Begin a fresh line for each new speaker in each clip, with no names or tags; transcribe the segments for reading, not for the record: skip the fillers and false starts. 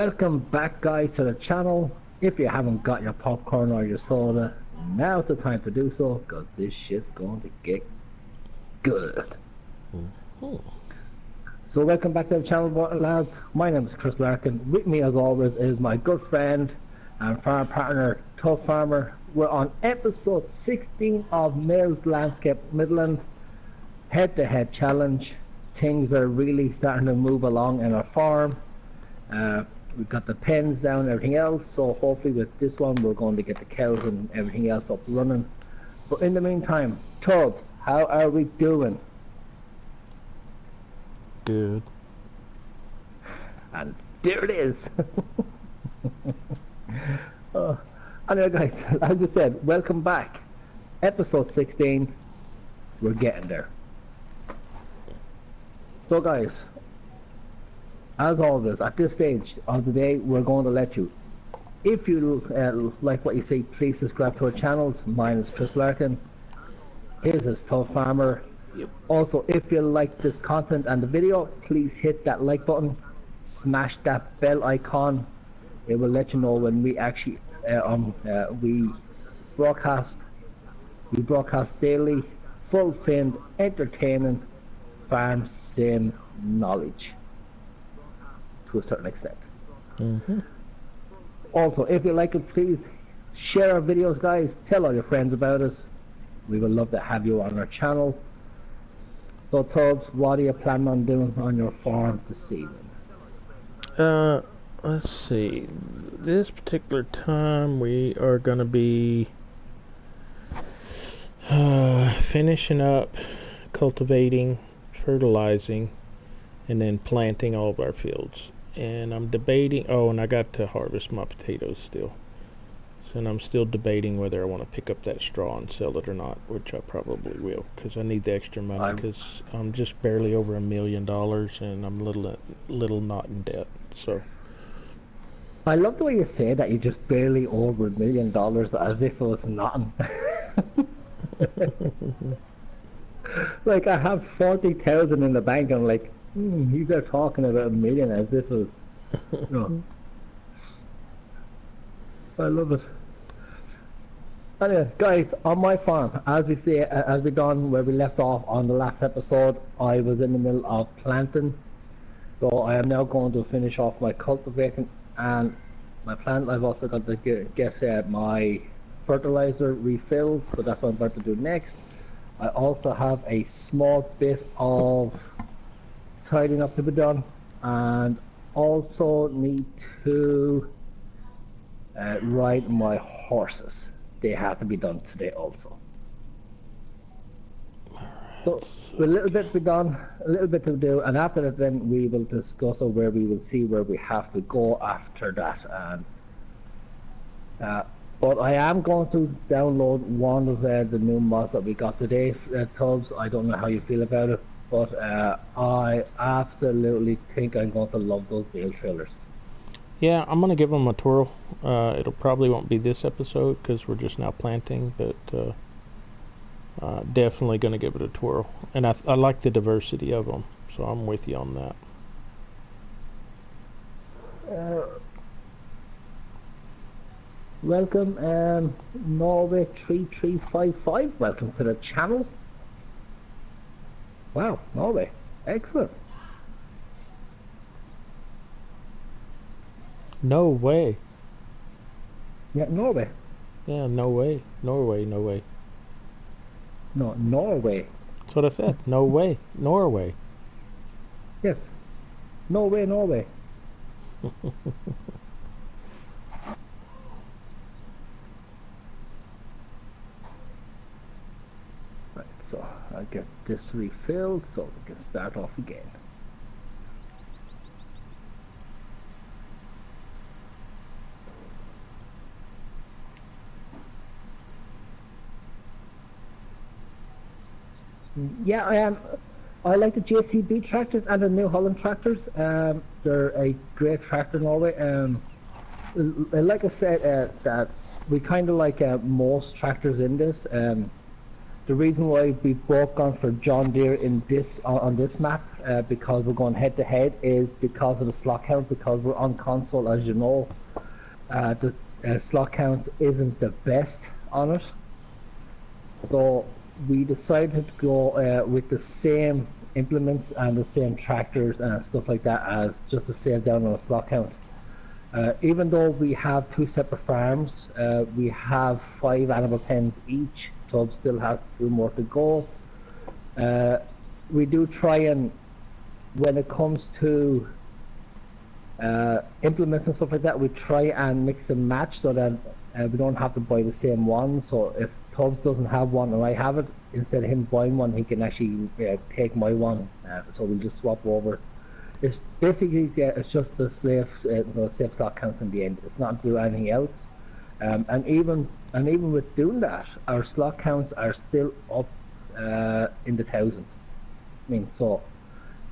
Welcome back, guys, to the channel. If you haven't got your popcorn or your soda, now's the time to do so, because this shit's going to get good. So welcome back to the channel, lads. My name is Chris Larkin. With me, as always, is my good friend and farm partner, Tubbfarmer. We're on episode 16 of Mills Landscape Midland head-to-head challenge. Things are really starting to move along in our farm. We've got the pens down and everything else, so hopefully with this one we're going to get the cows and everything else up running. But in the meantime, Tubbs, how are we doing?
Good.
And there it is. Anyway, guys, as I said, welcome back. Episode 16. We're getting there. So, guys, as always, at this stage of the day, we're going to let you, if you like what you see, please subscribe to our channels. Mine is Chris Larkin. His is Tubbfarmer. Also, if you like this content and the video, please hit that like button, smash that bell icon. It will let you know when we actually we broadcast daily, full-filmed, entertaining farm sim knowledge to a certain extent. Also, if you like it, please share our videos, guys. Tell all your friends about us. We would love to have you on our channel. So, Tubbs, what are you planning on doing on your farm this evening?
Let's see. This particular time we are going to be finishing up cultivating, fertilizing, and then planting all of our fields. And I'm debating, and I got to harvest my potatoes still. And I'm still debating whether I want to pick up that straw and sell it or not, which I probably will, because I need the extra money, because I'm just barely over $1 million and I'm a little not in debt. So
I love the way you say that, you're just barely over $1 million, as if it was nothing. Like, I have 40,000 in the bank, and I'm like, you guys are talking about $1 million as if it was, you know. I love it. Anyway, guys, on my farm, as we done where we left off on the last episode, I was in the middle of planting. So I am now going to finish off my cultivating and my plant. I've also got to get my fertilizer refilled, so that's what I'm about to do next. I also have a small bit of tidying up to be done, and also need to ride my horses. They have to be done today also. So a little bit to be done, a little bit to do, and after that then we will discuss where we will see where we have to go after that. And but I am going to download one of the new mods that we got today, Tubbs. I don't know how you feel about it, but I absolutely think I'm going to love those bale trailers.
yeah, I'm going to give them a twirl. It'll probably won't be this episode because we're just now planting, but definitely going to give it a twirl. And I like the diversity of them, so I'm with you on that.
Welcome, Norway 3355. Welcome to the channel. Wow, Norway, excellent.
No way.
Yeah, Norway.
Yeah, no way. Norway, no way.
No, Norway.
That's what I said. No way. Norway.
Yes. Norway, Norway. Right, so I'll get this refilled so we can start off again. Yeah, I like the JCB tractors and the New Holland tractors. They're a great tractor in Norway. Like I said, that we kind of like most tractors in this. The reason why we both gone for John Deere in this on this map, because we're going head to head, is because of the slot count. Because we're on console, as you know, the slot counts isn't the best on it. So we decided to go with the same implements and the same tractors and stuff like that, as just to save down on the slot count. Even though we have 2 separate farms, we have 5 animal pens each. Tubb still has 2 more to go. We do try and, when it comes to implements and stuff like that, we try and mix and match so that we don't have to buy the same one. So if Tubbs doesn't have one and I have it, instead of him buying one, he can actually take my one. So we'll just swap over. It's basically it's just the safe slot counts in the end. It's not do anything else. And even with doing that, our slot counts are still up in the thousands. I mean, so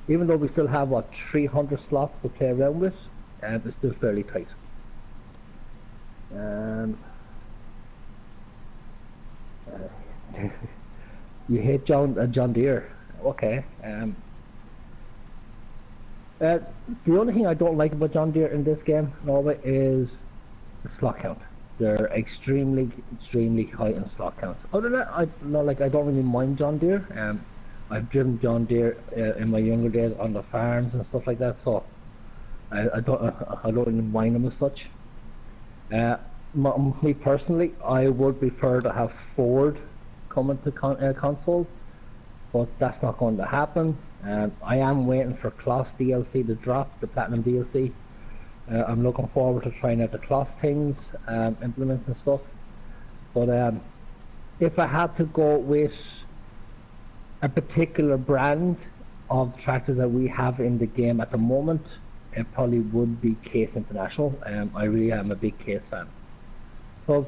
even though we still have 300 slots to play around with, it's still fairly tight. You hate John Deere, okay? The only thing I don't like about John Deere in this game, Norway, is the slot count. They're extremely high in slot counts. Other than that, I don't really mind John Deere. I've driven John Deere in my younger days on the farms and stuff like that, so I don't really mind them as such. Me personally, I would prefer to have Ford coming to console, but that's not going to happen. I am waiting for Kloss DLC to drop, the Platinum DLC. I'm looking forward to trying out the Kloss things, implements and stuff. But if I had to go with a particular brand of tractors that we have in the game at the moment, it probably would be Case International. I really am a big Case fan. So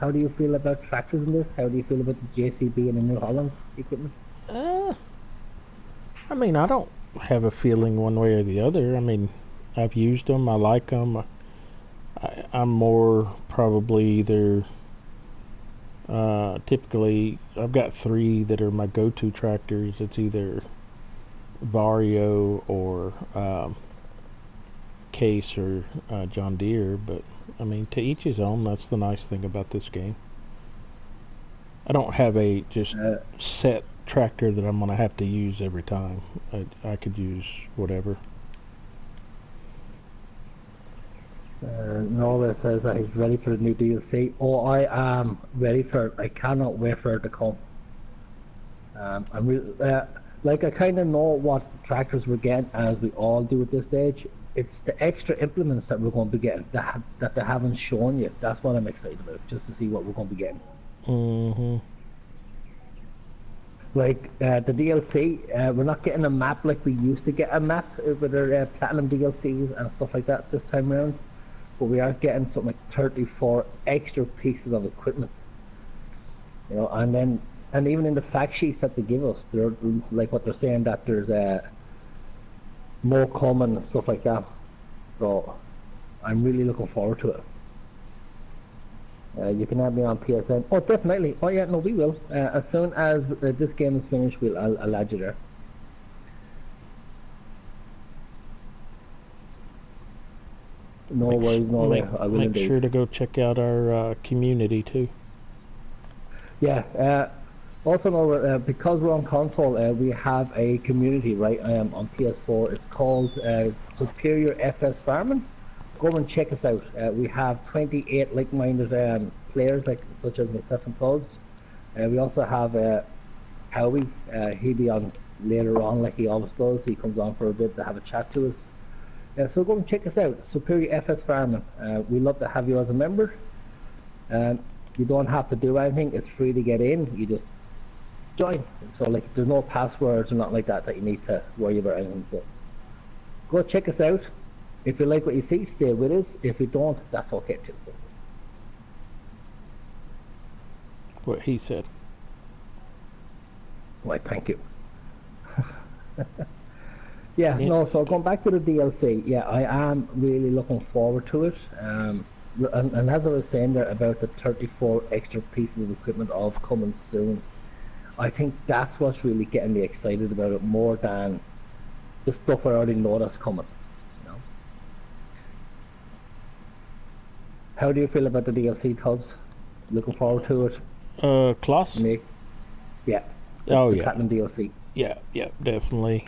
how do you feel about tractors in this? How do you feel about the JCB and the New Holland equipment?
I mean, I don't have a feeling one way or the other. I mean, I've used them. I like them. I'm more probably either. Typically, I've got 3 that are my go-to tractors. It's either Vario or Case or John Deere. But I mean, to each his own. That's the nice thing about this game. I don't have a just set tractor that I'm going to have to use every time. I could use whatever.
Nola says that he's ready for the new DLC. Oh, I am ready for it. I cannot wait for it to come. I'm really, I kind of know what tractors we're getting, as we all do at this stage. It's the extra implements that we're going to be getting that they haven't shown yet. That's what I'm excited about, just to see what we're going to be getting.
Mm-hmm.
Like the DLC, we're not getting a map like we used to get a map with our Platinum DLCs and stuff like that this time around. But we are getting something like 34 extra pieces of equipment, you know. And even in the fact sheets that they give us, they're like what they're saying, that there's more common and stuff like that. So I'm really looking forward to it. You can add me on PSN. Oh, definitely. Oh yeah, no, we will. As soon as this game is finished, I'll add you there. No worries, no way. I will
indeed. Make sure to go check out our community too.
Yeah. Also, no, because we're on console, we have a community, right? On PS4. It's called Superior FS Farming. Go and check us out. We have 28 like-minded players, such as myself and Tubbs. We also have Howie. He'll be on later on, like he always does. He comes on for a bit to have a chat to us. So go and check us out, Superior FS Farming. We love to have you as a member. You don't have to do anything. It's free to get in. You just join. So there's no passwords or nothing like that you need to worry about anything. So go check us out. If you like what you see, stay with us. If you don't, that's okay too.
What he said.
Why, thank you. Yeah, no, so going back to the DLC, yeah, I am really looking forward to it. and as I was saying there about the 34 extra pieces of equipment of coming soon, I think that's what's really getting me excited about it more than the stuff I already know that's coming. You know? How do you feel about the DLC, Tubbs? Looking forward to it?
Kloss?
Me? Yeah.
Oh,
the
yeah.
Platinum DLC.
Yeah, definitely.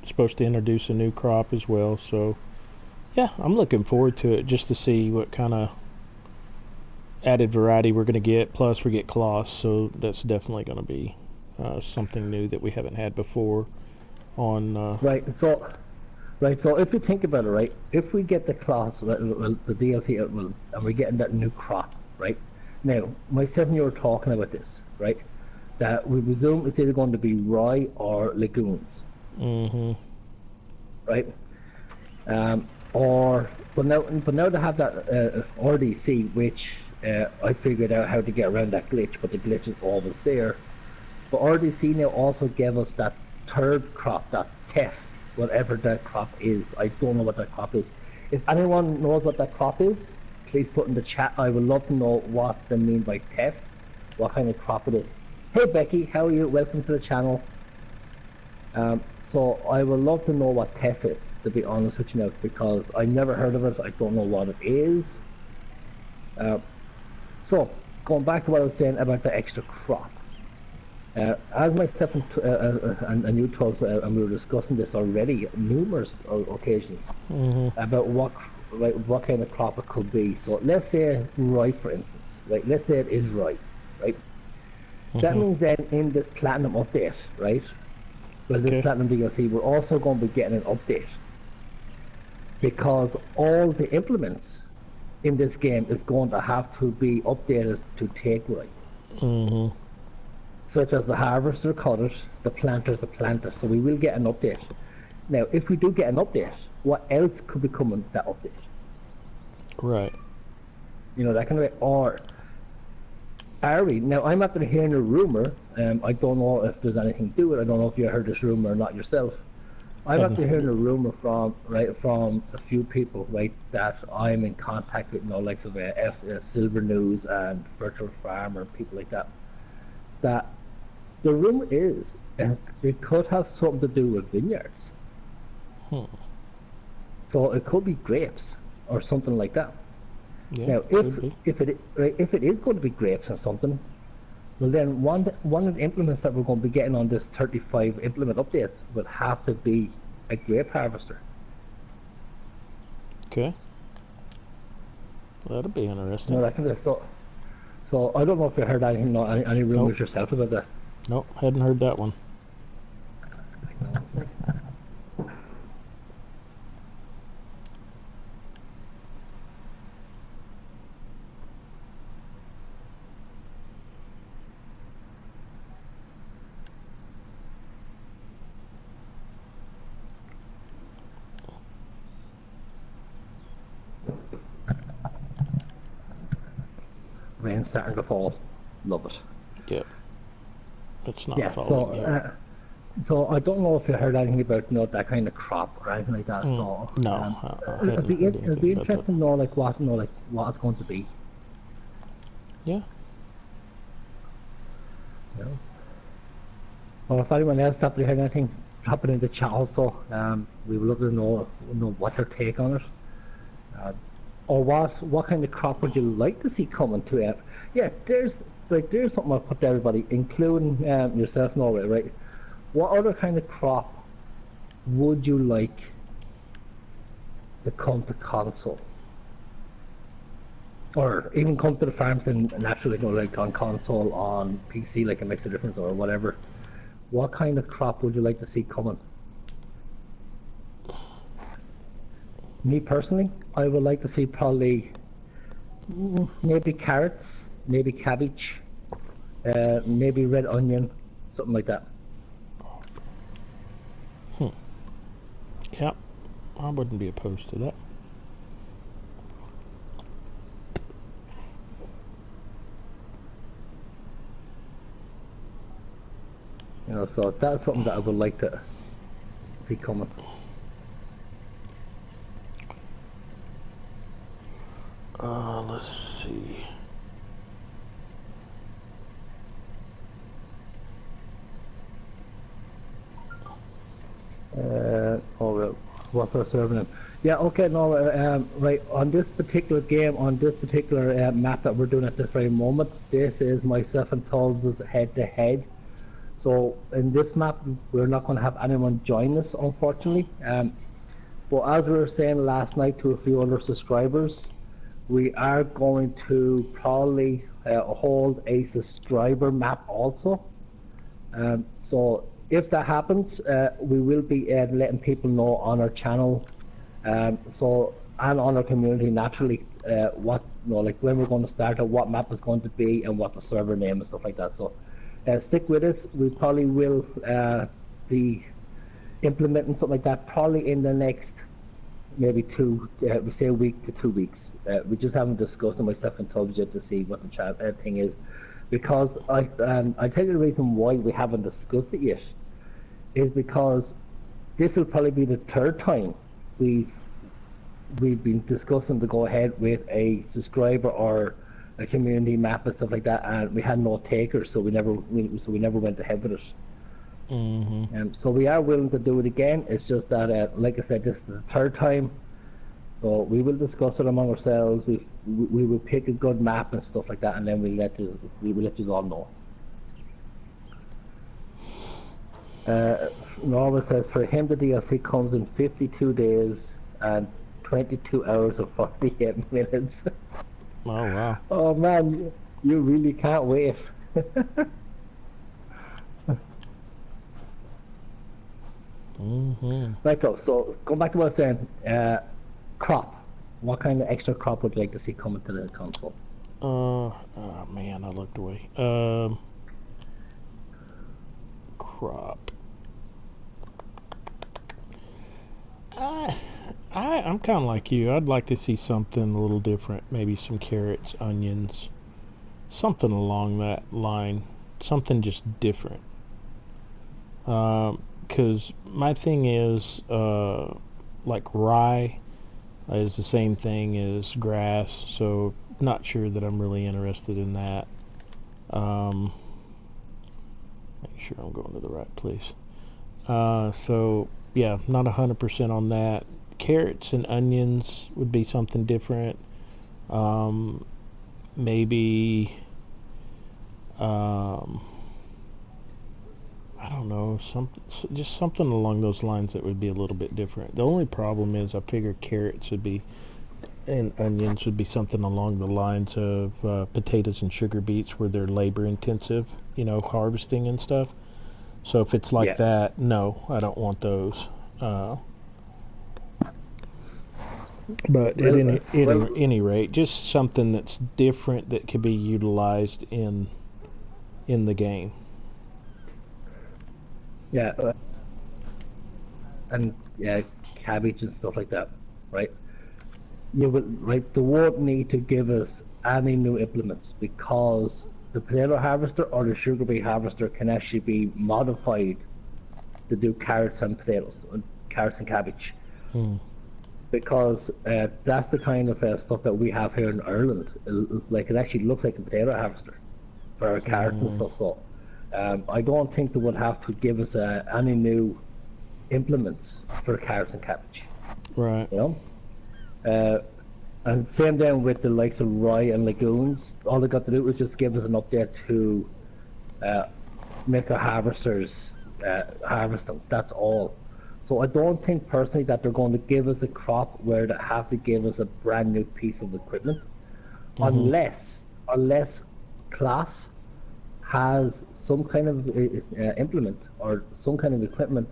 Supposed to introduce a new crop as well, so yeah, I'm looking forward to it just to see what kind of added variety we're going to get. Plus, we get Kloss, so that's definitely going to be something new that we haven't had before on...
Right, so if you think about it, right, if we get the Kloss, well, the DLC, and we're getting that new crop, right? Now, myself and you were talking about this, right? That we presume it's either going to be rye or lagoons.
Mm-hmm.
Right? But now they have that RDC, which I figured out how to get around that glitch, but the glitch is always there. But RDC now also gave us that third crop, that TEF, whatever that crop is. I don't know what that crop is. If anyone knows what that crop is, please put in the chat. I would love to know what they mean by TEF, what kind of crop it is. Hey Becky, how are you? Welcome to the channel. So I would love to know what TEF is, to be honest with you now, because I never heard of it. I don't know what it is. So going back to what I was saying about the extra crop. As myself and you talked, and we were discussing this already numerous occasions, about what kind of crop it could be. So let's say rye, for instance, right? Let's say it is rye, right? That means then in this Platinum update, right? Well, this Platinum DLC, we're also going to be getting an update, because all the implements in this game is going to have to be updated to take rye. Such as the harvester cutter, the planters, the planter. So we will get an update. Now, if we do get an update, what else could be coming with that update?
Right.
You know, that kind of way. Or are we? Now, I'm after hearing a rumor. I don't know if there's anything to do with it. I don't know if you heard this rumor or not yourself. I'm after hearing a rumor from a few people, right, that I'm in contact with, you know, like Silver News and Virtual Farmer and people like that. That the rumor is it could have something to do with vineyards. So it could be grapes or something like that.
Yeah,
now, if it is going to be grapes or something, well then one of the implements that we're going to be getting on this 35 implement updates would have to be a grape harvester.
Okay. Well, that'll be interesting.
You know, so I don't know if you heard anything, any rumors yourself about that.
Nope, hadn't heard that one.
Rain starting to fall. Love it.
Yep. It's not
Yeah,
falling yet.
so I don't know if you heard anything about, you know, that kind of crop or anything like that. So
No,
it'll be interesting to know like what it's going to be.
Yeah.
Yeah. Well, if anyone else after heard anything, drop it in the chat also. We would love to know what your take on it. Or what kind of crop would you like to see coming to it? Yeah, there's something I'll put to everybody, including yourself, Norway, right? What other kind of crop would you like to come to console? Or even come to the farms and naturally go like on console, on PC, like it makes a difference or whatever. What kind of crop would you like to see coming? Me personally, I would like to see probably maybe carrots, maybe cabbage, maybe red onion, something like that.
Yeah, I wouldn't be opposed to that.
You know, so that's something that I would like to see coming.
Let's see.
What's our server name? Yeah, okay, no, right, on this particular game, on this particular map that we're doing at this very moment, this is myself and Tubbs' head-to-head. So, in this map, we're not going to have anyone join us, unfortunately. But as we were saying last night to a few other subscribers, we are going to probably hold a subscriber map also. So if that happens, we will be letting people know on our channel, and on our community naturally, what like when we're going to start it, what map is going to be, and what the server name and stuff like that. So stick with us. We probably will be implementing something like that probably in the next maybe we say a week to 2 weeks. We just haven't discussed it myself and Tubbs yet to see what the thing is, because I tell you the reason why we haven't discussed it yet is because this will probably be the third time we've been discussing to go ahead with a subscriber or a community map and stuff like that, and we had no takers, so we never went ahead with it. So we are willing to do it again. It's just that, like I said, this is the third time. So we will discuss it among ourselves. We will pick a good map and stuff like that, and then we will let you all know. Norma says for him the DLC comes in 52 days and 22 hours and 48 minutes.
Oh wow!
Oh man, you really can't wait. Right, so going back to what I was saying, crop. What kind of extra crop would you like to see coming to the console?
Oh man, I looked away. Crop. I'm kind of like you. I'd like to see something a little different. Maybe some carrots, onions, something along that line. Something just different. Because my thing is, like rye is the same thing as grass, so not sure that I'm really interested in that. Make sure I'm going to the right place. So yeah, not 100% on that. Carrots and onions would be something different. Maybe I don't know, just something along those lines that would be a little bit different. The only problem is I figure carrots would be, and onions would be something along the lines of potatoes and sugar beets, where they're labor intensive, harvesting and stuff. So if it's like that, no, I don't want those. But at any rate, just something that's different that could be utilized in the game.
Yeah, and cabbage and stuff like that, right? They won't need to give us any new implements, because the potato harvester or the sugar beet harvester can actually be modified to do carrots and potatoes, carrots and cabbage. Because that's the kind of stuff that we have here in Ireland. It actually looks like a potato harvester for our carrots and stuff. So I don't think they would have to give us any new implements for carrots and cabbage.
Right.
And same then with the likes of rye and legumes. All they got to do was just give us an update to make our harvesters harvest them. That's all. So I don't think personally that they're going to give us a crop where they have to give us a brand new piece of equipment, unless class has some kind of implement or some kind of equipment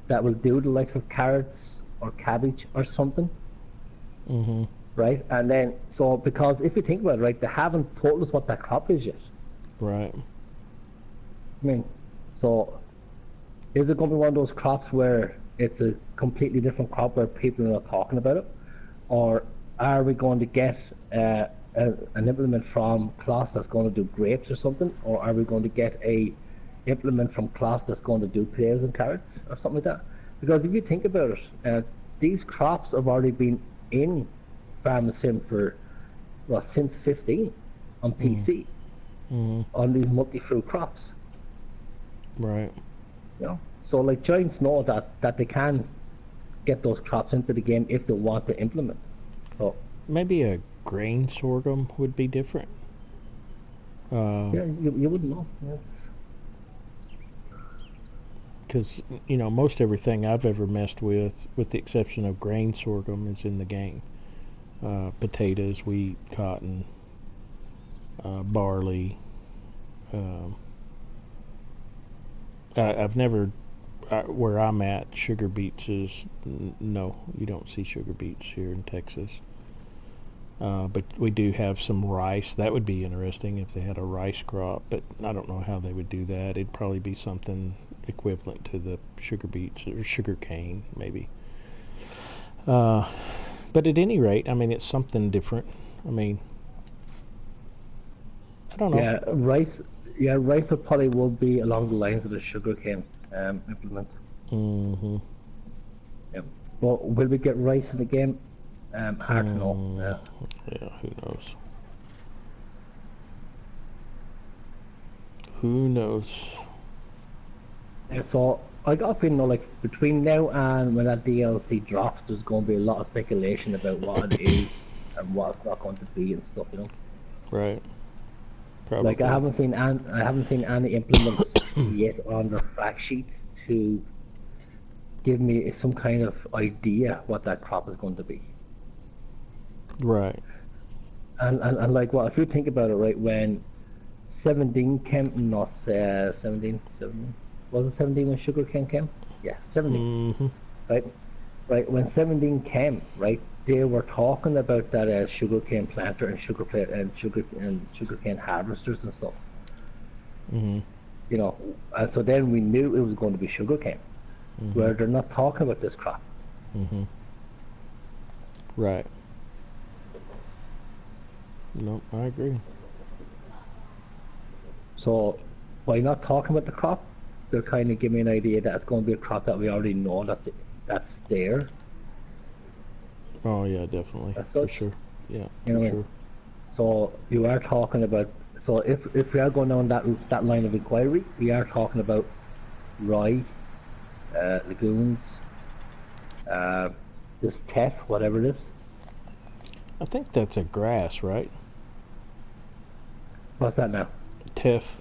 that will do the likes of carrots or cabbage or something. Right? And then, so because if you think about it, right, they haven't told us what that crop is yet.
Right.
I mean, so is it going to be one of those crops where it's a completely different crop where people are not talking about it? Or are we going to get an implement from class that's going to do grapes or something? Or are we going to get a implement from class that's going to do potatoes and carrots or something like that? Because if you think about it, these crops have already been in Farm Sim for well, since 15 on PC on these multi-fruit crops.
Right.
You know, so like giants know that they can get those crops into the game if they want to implement. So
Maybe a grain sorghum would be different.
yeah, you wouldn't know. Yes.
Because, most everything I've ever messed with the exception of grain sorghum, is in the game. Potatoes, wheat, cotton, barley. I've never, where I'm at, sugar beets is, no, you don't see sugar beets here in Texas. But we do have some rice. That would be interesting if they had a rice crop, but I don't know how they would do that. It'd probably be something equivalent to the sugar beets or sugar cane, maybe. But at any rate, I mean, it's something different. I mean, I don't know.
Yeah, rice. Yeah, rice probably will be along the lines of the sugarcane implement.
Mm-hmm.
Yeah. But will we get rice in the game? Hard to know.
Yeah, who knows? Who knows?
Yeah, so I got a feeling, like between now and when that DLC drops, there's going to be a lot of speculation about what it is and what it's not going to be and stuff.
Right. Probably.
Like I haven't seen any implements yet on their fact sheets to give me some kind of idea what that crop is going to be.
Right.
And like, well, if you think about it, right, when 17 came, not 17, was it 17 when sugarcane came? Yeah, 17.
Mm-hmm.
Right, when 17 came, right, they were talking about that sugarcane planter and sugarcane harvesters and stuff.
Mm-hmm.
And so then we knew it was going to be sugarcane, where they're not talking about this crop.
Mm-hmm. Right. No, I agree.
So by not talking about the crop, they're kind of giving me an idea that it's going to be a crop that we already know that's there.
Oh yeah, definitely. For sure. Yeah, for sure.
So you are talking about. So if we are going down that line of inquiry, we are talking about rye, legumes, this teff, whatever it is.
I think that's a grass, right?
What's that now?
Teff.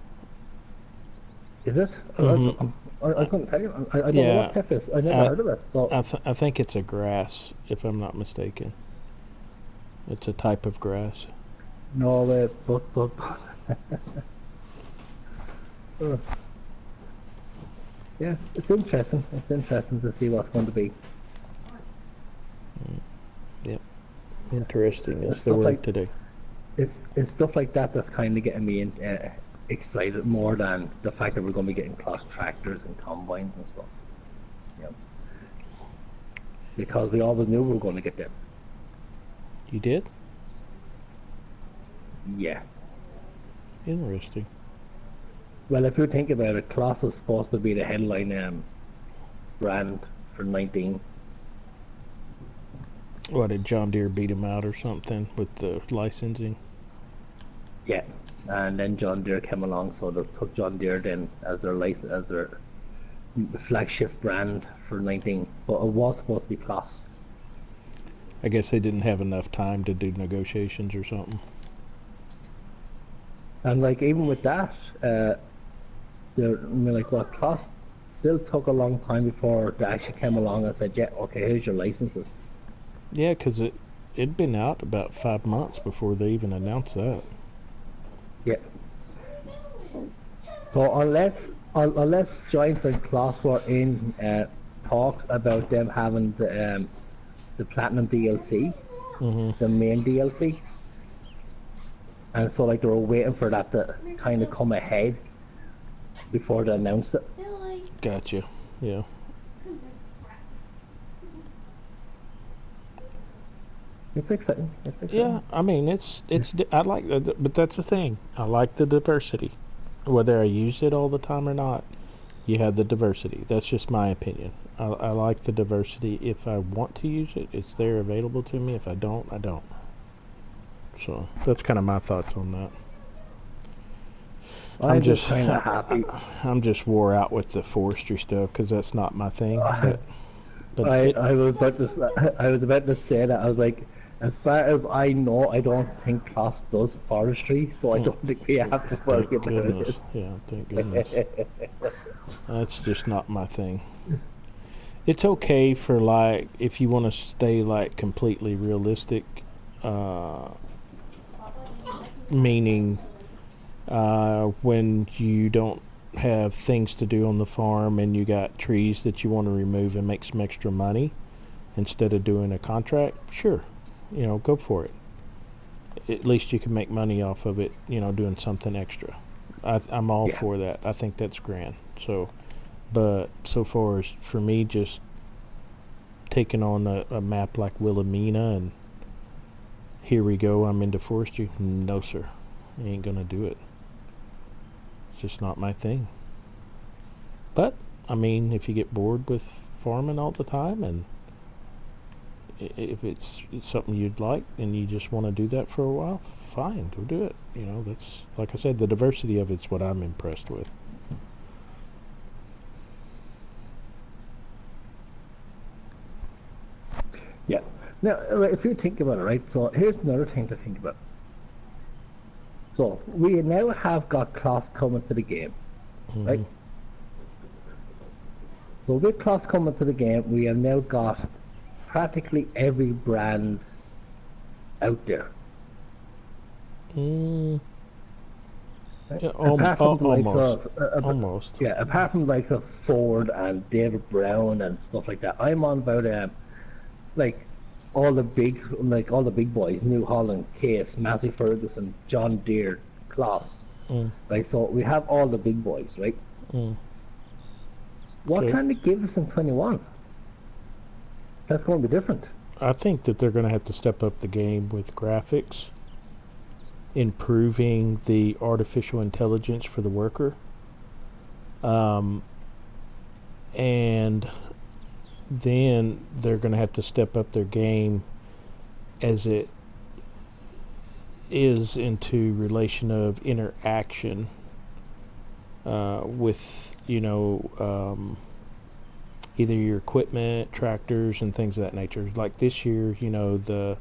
Is it?
Mm-hmm.
I couldn't tell you. I don't know what teff is. I never heard of it. So
I think it's a grass, if I'm not mistaken. It's a type of grass.
No, but. Yeah, it's interesting. It's interesting to see what's going to be.
Yep. Interesting is the word today.
It's stuff like that that's kind of getting me excited more than the fact that we're going to be getting class tractors and combines and stuff. Yeah. Because we always knew we were going to get them.
You did?
Yeah.
Interesting.
Well, if you think about it, Class was supposed to be the headline brand for 19.
What, did John Deere beat him out or something with the licensing?
Yeah, and then John Deere came along, so they took John Deere then as their flagship brand for 19. But it was supposed to be Class.
I guess they didn't have enough time to do negotiations or something.
And like even with that, Class still took a long time before they actually came along and said, "Yeah, okay, here's your licenses."
Yeah, because it'd been out about 5 months before they even announced that.
Yeah. So unless Giants and Class were in talks about them having the Platinum DLC, the main DLC, and so like they were waiting for that to kind of come ahead before they announced it.
Gotcha. Yeah.
It's exciting.
Yeah, I mean, I like that, but that's the thing. I like the diversity. Whether I use it all the time or not, you have the diversity. That's just my opinion. I like the diversity. If I want to use it, it's there available to me. If I don't, I don't. So that's kind of my thoughts on that.
I'm just kind of happy.
I'm just wore out with the forestry stuff because that's not my thing. But
I was about to say that. I was like, as far as I know, I don't think class does forestry, so I don't think we have to worry about it.
Yeah, thank goodness. That's just not my thing. It's okay for like if you want to stay like completely realistic, meaning when you don't have things to do on the farm and you got trees that you want to remove and make some extra money instead of doing a contract, sure, go for it. At least you can make money off of it, doing something extra. I'm all for that. I think that's grand. So, but so far as for me, just taking on a map like Wilhelmina and here we go, I'm into forestry. No, sir. I ain't gonna do it. It's just not my thing. But, I mean, if you get bored with farming all the time and if it's something you'd like and you just want to do that for a while, fine, go do it. That's, like I said, the diversity of it's what I'm impressed with.
Yeah. Now, if you think about it, right, so here's another thing to think about. So, we now have got class coming to the game, right? So with class coming to the game, we have now got practically every brand out there.
Yeah,
Apart from the likes
almost.
of,
Almost.
Yeah, apart from the likes of Ford and David Brown and stuff like that, I'm on about like all the big boys: New Holland, Case, Massey Ferguson, John Deere, Claas. Right, so we have all the big boys, right? What can they give us in 21? That's going to be different.
I think that they're going to have to step up the game with graphics, improving the artificial intelligence for the worker, and then they're going to have to step up their game as it is into relation of interaction with either your equipment, tractors, and things of that nature. Like this year, the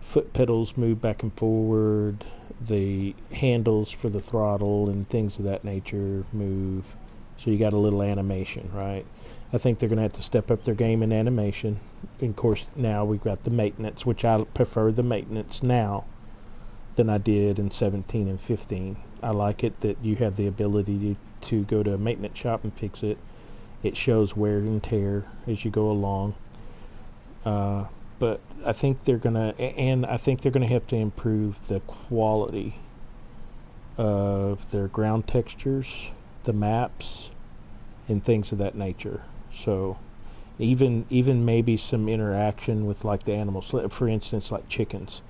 foot pedals move back and forward, the handles for the throttle and things of that nature move, so you got a little animation, right? I think they're going to have to step up their game in animation. And of course, now we've got the maintenance, which I prefer the maintenance now than I did in 17 and 15. I like it that you have the ability to go to a maintenance shop and fix it. It shows wear and tear as you go along. But I think they're gonna have to improve the quality of their ground textures, the maps, and things of that nature. So even maybe some interaction with like the animals. For instance, like chickens.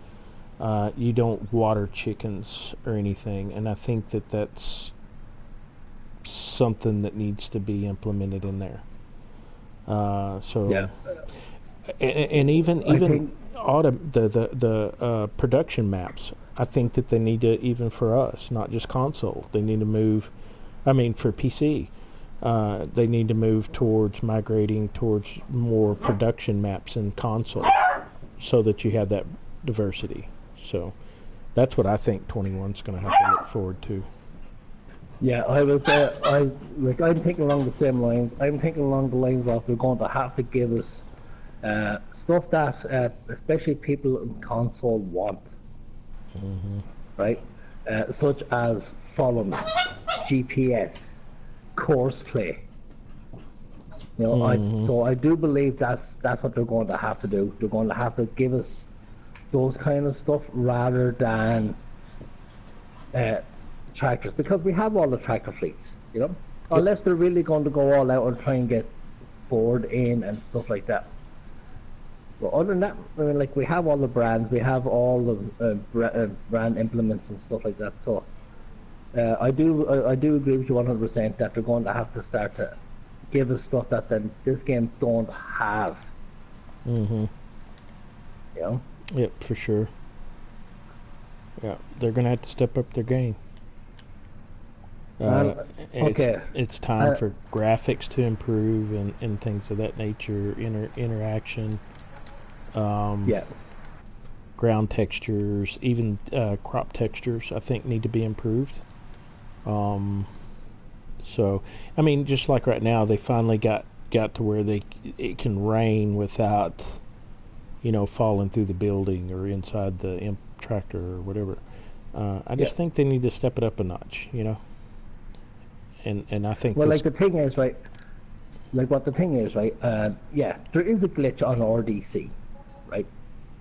You don't water chickens or anything, and I think that's something that needs to be implemented in there. And even the production maps, I think that they need to, even for us, not just console, they need to move. I mean, for PC, they need to move towards migrating towards more production maps in console, so that you have that diversity. So that's what I think 21's going to have to look forward to.
Yeah, I'm thinking along the same lines. I'm thinking along the lines of they're going to have to give us stuff that especially people in console want, right? Such as following, GPS, course play. So I do believe that's what they're going to have to do. They're going to have to give us those kind of stuff rather than tractors, because we have all the tractor fleets, unless they're really going to go all out and try and get Ford in and stuff like that. But other than that, I mean, like, we have all the brands, we have all the brand implements and stuff like that. So I do agree with you 100% that they're going to have to start to give us stuff that this game don't have.
Yep, for sure. Yeah, they're gonna have to step up their game.
Um,
It's
okay.
it's time for graphics to improve and things of that nature. Interaction, um,
Yeah.
ground textures, even crop textures. I think need to be improved. Um, so, I mean, just like right now, they finally got to where it can rain without, falling through the building or inside the imp tractor or whatever. I
Yeah.
just think they need to step it up a notch. And I think
Well,
this.
like the thing is, right? Like what the thing is, right? Yeah, there is a glitch on RDC, right?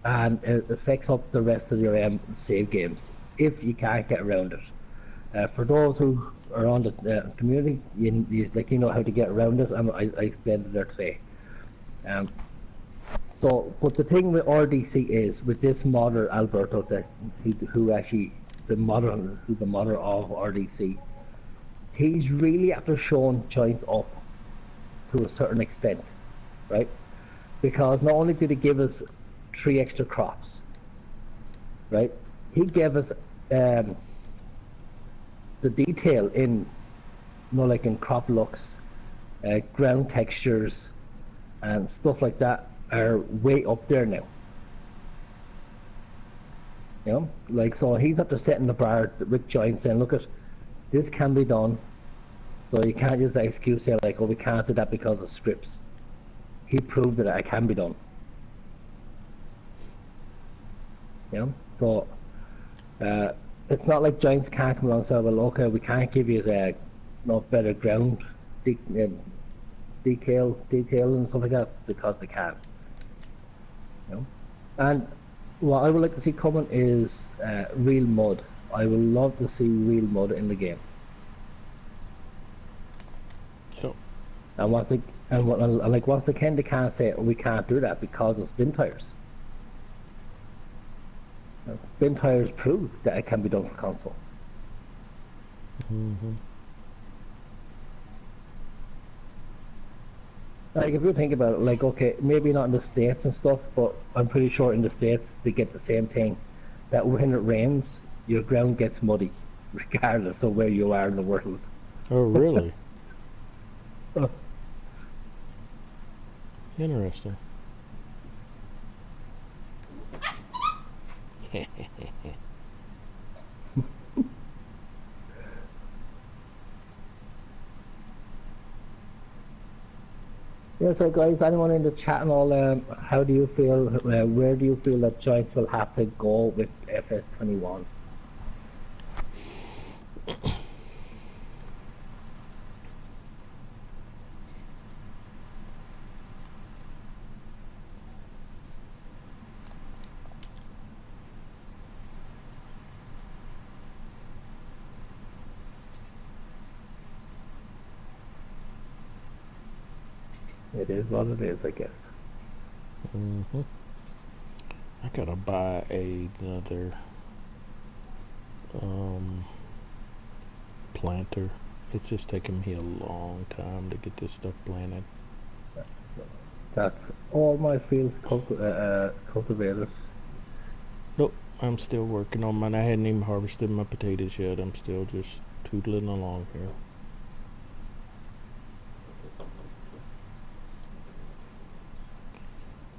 And it affects up the rest of your save games if you can't get around it. For those who are on the community, you know how to get around it, and I explained it there today. Um, but the thing with RDC is with this modder Alberto, who actually who's the modder of RDC, he's really after showing joints up to a certain extent, right? Because not only did he give us 3 extra crops, right? He gave us the detail in, like in crop looks, ground textures, and stuff like that are way up there now. Like, so he's after setting the bar with joints saying, look, this can be done. So you can't use that excuse say like, oh, we can't do that because of scripts. He proved that it can be done. So it's not like giants can't come along and say, well, okay, we can't give you a better ground detail and stuff like that because they can. And what I would like to see coming is real mud. I would love to see real mud in the game.
Yep.
And what's the Ken they can't say we can't do that because of spin tires. Spin tires proved that it can be done for console.
Mm-hmm.
Like if you think about it, like okay, maybe not in the States and stuff, but I'm pretty sure in the States they get the same thing. That when it rains, your ground gets muddy, regardless of where you are in the world.
Oh, really? Interesting.
Yeah, so guys, anyone in the chat and all, how do you feel, where do you feel that Giants will have to go with FS21? It is what it is, I guess.
Mm-hmm. I gotta buy another planter. It's just taking me a long time to get this stuff planted.
So that's all my fields cultivated.
Nope, I'm still working on mine. I hadn't even harvested my potatoes yet. I'm still just tootling along here.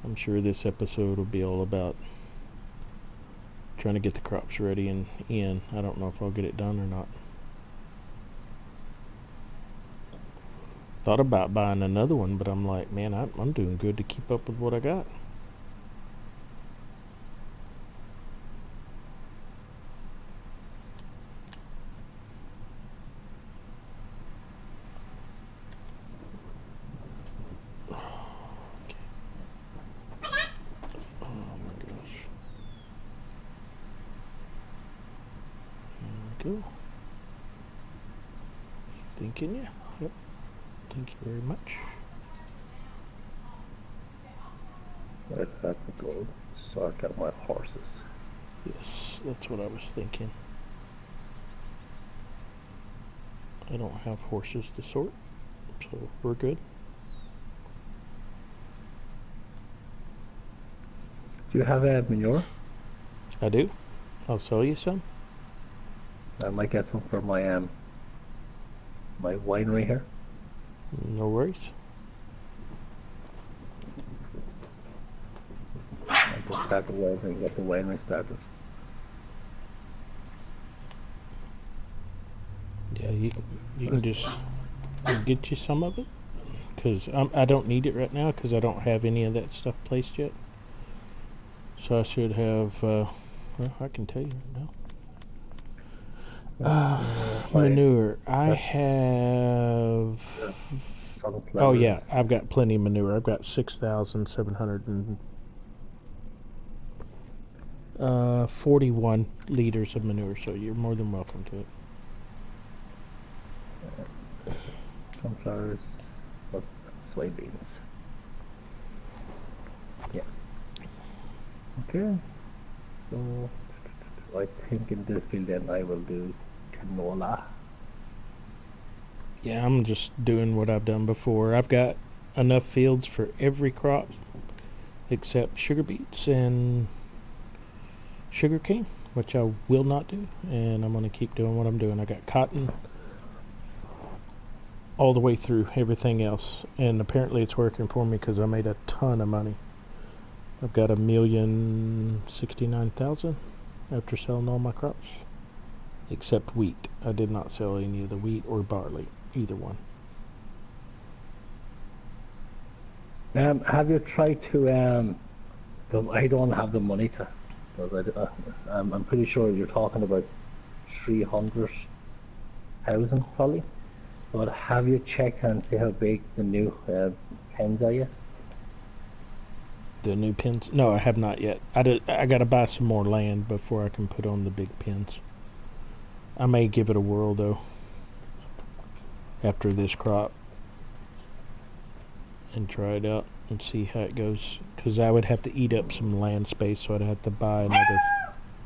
I'm sure this episode will be all about trying to get the crops ready and in. I don't know if I'll get it done or not. Thought about buying another one, but I'm like, man, I'm doing good to keep up with what I got. Go. Thanking you. Yep. Thank you very much.
I'd have to go sort out my horses.
Yes, that's what I was thinking. I don't have horses to sort, so we're good.
Do you have a manure?
I do. I'll sell you some.
I might get some for my my winery here.
No worries.
I'll just start the winery and get the winery started.
Yeah, you can just get you some of it, because I don't need it right now because I don't have any of that stuff placed yet. So I should have. Well, I can tell you right now. Manure. I have. Oh yeah, I've got plenty of manure. I've got 6,741 liters of manure. So you're more than welcome to it.
Sunflowers, but soybeans. Yeah. Okay. So I think in this field then I will do canola.
Yeah, I'm just doing what I've done before. I've got enough fields for every crop except sugar beets and sugar cane, which I will not do, and I'm going to keep doing what I'm doing. I got cotton all the way through everything else, and apparently it's working for me because I made a ton of money. I've got 1,069,000 after selling all my crops, except wheat. I did not sell any of the wheat or barley, either one.
Have you tried to because I don't have the money to, because I'm pretty sure you're talking about 300,000 probably. But have you checked and see how big the new pens are yet?
The new pens? No, I have not yet. I got to buy some more land before I can put on the big pens. I may give it a whirl though after this crop and try it out and see how it goes. Because I would have to eat up some land space, so I'd have to buy another.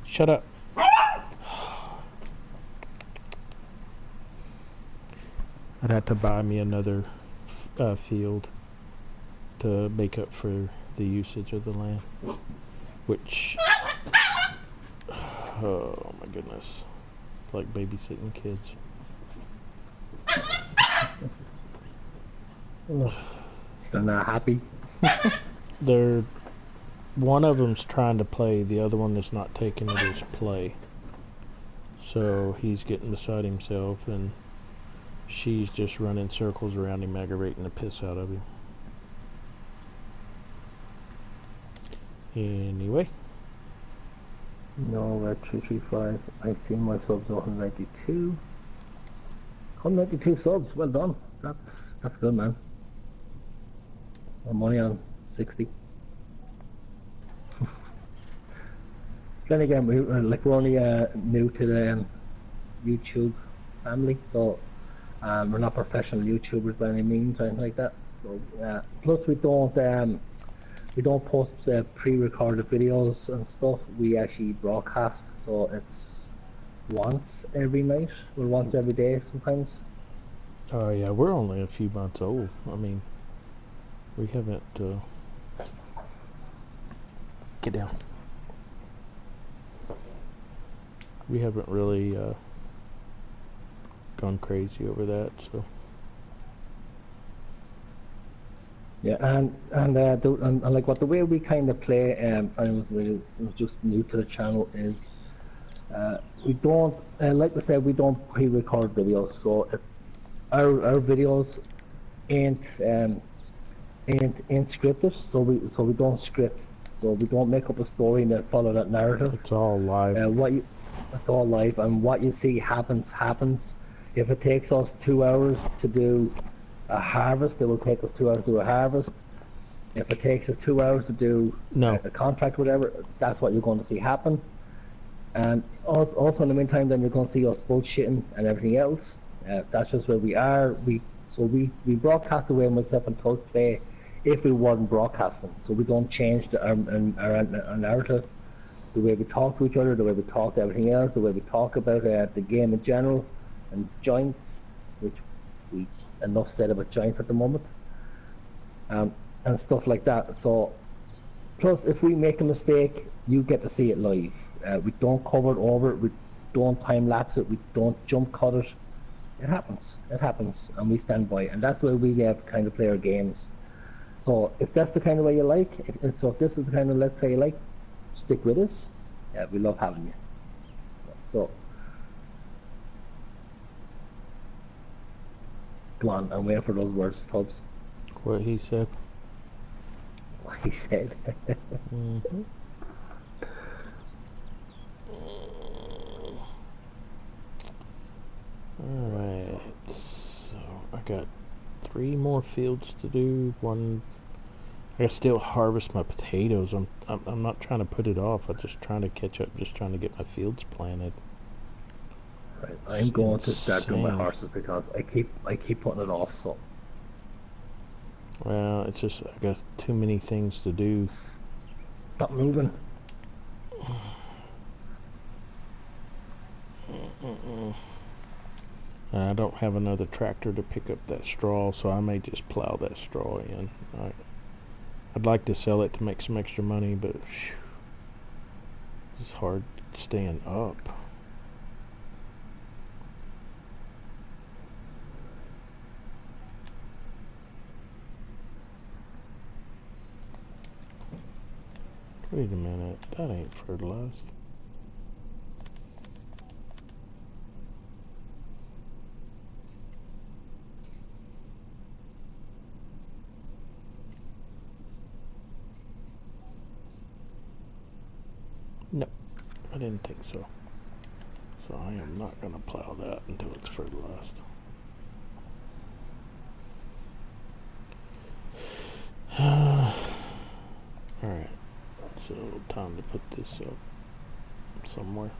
Shut up. I'd have to buy me another field to make up for the usage of the land, which, oh my goodness, it's like babysitting kids.
They're not happy.
One of them's trying to play, the other one is not taking it as play. So he's getting beside himself, and she's just running circles around him, aggravating the piss out of him. Anyway.
No, we're 335. I've seen my subs 192. 192 subs, well done. That's good, man. I'm only on 60. Then again, we're only new to the YouTube family, so we're not professional YouTubers by any means or anything like that. So plus we don't post pre-recorded videos and stuff. We actually broadcast, so it's once every night or once every day sometimes.
Oh yeah, we're only a few months old. I mean, we haven't get down. We haven't really gone crazy over that, so.
Yeah, and like what the way we kind of play, and it was just new to the channel, is we don't like I said, we don't pre-record videos, so if our videos ain't scripted, so we don't script, so we don't make up a story and then follow that narrative.
It's all live.
It's all live, and what you see happens. If it takes us 2 hours to do a harvest, it will take us 2 hours to do a harvest. If it takes us 2 hours to do a contract, whatever, that's what you're going to see happen. And also in the meantime, then you're going to see us bullshitting and everything else. That's just where we are. We broadcast the way myself and Tubb play if we weren't broadcasting, so we don't change our narrative, the way we talk to each other, the way we talk to everything else, the way we talk about the game in general, and joints, which we enough said about joints at the moment, and stuff like that. So Plus, if we make a mistake, you get to see it live. We don't cover it over it. We don't time lapse it. We don't jump cut it. It happens. It happens, and we stand by it. And that's why we have kind of play our games. So if that's the kind of way you like, if this is the kind of let's play you like, stick with us. Yeah, we love having you. So come on, I'm waiting for those words, Tubbs.
What he said.
What he said.
Mm-hmm. Alright, so I got 3 more fields to do. One, I gotta still harvest my potatoes. I'm not trying to put it off. I'm just trying to catch up. Just trying to get my fields planted.
Right, I'm going to start doing my horses because I keep putting it off. So.
Well, it's just I got too many things to do.
Stop moving.
I don't have another tractor to pick up that straw, so I may just plow that straw in. I'd like to sell it to make some extra money, but it's hard staying up. Wait a minute, that ain't fertilized. No, I didn't think so. So I am not going to plow that until it's fertilized. Alright, so time to put this up somewhere.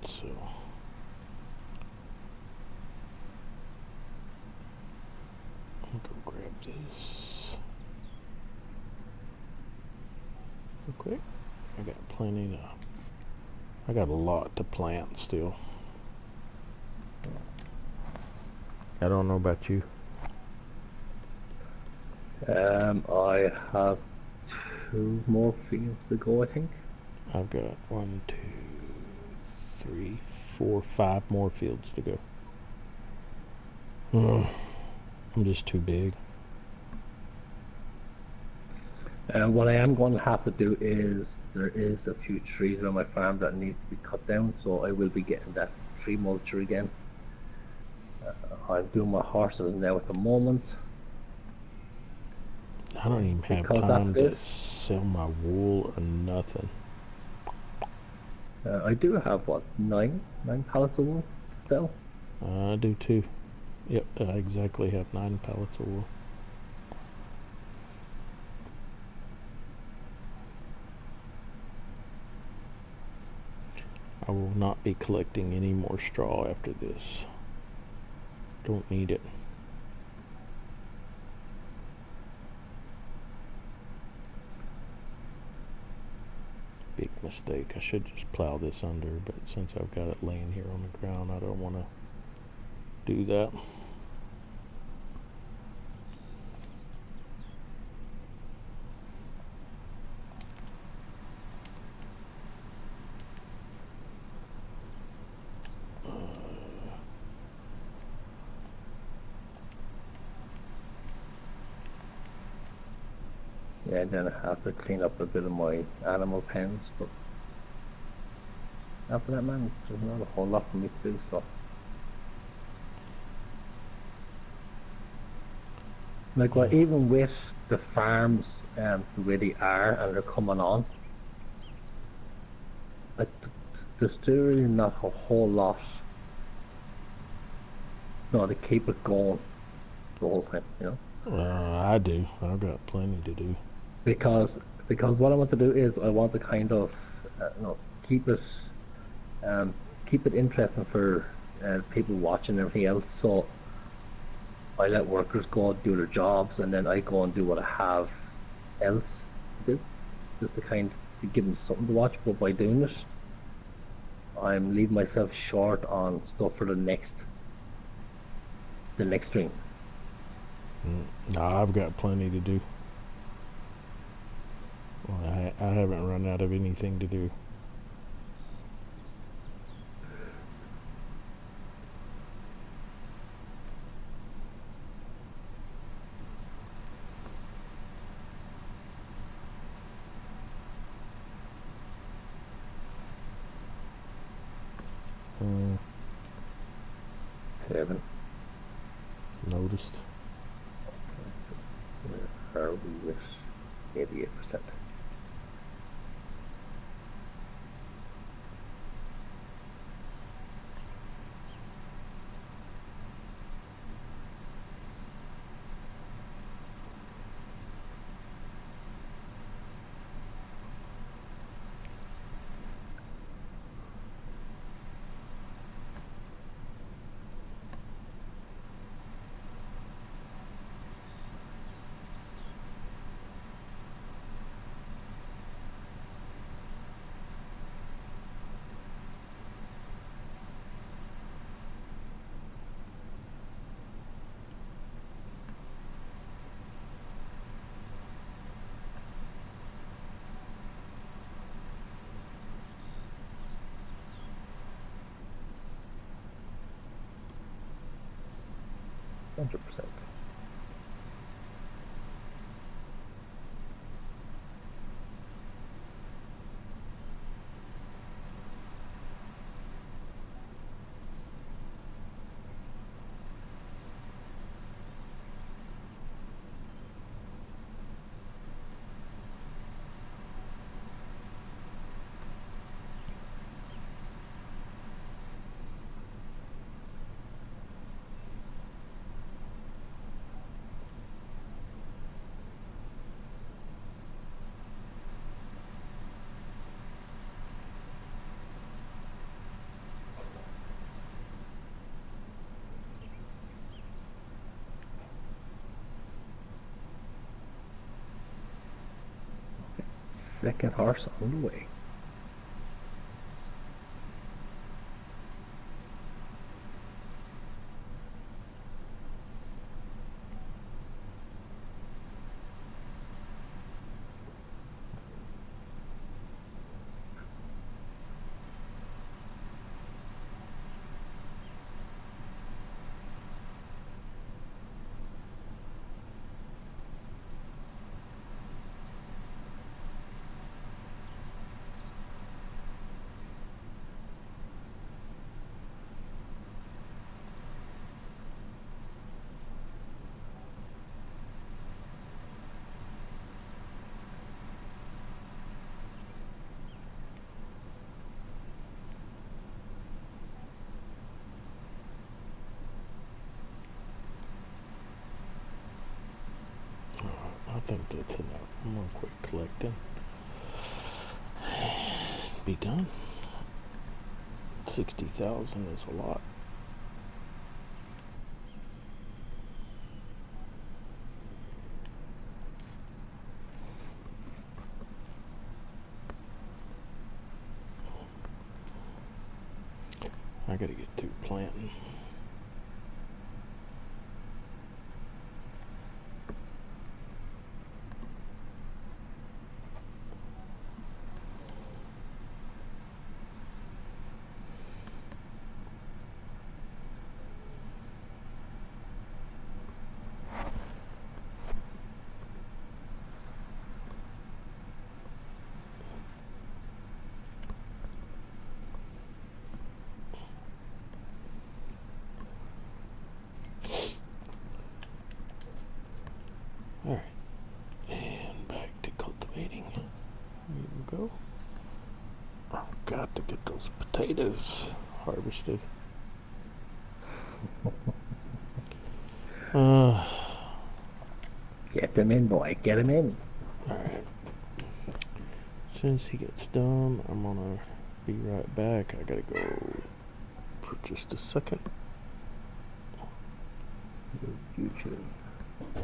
So I'll go grab this real quick. I got plenty to, I got a lot to plant still. I don't know about you.
I have 2 more fields to go, I think.
I've got 1, 2, 3, 4, 5 more fields to go. I'm just too big.
And what I am going to have to do is there is a few trees on my farm that needs to be cut down, so I will be getting that tree mulcher again. I'm doing my horses now at the moment.
I don't even have time to sell my wool or nothing.
I do have what, 9 pallets of wool to sell.
I do too. Yep, I exactly have 9 pallets of wool. I will not be collecting any more straw after this. Don't need it. Big mistake. I should just plow this under, but since I've got it laying here on the ground, I don't want to do that.
Yeah, then I have to clean up a bit of my animal pens, but after that, man, there's not a whole lot for me to do, so. Like, well, even with the farms the way they are and they're coming on, like, there's still really not a whole lot, to keep it going the whole time, you know?
I do. I've got plenty to do.
Because what I want to do is I want to kind of keep it interesting for people watching and everything else. So I let workers go and do their jobs, and then I go and do what I have else to do, just to to give them something to watch. But by doing it, I'm leaving myself short on stuff for the next stream.
Nah, I've got plenty to do. Well, I haven't run out of anything to do. Hmm.
7.
Noticed.
Where are we with 88%? %. Second horse on the way.
I think that's enough. I'm gonna quit collecting. Be done. 60,000 is a lot. I gotta get through planting. Alright, and back to cultivating. Here we go. I've got to get those potatoes harvested.
Get them in, boy. Get them in.
Alright. As soon as he gets done, I'm gonna be right back. I gotta go for just a second.
YouTube.
Okay.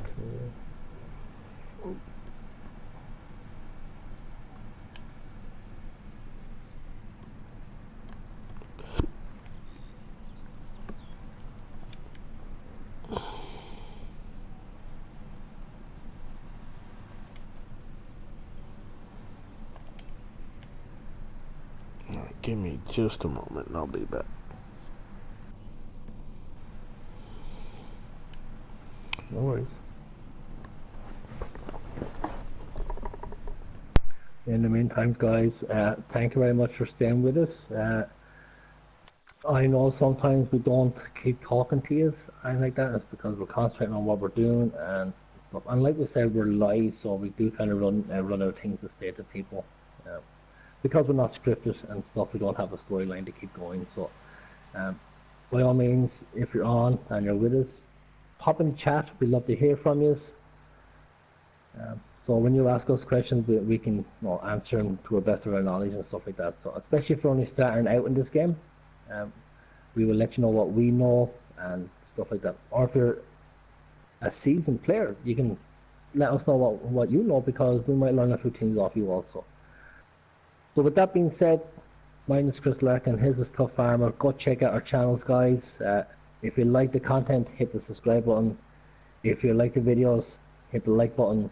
Alright, give me just a moment and I'll be back.
No worries. In the meantime, guys, thank you very much for staying with us. I know sometimes we don't keep talking to you and like that. It's because we're concentrating on what we're doing and stuff. And like we said, we're live, so we do kind of run out of things to say to people. Because we're not scripted and stuff, we don't have a storyline to keep going. So, by all means, if you're on and you're with us, pop in the chat. We'd love to hear from you. So when you ask us questions, we can answer them to our best of our knowledge and stuff like that. So especially if you're only starting out in this game, we will let you know what we know and stuff like that. Or if you're a seasoned player, you can let us know what you know, because we might learn a few things off you also. So with that being said, mine is Chris Larkin, his is Tubbfarmer. Go check out our channels, guys. If you like the content, hit the subscribe button. If you like the videos, hit the like button.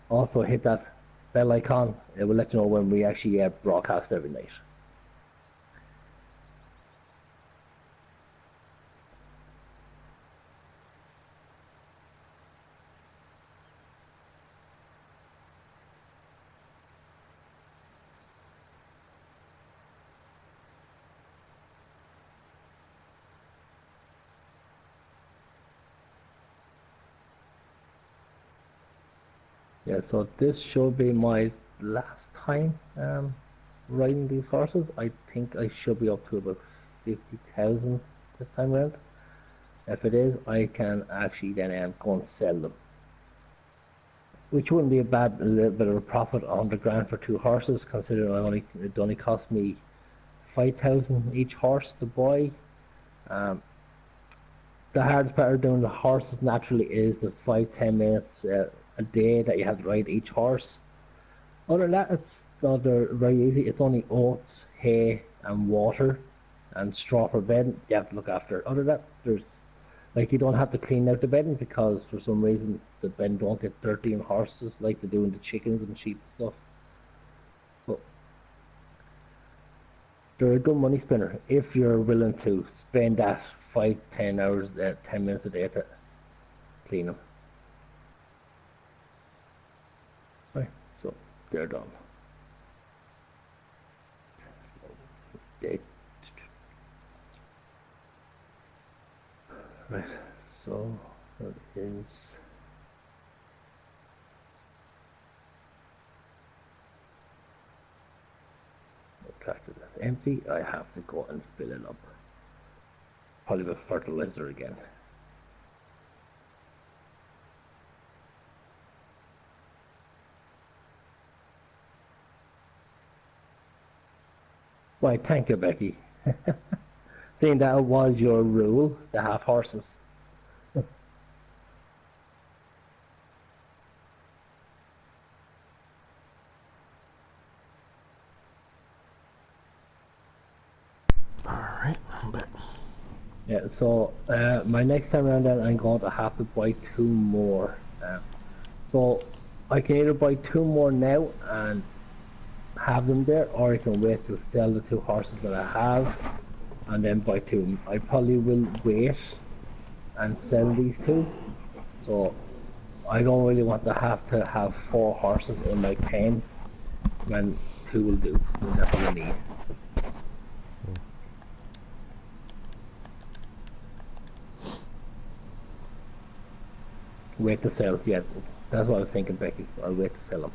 Also hit that bell icon. It will let you know when we actually broadcast every night. Yeah, so this should be my last time riding these horses. I think I should be up to about 50,000 this time around. If it is, I can actually then go and sell them, which wouldn't be a little bit of a profit, 100 grand for 2 horses, considering it only cost me 5,000 each horse to buy. The hardest part of doing the horses naturally is the 5-10 minutes a day that you have to ride each horse. Other than that, it's not very easy. It's only oats, hay and water and straw for bedding you have to look after. Other than that, you don't have to clean out the bedding, because for some reason the bedding don't get dirty in horses like they do in the chickens and sheep and stuff. But they're a good money spinner if you're willing to spend that 5-10 hours 10 minutes a day to clean them. Right, so they're done. Right, so that is the tractor that's empty. I have to go and fill it up, probably with fertilizer again. Why, thank you, Becky. Seeing that it was your rule to have horses.
Alright, I'm back.
Yeah, so my next time around then I'm going to have to buy 2 more. So I can either buy 2 more now and have them there, or I can wait to sell the 2 horses that I have and then buy 2. I probably will wait and sell these 2. So I don't really want to have 4 horses in my pen when 2 will do. That's what I need. Wait to sell, yeah, that's what I was thinking, Becky. I'll wait to sell them.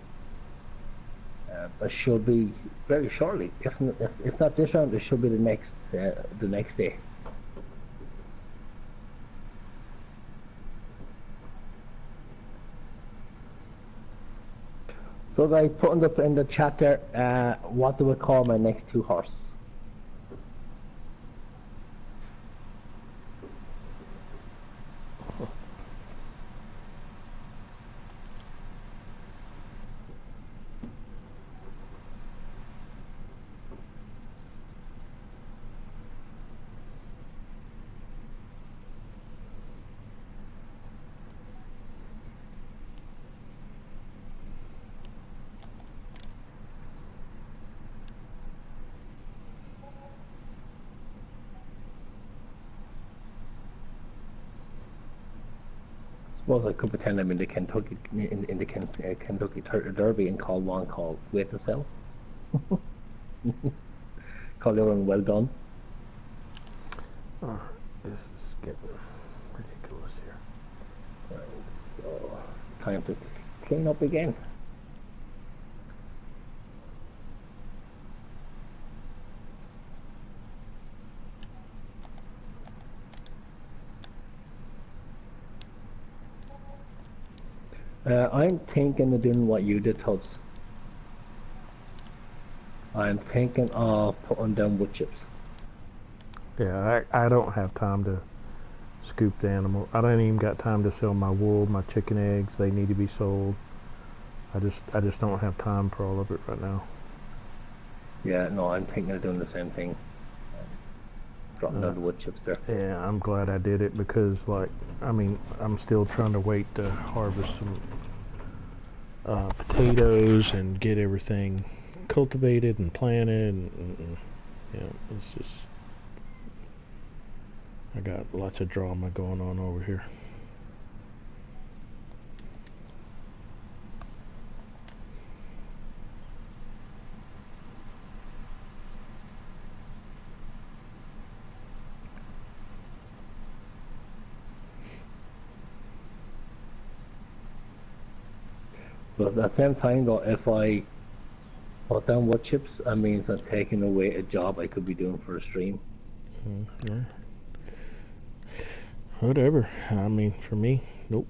But should be very shortly. If not this round, it should be the next day. So guys, put in the chat there, what do we call my next 2 horses? suppose I could pretend I'm in the Kentucky Kentucky Derby and call one called Wait to Sell. Call the other one Well Done.
Oh, this is getting ridiculous here.
Right, so time to clean up again. I'm thinking of doing what you did, Tubbs. I'm thinking of putting down wood chips.
Yeah, I don't have time to scoop the animal. I don't even got time to sell my wool, my chicken eggs. They need to be sold. I just don't have time for all of it right now.
Yeah, no, I'm thinking of doing the same thing. Dropping down the wood chips there.
Yeah, I'm glad I did it because, like, I mean, I'm still trying to wait to harvest some potatoes and get everything cultivated and planted. And yeah, it's just, I got lots of drama going on over here.
But at the same time, though, if I put down wood chips, that means I'm taking away a job I could be doing for a stream.
Yeah. Whatever. I mean, for me, nope.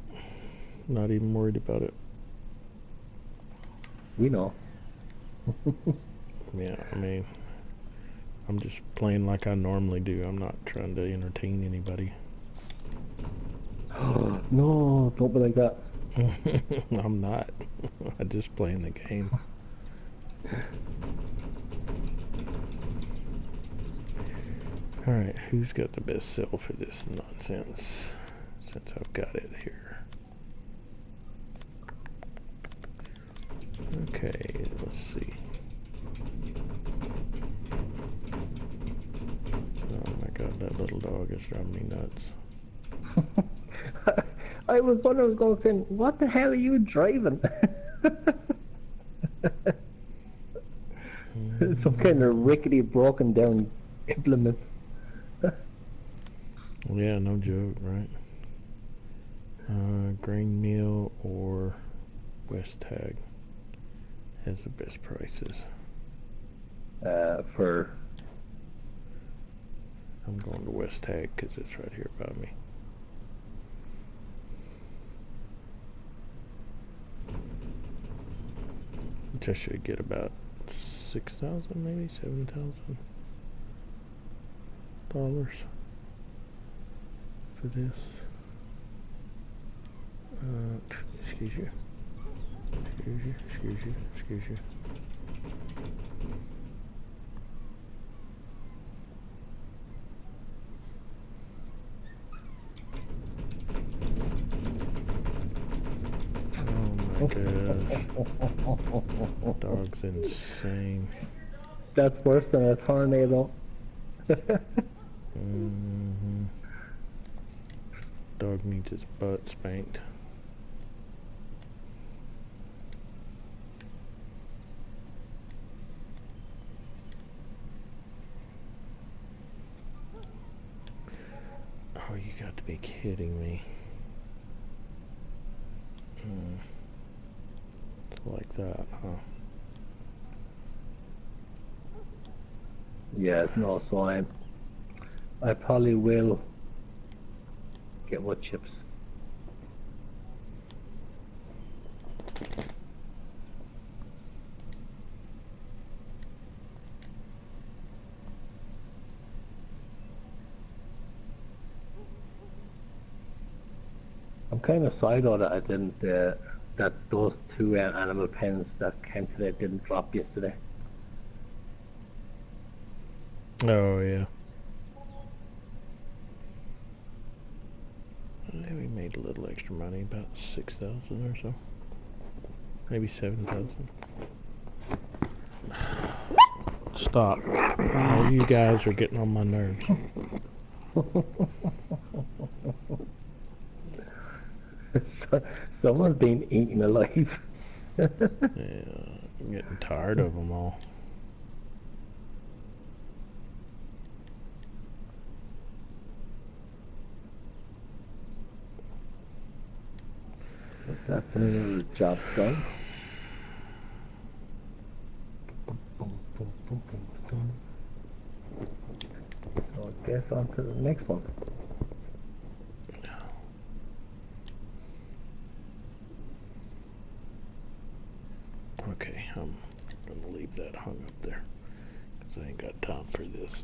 Not even worried about it.
We know.
Yeah, I mean, I'm just playing like I normally do. I'm not trying to entertain anybody.
No, don't be like that.
I'm not. I'm just playing the game. Alright, who's got the best sell for this nonsense? Since I've got it here. Okay, let's see. Oh my god, that little dog is driving me nuts.
I was wondering, I was going to say, what the hell are you driving? Some kind of rickety, broken down implement.
Yeah, no joke, right? Grain Mill or West Tag has the best prices.
For
I'm going to West Tag because it's right here by me. Which I should get about 6,000, maybe $7,000 for this. Excuse you. Excuse you. Oh my gosh. Dog's insane.
That's worse than a tornado.
Dog needs his butt spanked. Oh, you got to be kidding me. Like that, huh?
Yeah, no, so I probably will get wood chips. I'm kind of sorry though that I didn't, that those two animal pens that came today didn't drop yesterday.
Oh, yeah. We made a little extra money, about 6,000 or so. Maybe 7,000. Stop. Oh, you guys are getting on my nerves.
Someone's been eaten alive.
Yeah, I'm getting tired of them all.
So that's another job done. So I guess on to the next one.
Okay, I'm gonna leave that hung up there because I ain't got time for this.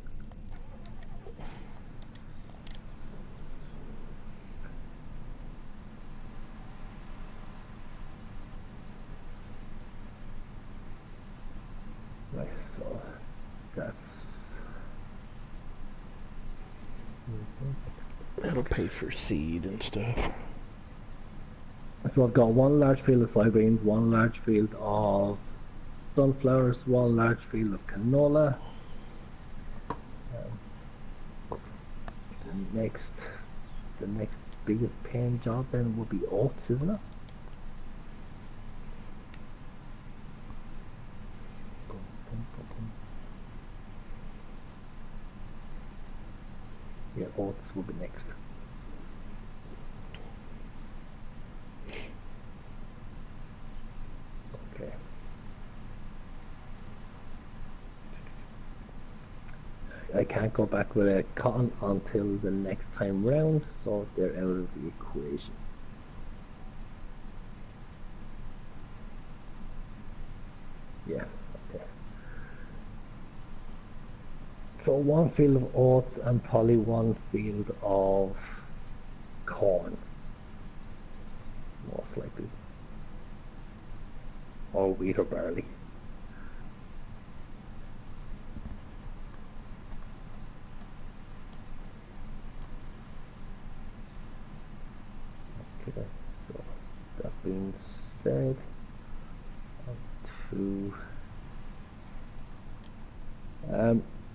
Right, so that's
That'll pay for seed and stuff.
so I've got one large field of soybeans, one large field of sunflowers, one large field of canola. The next biggest paying job then will be oats, isn't it? Yeah, oats will be next. Okay. I can't go back with a cotton until the next time round, so they're out of the equation. Yeah, okay. So one field of oats and probably one field of corn, most likely. Or wheat or barley. Okay, so that being said, on to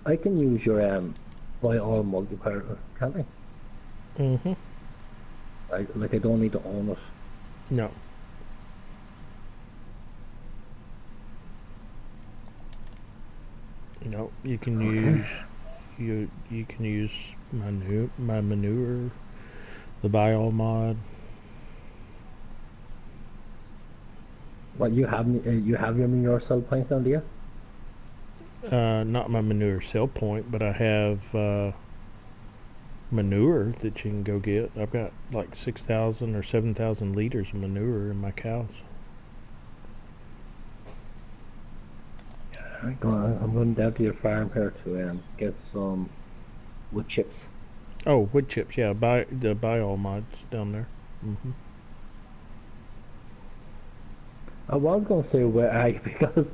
I can use your buy all multiplier, can't I?
Mm-hmm.
I don't need to own it.
No. No, you can use you can use my manure, the bio mod.
What you have your manure sell points down there?
Not my manure sell point, but I have manure that you can go get. I've got like 6,000 or 7,000 liters of manure in my cows.
I'm going down to your farm here to get some wood chips.
Oh, wood chips, yeah. Buy the bio mods down there. Mm-hmm.
I was going to say where are you because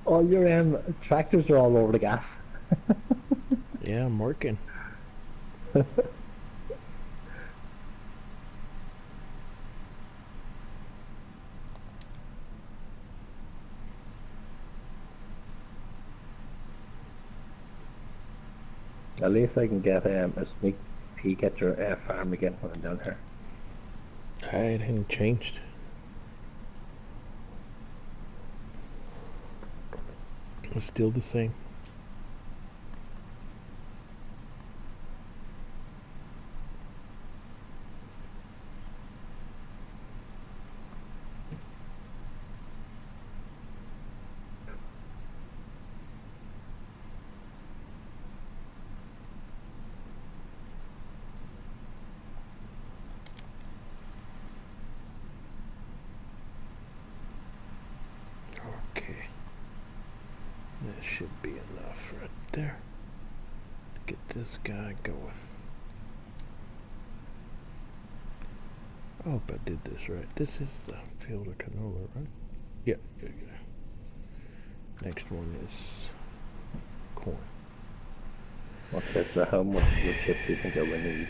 all your tractors are all over the gas.
Yeah, I'm working.
At least I can get a sneak peek at your farm again when I'm down here.
It hadn't changed. It's still the same. Okay. That should be enough right there. Get this guy going. I hope I did this right. This is the field of canola, right? Yeah. Next one is corn.
Okay, so how much wood chips do you think I will need?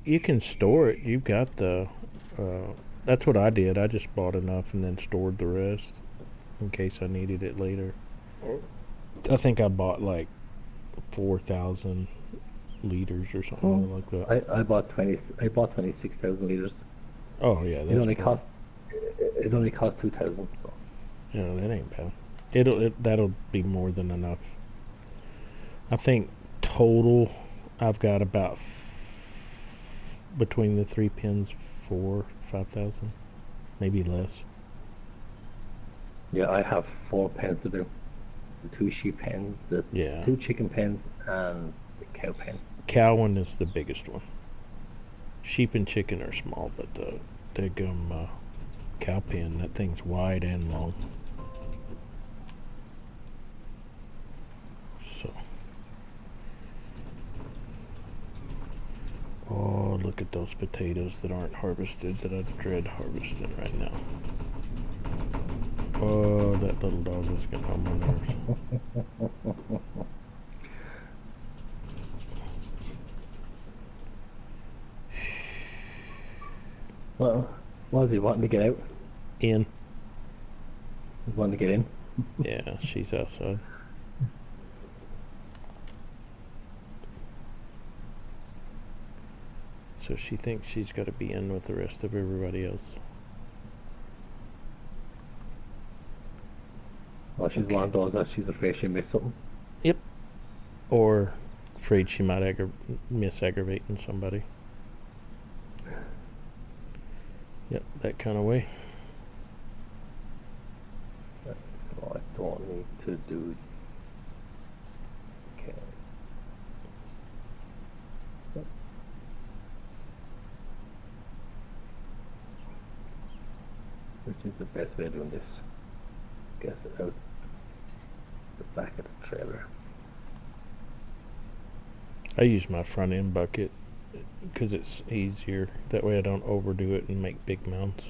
You can store it. You've got the. That's what I did. I just bought enough and then stored the rest in case I needed it later. I think I bought like 4,000 liters or something like that.
I bought 26,000 liters.
Oh yeah,
It
that's
only
cool.
cost it only cost 2,000. So
Yeah, that ain't bad. That'll be more than enough. I think total, I've got about between the 3 pins, 5,000, maybe less.
yeah, I have 4 pens to do. The 2 sheep pens, the
Yeah,
2 chicken pens, and the cow pen.
cow one is the biggest one. Sheep and chicken are small, but the cow pen, that thing's wide and long. So, oh, look at those potatoes that aren't harvested that I dread harvesting right now. Oh, that little dog is getting on my nerves.
Well, was he wanting to get out?
In.
He's wanting to get in.
Yeah, she's outside. So she thinks she's got to be in with the rest of everybody else.
Well, she's one of those that she's afraid she'll miss something.
Yep. Or afraid she might miss aggravating somebody. Yep, that kind of way.
So I don't need to do. Okay. Which is the best way of doing this? Guess it out the back of the trailer.
I use my front end bucket because it's easier. That way I don't overdo it and make big mounds.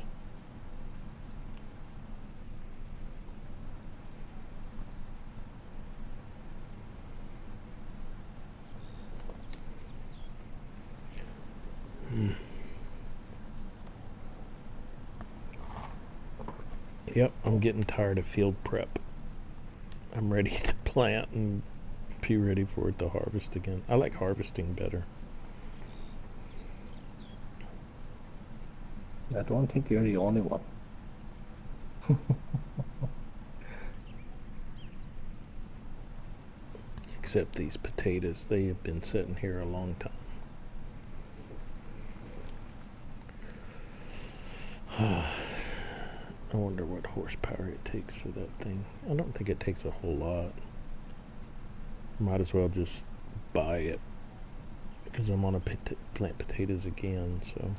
Yep, I'm getting tired of field prep. I'm ready to plant and be ready for it to harvest again. I like harvesting better.
I don't think you're the only one.
Except these potatoes, they have been sitting here a long time. I wonder what horsepower it takes for that thing. I don't think it takes a whole lot. Might as well just buy it because I'm on a plant potatoes again, so.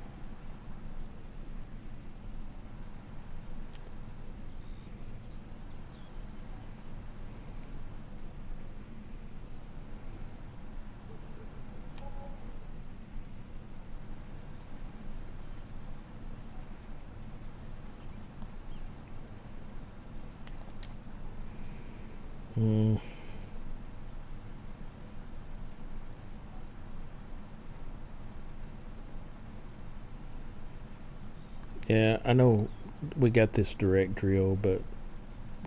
Yeah, I know we got this direct drill, but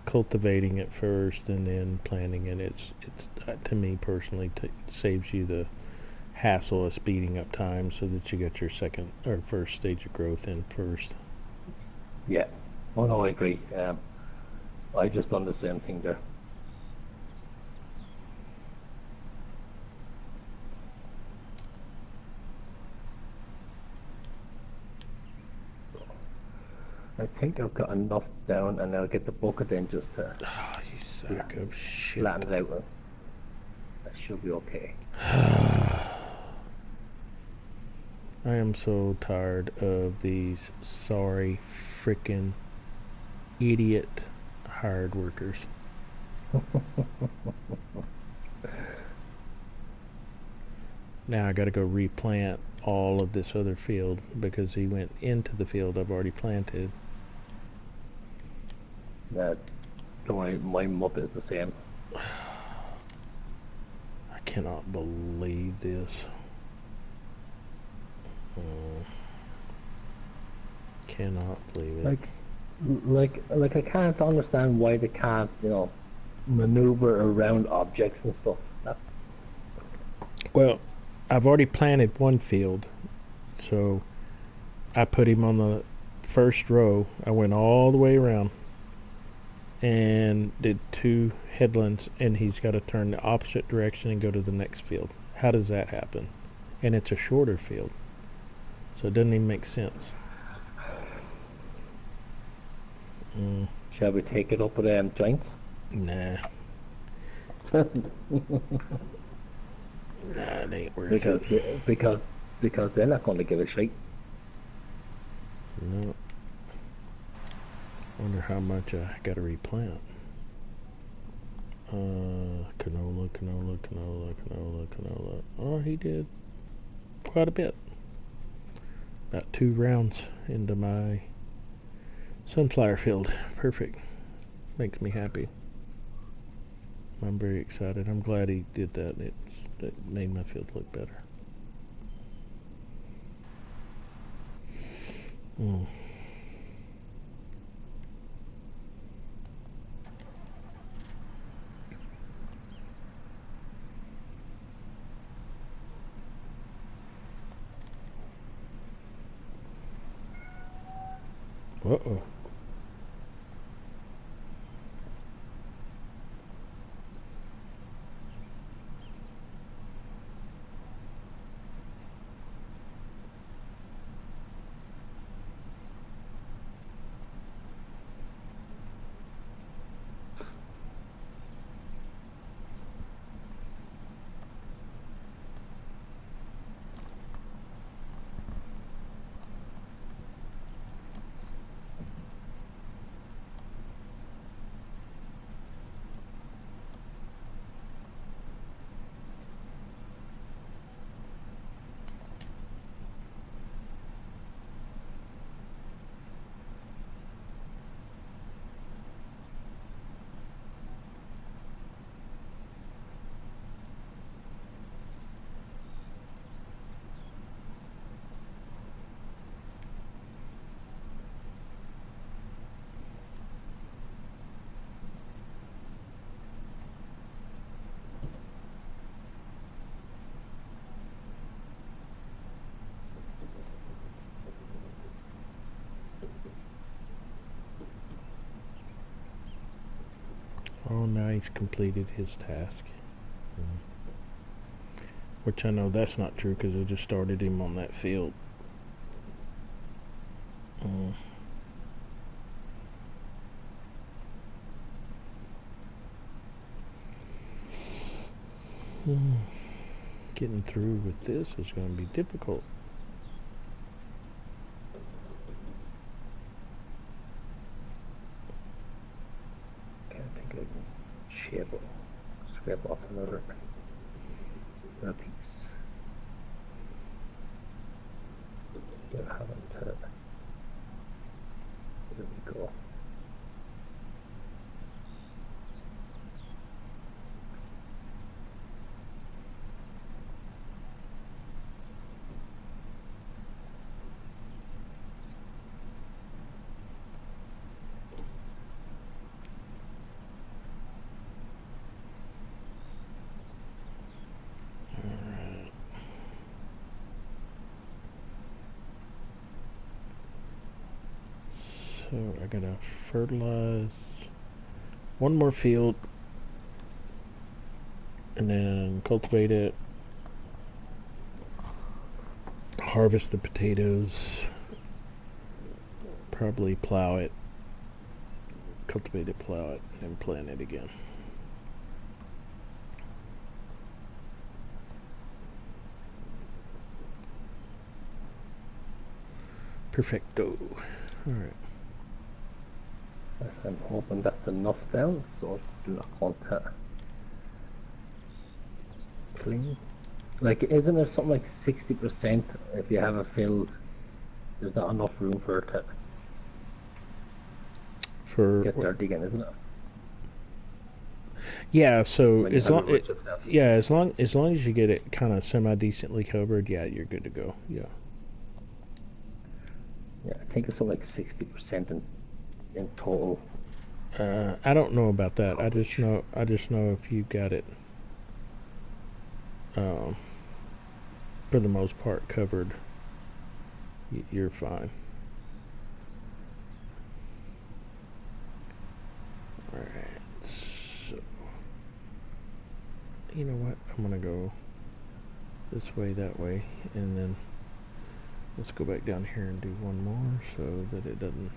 cultivating it first and then planting it, it's to me personally saves you the hassle of speeding up time so that you get your second or first stage of growth in first.
Yeah. Oh no, I agree. I just done the same thing there. I think I've got enough down, and I'll get the bucket then just to
Oh, you sack of shit.
flatten it out. That should be okay.
I am so tired of these sorry frickin' idiot hired workers. Now I gotta go replant all of this other field because he went into the field I've already planted.
That my mup is the same.
I cannot believe this. Cannot believe it.
Like I can't understand why they can't, maneuver around objects and stuff. That's
Well, I've already planted one field, so I put him on the first row. I went all the way around and did 2 headlands, and he's got to turn the opposite direction and go to the next field. How does that happen? And it's a shorter field, so it doesn't even make sense.
Shall we take it up with joints?
Nah. Nah, it ain't worth it.
Because they're not going to give a shit.
No. Wonder how much I got to replant. Canola. Oh, he did quite a bit. About 2 rounds into my sunflower field. Perfect. Makes me happy. I'm very excited. I'm glad he did that. It made my field look better. Uh-oh. Oh, now he's completed his task. Which I know that's not true because I just started him on that field. Getting through with this is going to be difficult.
Scrape off another piece. Get a hand to it. There we go.
So I gotta fertilize one more field and then cultivate it, harvest the potatoes, probably plow it, cultivate it, plow it, and plant it again. Perfecto. Alright.
I'm hoping that's enough down, so do not want to clean. Like, isn't there something like 60% if you have a field, there's not enough room for it to get dirty again, isn't it?
Yeah, so as long as you get it kind of semi-decently covered, yeah, you're good to go. Yeah.
Yeah, I think it's something like 60% in total.
I don't know about that. I just know if you got it for the most part covered, You're fine. Alright, so you know what? I'm gonna go this way, that way, and then let's go back down here and do one more so that it doesn't.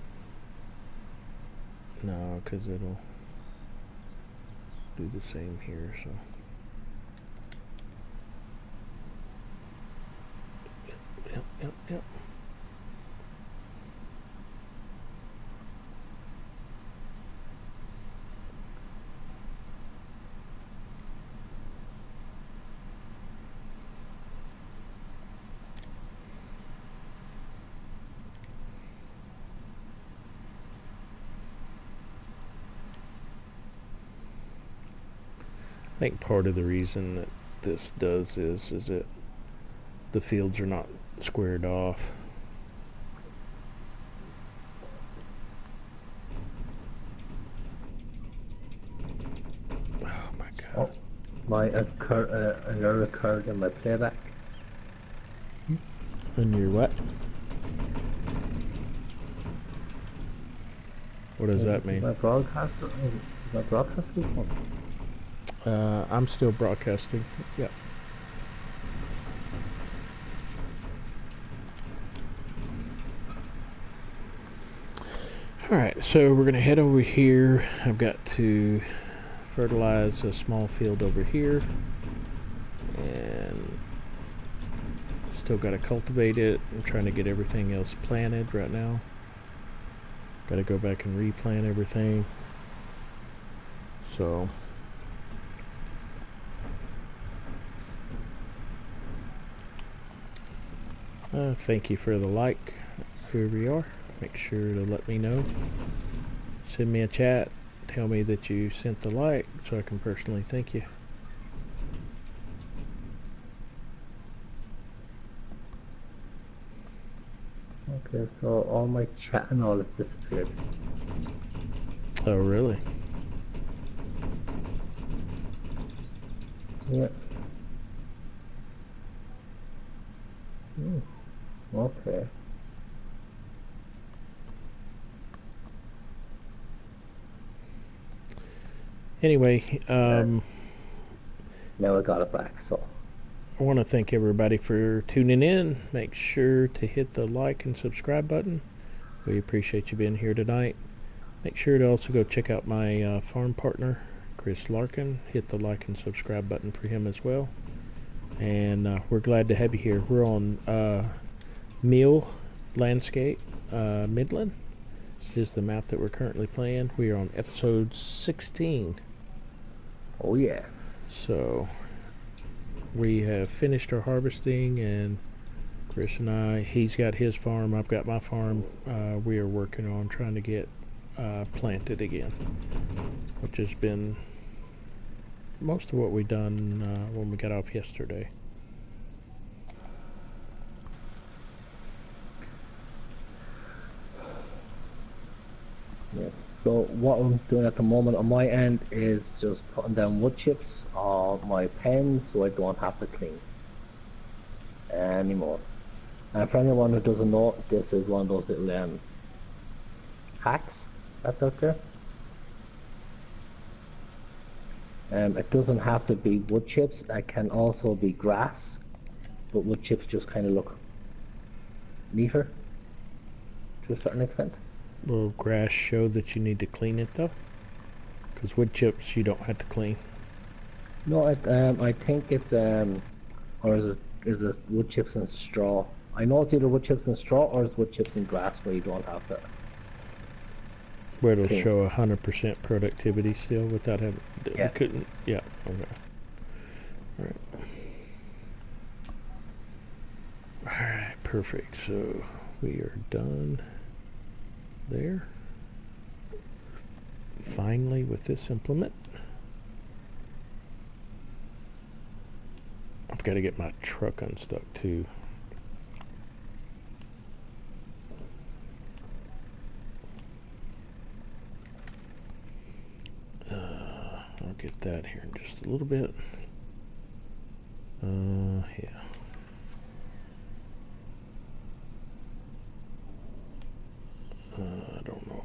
No, because it'll do the same here, so. Yep. I think part of the reason that this does is that the fields are not squared off. Oh my god.
Oh, my error occurred in my playback.
And your what? What does that mean?
My broadcaster on.
I'm still broadcasting. Yeah. Alright, so we're going to head over here. I've got to fertilize a small field over here. And still got to cultivate it. I'm trying to get everything else planted right now. Got to go back and replant everything. So thank you for the like, whoever you are. Make sure to let me know. Send me a chat. Tell me that you sent the like so I can personally thank you.
Okay, so all my chat and all has disappeared.
Oh, really?
Yeah. Okay.
Anyway,
now I got it back, so.
I want to thank everybody for tuning in. Make sure to hit the like and subscribe button. We appreciate you being here tonight. Make sure to also go check out my farm partner, Chris Larkin. Hit the like and subscribe button for him as well. And we're glad to have you here. We're on Mill Landscape, Midland. This is the map that we're currently playing. We are on episode 16.
Oh yeah.
So we have finished our harvesting, and Chris and I, he's got his farm, I've got my farm. We are working on trying to get planted again, which has been most of what we done when we got off yesterday.
Yes. So what I'm doing at the moment on my end is just putting down wood chips on my pen so I don't have to clean anymore. And for anyone who doesn't know, this is one of those little hacks that's out there. It doesn't have to be wood chips, it can also be grass, but wood chips just kind of look neater to a certain extent.
Will grass show that you need to clean it though? Because wood chips you don't have to clean.
No, I think it's or is it wood chips and straw? I know it's either wood chips and straw or it's wood chips and grass where you don't have to.
Where it'll
clean.
show 100% productivity still without having.
Yeah.
You couldn't. Yeah. Okay. All right. All right. Perfect. So we are done there. Finally, with this implement. I've got to get my truck unstuck too. I'll get that here in just a little bit. Yeah.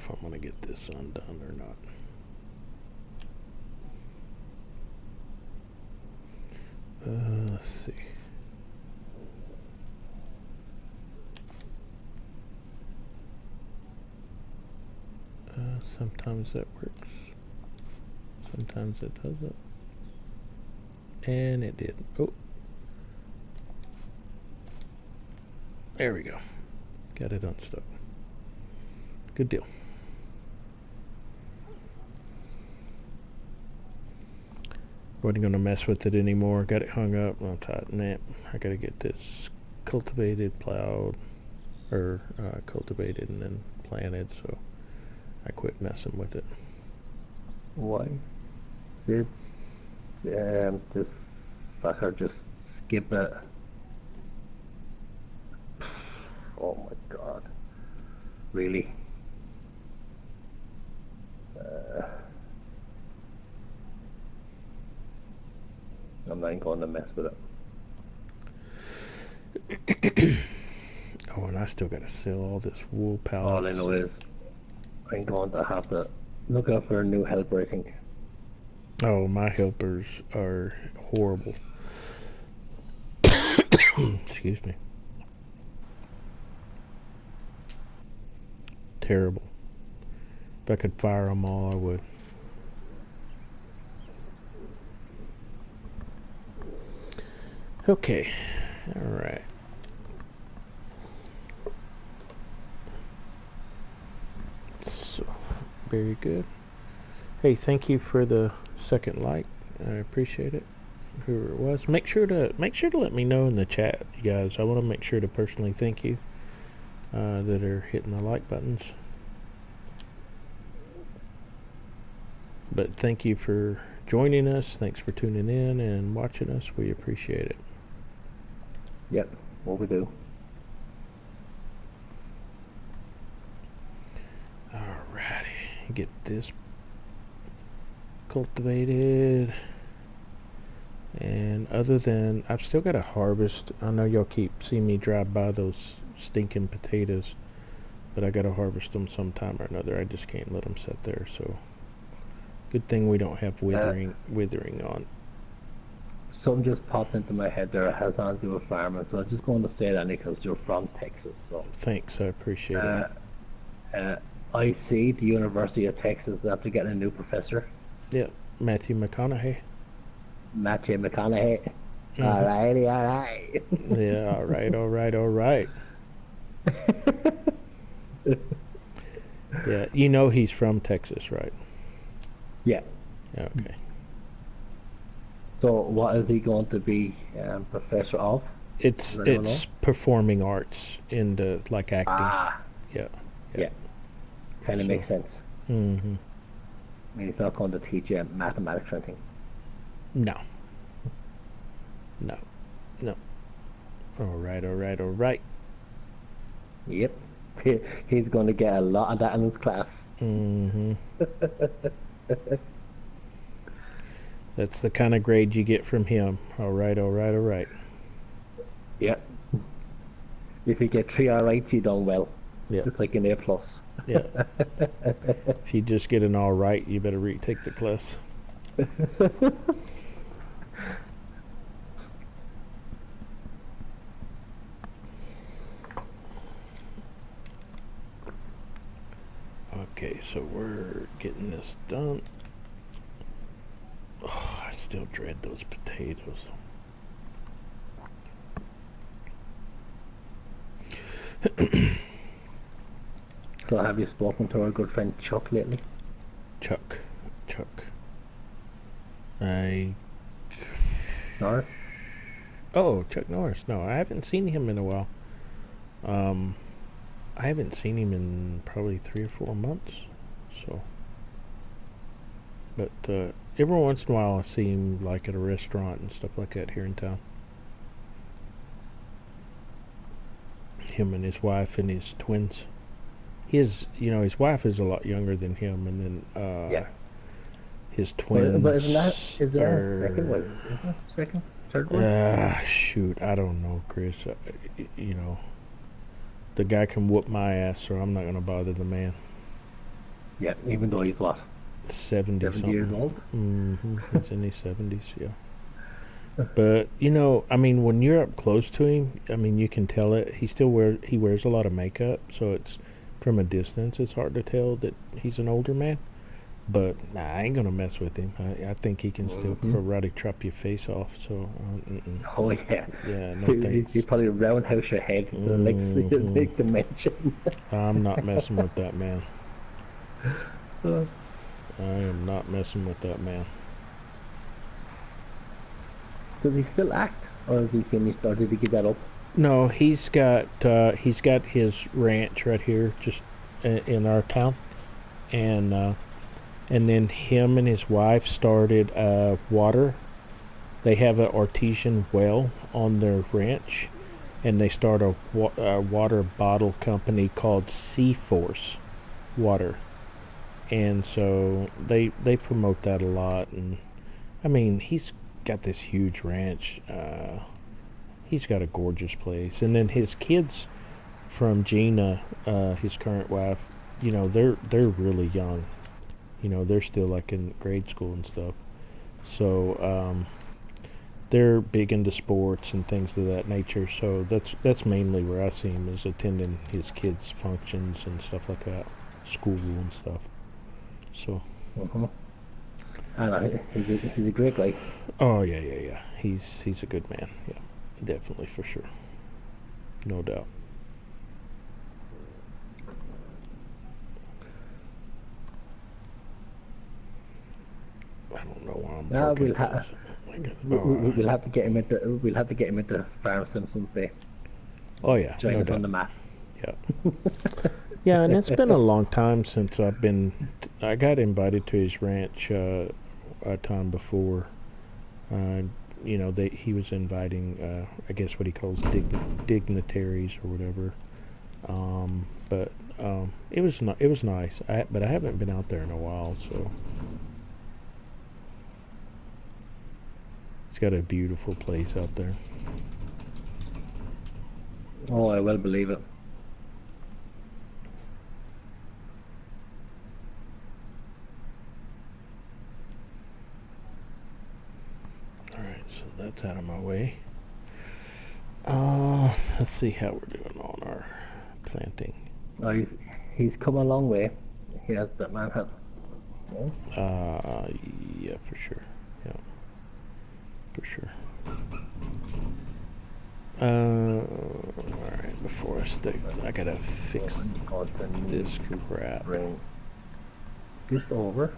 if I'm gonna get this undone or not. Let's see. Sometimes that works. Sometimes it doesn't. And it did. Oh. There we go. Got it unstuck. Good deal. Wasn't going to mess with it anymore. Got it hung up. I'll tighten it. I got to get this cultivated, plowed, or cultivated and then planted, so I quit messing with it.
Why? Did this fucker just skip it? Oh my god. Really? I'm not going to mess with it.
Oh, and I still got to sell all this wool pallets.
All I know is I'm going to have to look out for a new helper, I think.
Oh, my helpers are horrible. Excuse me. Terrible. If I could fire them all, I would. Okay. All right. So, very good. Hey, thank you for the second like. I appreciate it. Whoever it was, make sure to let me know in the chat, you guys. I want to make sure to personally thank you that are hitting the like buttons. But thank you for joining us. Thanks for tuning in and watching us. We appreciate it.
Yep, what we do.
Alrighty, get this cultivated. And other than, I've still got to harvest. I know y'all keep seeing me drive by those stinking potatoes, but I got to harvest them sometime or another. I just can't let them sit there. So good thing we don't have withering on.
Something just popped into my head there. It has on to do with farming, so I'm just going to say that because you're from Texas. So
thanks, I appreciate it.
I see the University of Texas after getting a new professor.
Yeah, Matthew McConaughey.
Matthew McConaughey. Mm-hmm. Alrighty, alright.
Yeah, alright. Yeah, you know he's from Texas, right?
Yeah.
Okay.
So what is he going to be professor of?
It's performing arts in the like acting.
Ah. Yeah. Kind of makes sense.
Mm-hmm.
I mean, he's not going to teach you mathematics or anything.
No. All right.
Yep. He's going to get a lot of that in his class.
Mm-hmm. That's the kind of grade you get from him. All right.
Yep. If you get 3 alrights, you done well.
Yeah.
It's like an A+.
Yeah. If you just get an all right, you better retake the class. Okay, so we're getting this done. Oh, I still dread those potatoes.
So have you spoken to our good friend Chuck lately?
Chuck.
Norris?
Oh, Chuck Norris. No, I haven't seen him in a while. I haven't seen him in probably 3 or 4 months. So, but every once in a while I see him like at a restaurant and stuff like that here in town. Him and his wife and his twins. His wife is a lot younger than him, and then his twins.
But is that second? What? Is that second? Third one?
Shoot, I don't know, Chris. The guy can whoop my ass, so I'm not gonna bother the man.
Yeah, even though he's what,
70
70 years
something.
old.
He's in his 70s, yeah. But you know, I mean, when you're up close to him, I mean, you can tell it. He wears a lot of makeup, so it's from a distance. It's hard to tell that he's an older man. But nah, I ain't gonna mess with him. I think he can still
Hmm.
karate chop your face off. So
Oh yeah,
yeah, no
he
thanks.
probably roundhouse your head. Like
Hmm.
like dimension.
I'm not messing with that man.
Does
I am not messing with that man.
he still act, or is he finished, or did he give that up?
No, he's got his ranch right here, just in our town, and then him and his wife started water. They have an artesian well on their ranch, and they start a water bottle company called Sea Force Water, and so they promote that a lot. And I mean, he's got this huge ranch. He's got a gorgeous place, and then his kids from Gina, his current wife, you know, they're really young. You know, they're still like in grade school and stuff. So they're big into sports and things of that nature. So that's mainly where I see him, is attending his kids' functions and stuff like that, school and stuff. So
Uh-huh. I know, he's a great guy.
oh yeah, yeah, yeah. He's a good man. Yeah, definitely, for sure, no doubt. I don't know why I'm
Uh,
parking
we'll
cars.
have we'll have to get him into Farm Simpsons Day.
Oh yeah,
Join
no
us on
doubt.
the map.
Yeah. Yeah, and it's been a long time since I've been. I got invited to his ranch a time before. Uh, you know, he was inviting, I guess what he calls dignitaries or whatever. But it was nice. But I haven't been out there in a while, so it's got a beautiful place out there.
Oh, I will believe it.
All right, so that's out of my way. Let's see how we're doing on our planting.
Oh, he's come a long way. He has, that man has. Yeah.
Yeah, for sure. Yeah, for sure. All right. Before I stick, I gotta fix
Going to need
this
to
crap.
bring this over.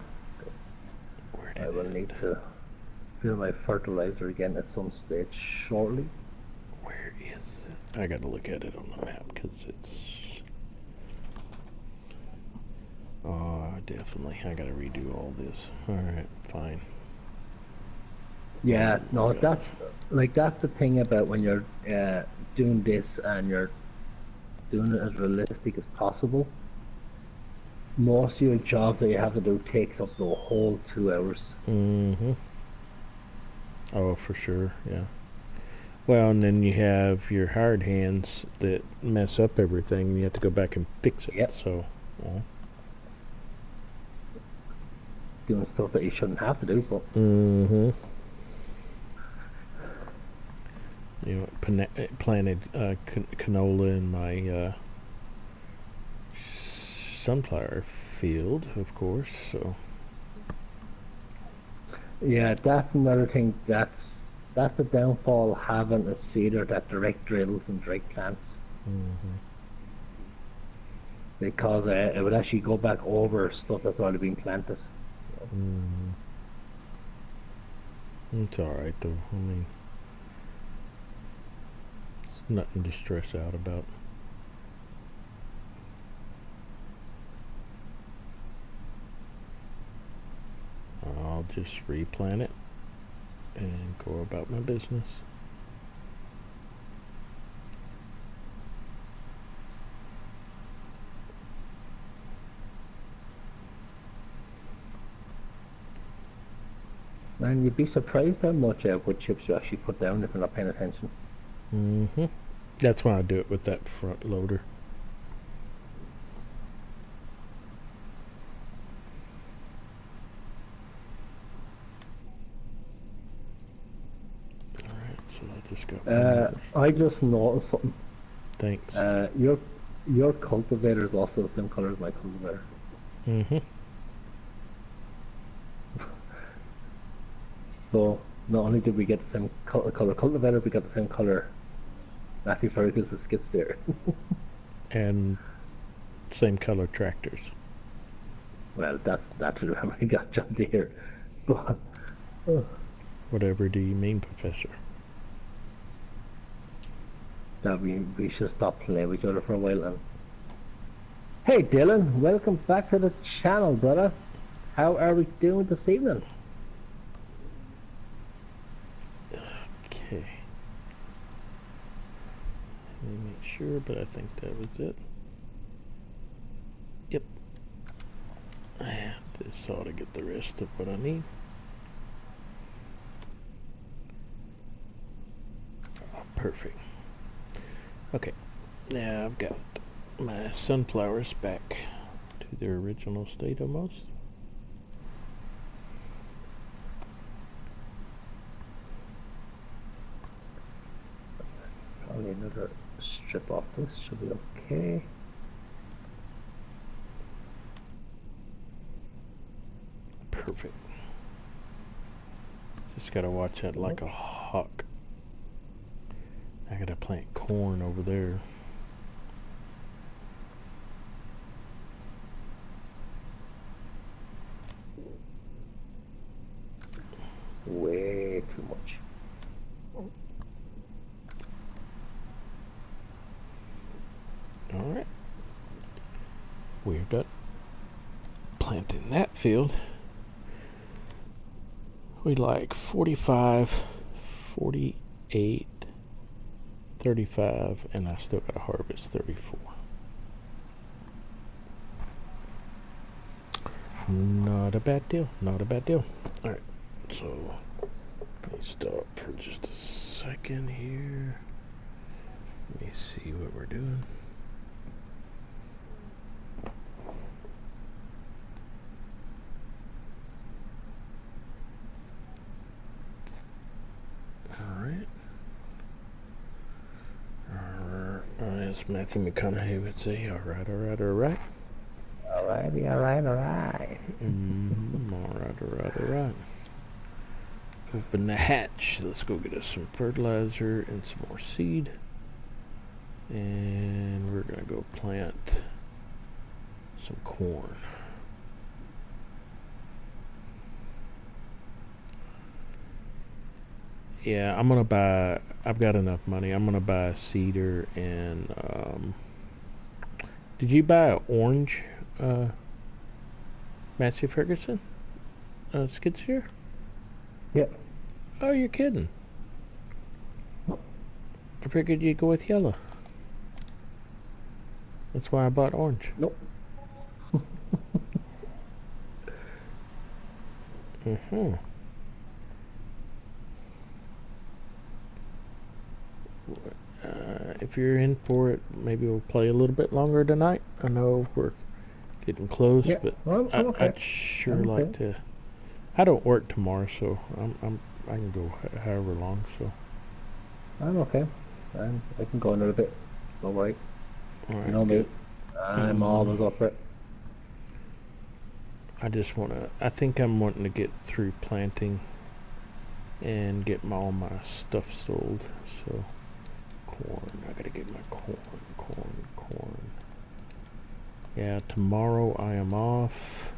Where
I
did
will
it?
need to fill my fertilizer again at some stage shortly.
Where is it? I gotta look at it on the map because it's. Oh, definitely. I gotta redo all this. All right, fine.
Yeah, no,
Yeah.
that's the thing about when you're doing this and you're doing it as realistic as possible. Most of your jobs that you have to do takes up the whole 2 hours.
Mm-hmm. Oh, for sure. Yeah. Well, and then you have your hired hands that mess up everything, and you have to go back and fix it.
Yep.
So, well,
Doing stuff that you shouldn't have to do, but
mm-hmm. You know, planted canola in my sunflower field, of course. So,
yeah, that's another thing. That's the downfall of having a seeder that direct drills and direct plants,
mm-hmm.
because it would actually go back over stuff that's already been planted.
Mm-hmm. It's all right though. I mean, it's nothing to stress out about. I'll just replant it and go about my business.
And you'd be surprised how much wood chips you actually put down if you're not paying attention.
Mm-hmm. That's why I do it with that front loader. So I just got one.
I just noticed something.
Thanks.
Your cultivator is also the same color as my cultivator.
Mm-hmm.
So not only did we get the same color cultivator, we got the same color Matthew Ferguson's skid steer.
And same color tractors.
Well, that's how we got John Deere. But,
Whatever do you mean, Professor?
that we should stop playing with each other for a while. And hey, Dylan, welcome back to the channel, brother. How are we doing this evening?
Okay. Let me make sure, but I think that was it. Yep. This ought to get the rest of what I need. Oh, perfect. Okay. Now I've got my sunflowers back to their original state almost.
Probably another strip off this should be okay.
Perfect. Just gotta watch that like a hawk. I gotta plant corn over there.
Way too much.
Alright. We're done planting that field. We like 45, 48, 35, and I still got to harvest 34. Not a bad deal. Not a bad deal. Alright, so let me stop for just a second here. Let me see what we're doing. As Matthew McConaughey would say, alright.
Alrighty, alright.
Alright. Open the hatch. Let's go get us some fertilizer and some more seed. And we're gonna go plant some corn. Yeah, I've got enough money. I'm gonna buy a cedar and did you buy an orange Massey Ferguson skid steer?
Yep.
Oh, you're kidding. I figured you'd go with yellow. That's why I bought orange.
Nope.
Mm-hmm. If you're in for it, maybe we'll play a little bit longer tonight. I know we're getting close,
yeah,
but
well, I'm okay.
I'd sure like to. I don't work tomorrow, so I can go however long. So
I'm okay. I can go another bit. Don't worry.
all right,
you know me. I'm always up for it.
I think I'm wanting to get through planting and get all my stuff sold. So corn. I gotta get my corn. Yeah, tomorrow I am off.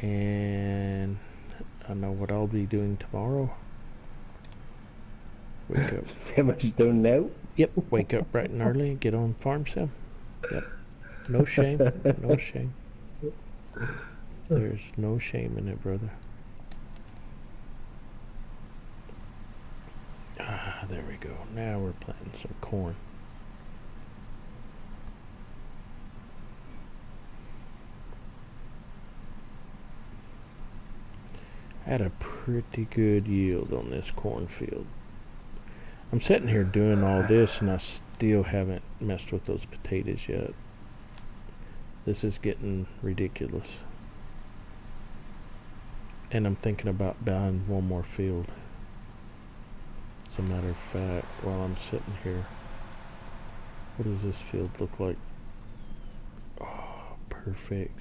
And I know what I'll be doing tomorrow. Wake up.
Same what you're doing now?
Yep, wake up bright and early, get on farm sim. Yep. No shame. No shame. There's no shame in it, brother. Ah, there we go. Now we're planting some corn. Had a pretty good yield on this cornfield. I'm sitting here doing all this and I still haven't messed with those potatoes yet. This is getting ridiculous. And I'm thinking about buying one more field. a matter of fact, while I'm sitting here. What does this field look like? Oh, perfect.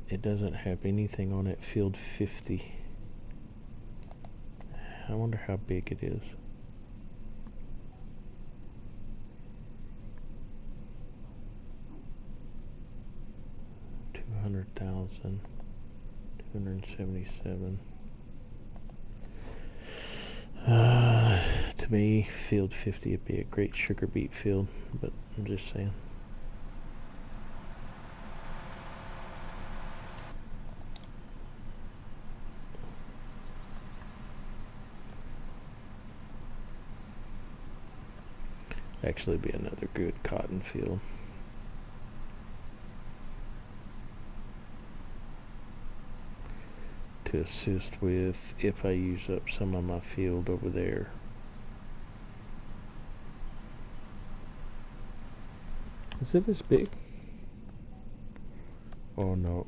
It doesn't have anything on it. Field 50. I wonder how big it is. $200,000. 277. To me, field 50 would be a great sugar beet field, but I'm just saying. Actually be another good cotton field. To assist with if I use up some of my field over there. Is it as big? Oh no.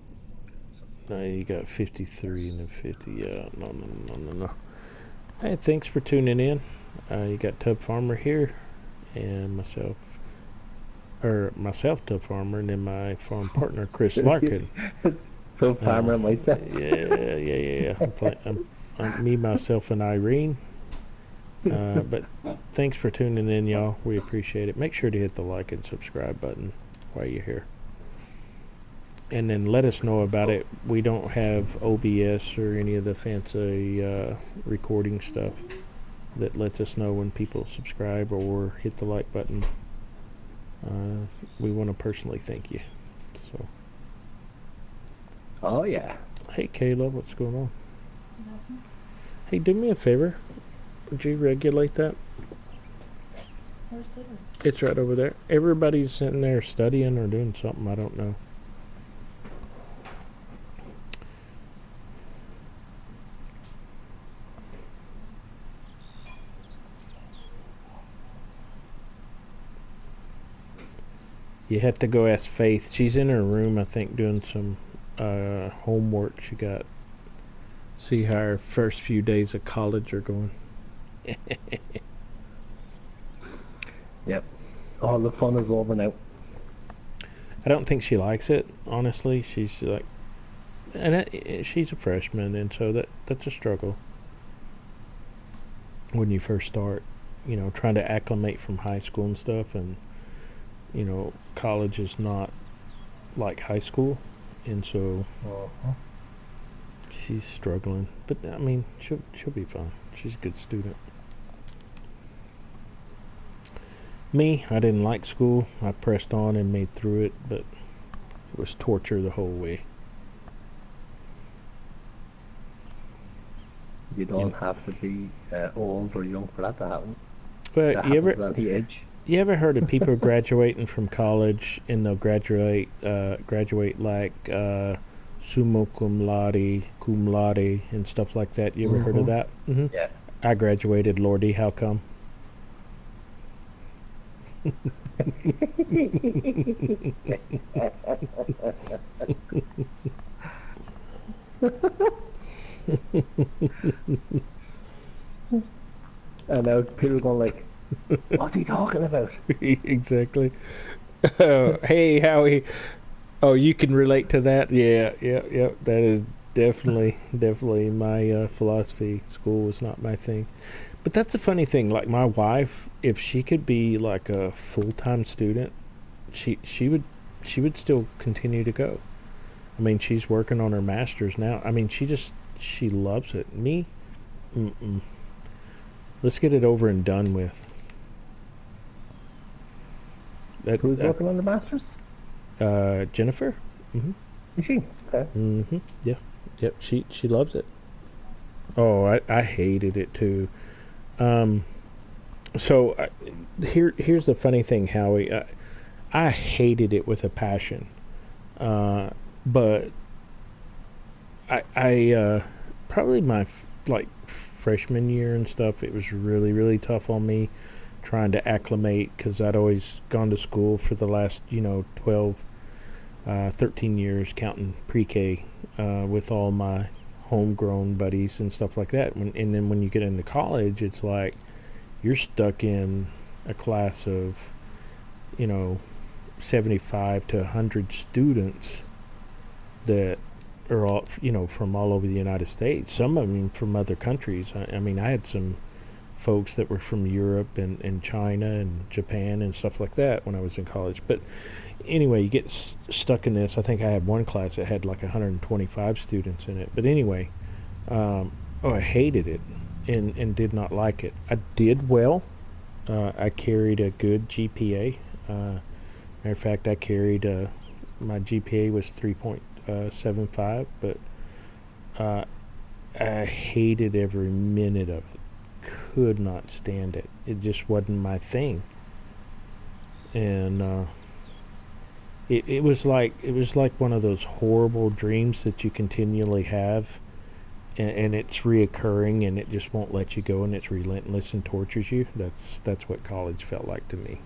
No, you got 53 and then 50. Yeah, no. Hey, thanks for tuning in. You got Tubbfarmer here, and myself, Tubbfarmer, and then my farm partner, Chris Larkin.
Tubbfarmer myself.
Yeah. I'm me, myself, and Irene. But thanks for tuning in, y'all. We appreciate it. Make sure to hit the like and subscribe button while you're here. And then let us know about it. We don't have OBS or any of the fancy recording stuff that lets us know when people subscribe or hit the like button. We want to personally thank you. So.
Oh yeah.
Hey Kayla, what's going on? Nothing. Hey, do me a favor. Would you regulate that?
Where's dinner?
It's right over there. Everybody's sitting there studying or doing something. I don't know. You have to go ask Faith. She's in her room, I think, doing some homework. She got. See how her first few days of college are going.
Yep. All the fun is over now.
I don't think she likes it, honestly. She's like, she's a freshman, and so that's a struggle when you first start, trying to acclimate from high school and stuff, and college is not like high school, and so she's struggling. But I mean, she'll be fine. She's a good student. Me, I didn't like school. I pressed on and made through it, but it was torture the whole way.
You don't have to be old or young for that to happen.
Well,
That happens at the age.
You ever heard of people graduating from college and they'll graduate like summa cum laude, and stuff like that? You ever heard of that? Mm-hmm.
Yeah.
I graduated, Lordy. How come?
And now people are going like, what's he talking about?
Exactly. Oh, hey, Howie. Oh, you can relate to that? Yeah. That is definitely my philosophy. School was not my thing. But that's a funny thing. Like my wife, if she could be like a full-time student, she would still continue to go. I mean, she's working on her master's now. I mean, she loves it. Me, let's get it over and done with.
Who's working on the masters?
Jennifer. Mm-hmm.
Is she? Okay.
Mm-hmm. Yeah. Yep. She loves it. Oh, I hated it too. So here's the funny thing, Howie. I hated it with a passion. But I probably my freshman year and stuff, it was really, really tough on me trying to acclimate, because I'd always gone to school for the last 13 years, counting pre-K, with all my homegrown buddies and stuff like that. And then when you get into college, it's like you're stuck in a class of, 75 to 100 students that are all, from all over the United States. Some of them from other countries. I mean, I had some folks that were from Europe and China and Japan and stuff like that when I was in college. But anyway, you get stuck in this. I think I had one class that had like 125 students in it. But anyway, I hated it and did not like it. I did well. I carried a good GPA. Matter of fact, I carried my GPA was 3.75, but I hated every minute of it. Could not stand it. It just wasn't my thing. And it was like one of those horrible dreams that you continually have, and it's reoccurring, and it just won't let you go, and it's relentless and tortures you. That's what college felt like to me.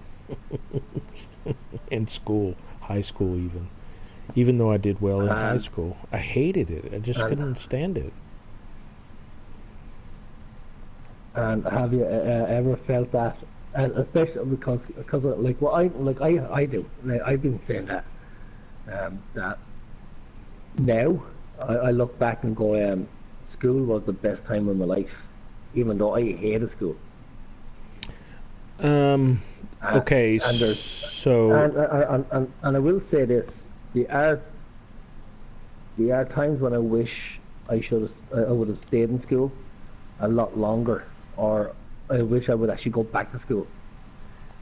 And school, high school, even though I did well in high school, I hated it. I just couldn't stand it.
And have you ever felt that, and especially because of, like what I do, like, I've been saying that that now I look back and go, school was the best time of my life, even though I hated school.
Okay,
and
so
and I will say this: there are times when I wish I would have stayed in school a lot longer, or I wish I would actually go back to school.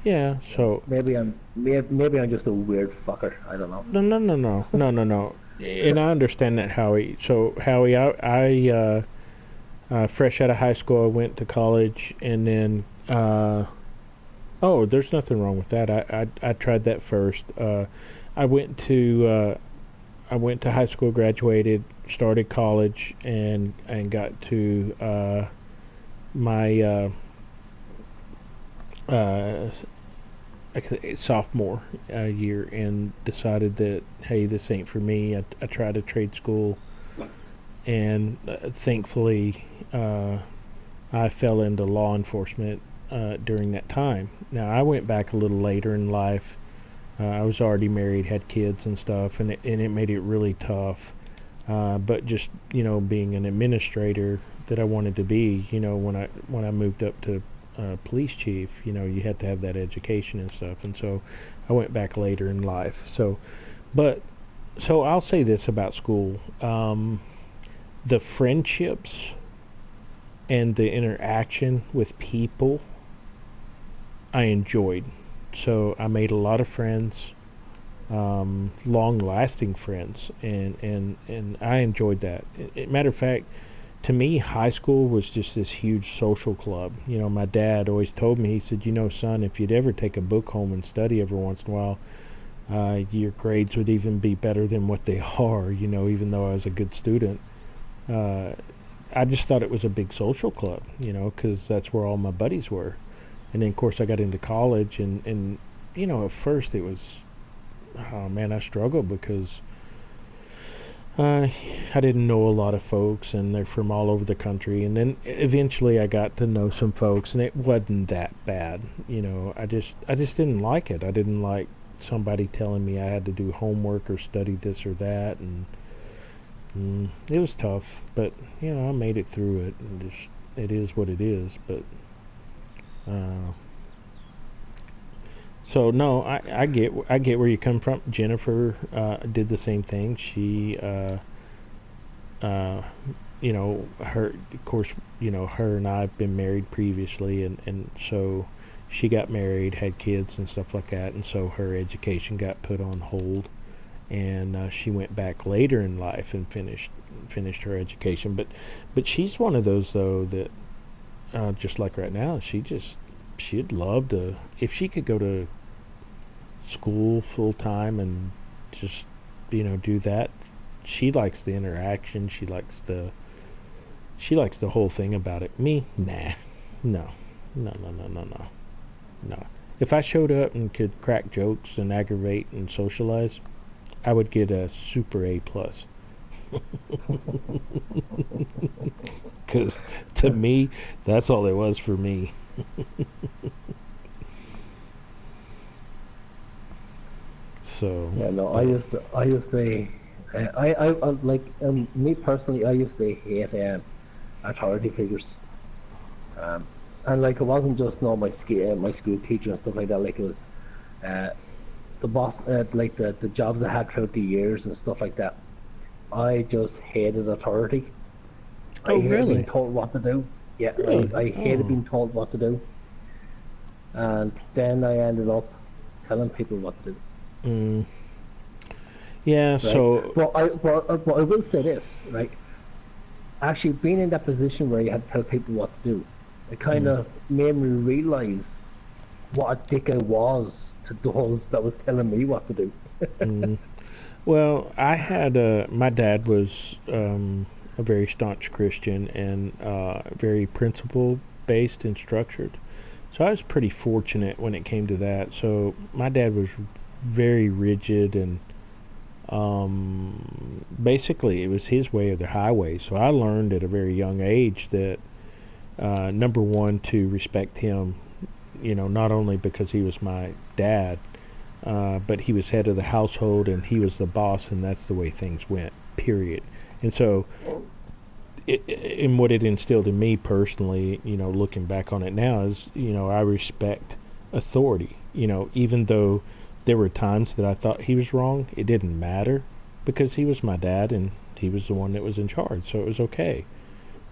Yeah, so
maybe I'm just a weird fucker. I don't know.
No. And I understand that, Howie. So Howie, I fresh out of high school, I went to college, and then there's nothing wrong with that. I tried that first. I went to high school, graduated, started college, and got to my sophomore year, and decided that, hey, this ain't for me. I tried a trade school, and thankfully I fell into law enforcement during that time. Now, I went back a little later in life. I was already married, had kids and stuff, and it made it really tough. But just, being an administrator that I wanted to be, when I moved up to police chief, you had to have that education and stuff, and so I went back later in life. So I'll say this about school: the friendships and the interaction with people I enjoyed. So I made a lot of friends, long-lasting friends, and I enjoyed that. Matter of fact, to me, high school was just this huge social club. My dad always told me, he said, son, if you'd ever take a book home and study every once in a while, your grades would even be better than what they are, even though I was a good student. I just thought it was a big social club, because that's where all my buddies were. And then, of course, I got into college, and at first it was, oh man, I struggled because I didn't know a lot of folks, and they're from all over the country. And then eventually I got to know some folks, and it wasn't that bad. I just didn't like it. I didn't like somebody telling me I had to do homework or study this or that, and it was tough. But I made it through it, and just, it is what it is. But so no, I get where you come from. Jennifer did the same thing. She her, of course, her and I have been married previously, and so she got married, had kids and stuff like that, and so her education got put on hold, and she went back later in life and finished her education. But she's one of those, though, that just like right now, she'd love to, if she could go to school full time and just do that. She likes the interaction. She likes the whole thing about it. Me, nah, no. If I showed up and could crack jokes and aggravate and socialize, I would get a super A+. Because to me, that's all it was for me. So
Yeah, no,
but
I used to, like, me personally, I used to hate authority figures. Um, and like, it wasn't just my school teacher and stuff like that. Like, it was uh, the boss, like the jobs I had throughout the years and stuff like that. I just hated authority. I
oh
hated being
really?
told what to do. Yeah,
Really?
I hated
Oh.
being told what to do. And then I ended up telling people what to do.
Mm. Yeah.
Right?
So
But I will say this, right? Actually, being in that position where you had to tell people what to do, it kind
mm,
of made me realize what a dick I was to those that was telling me what to do.
mm. Well, I had my dad was a very staunch Christian and very principle based and structured. So I was pretty fortunate when it came to that. So my dad was very rigid and basically it was his way or the highway. So I learned at a very young age that number one, to respect him, not only because he was my dad, but he was head of the household and he was the boss, and that's the way things went, period. And so, and what it instilled in me personally, looking back on it now, is, I respect authority. Even though there were times that I thought he was wrong, it didn't matter because he was my dad and he was the one that was in charge, so it was okay.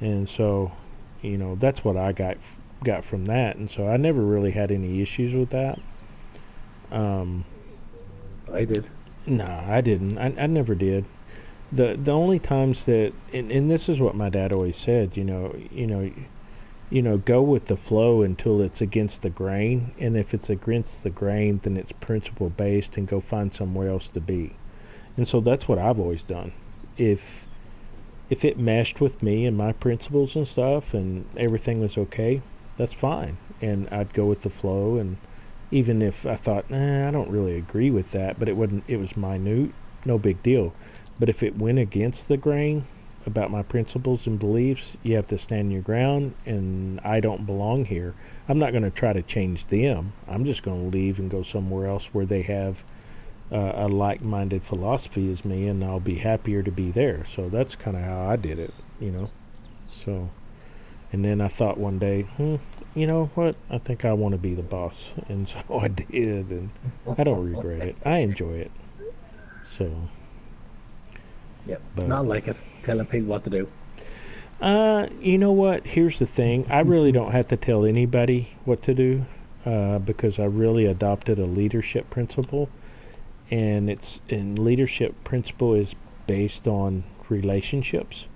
And so, that's what I got from that, and so I never really had any issues with that. Um,
I did.
no, I didn't. I never did. The only times that, and this is what my dad always said, go with the flow until it's against the grain, and if it's against the grain, then it's principle based, and go find somewhere else to be. And so that's what I've always done. If it meshed with me and my principles and stuff, and everything was okay, that's fine, and I'd go with the flow. And even if I thought, I don't really agree with that, but it was minute, no big deal. But if it went against the grain about my principles and beliefs, you have to stand your ground, and I don't belong here. I'm not going to try to change them. I'm just going to leave and go somewhere else where they have a like-minded philosophy as me, and I'll be happier to be there. So that's kind of how I did it. So, and then I thought one day, you know what? I think I want to be the boss, and so I did, and I don't regret it. I enjoy it. So,
Yep.
but
Not like it. Telling people what to do.
you know what? Here's the thing. I really don't have to tell anybody what to do because I really adopted a leadership principle, and leadership principle is based on relationships,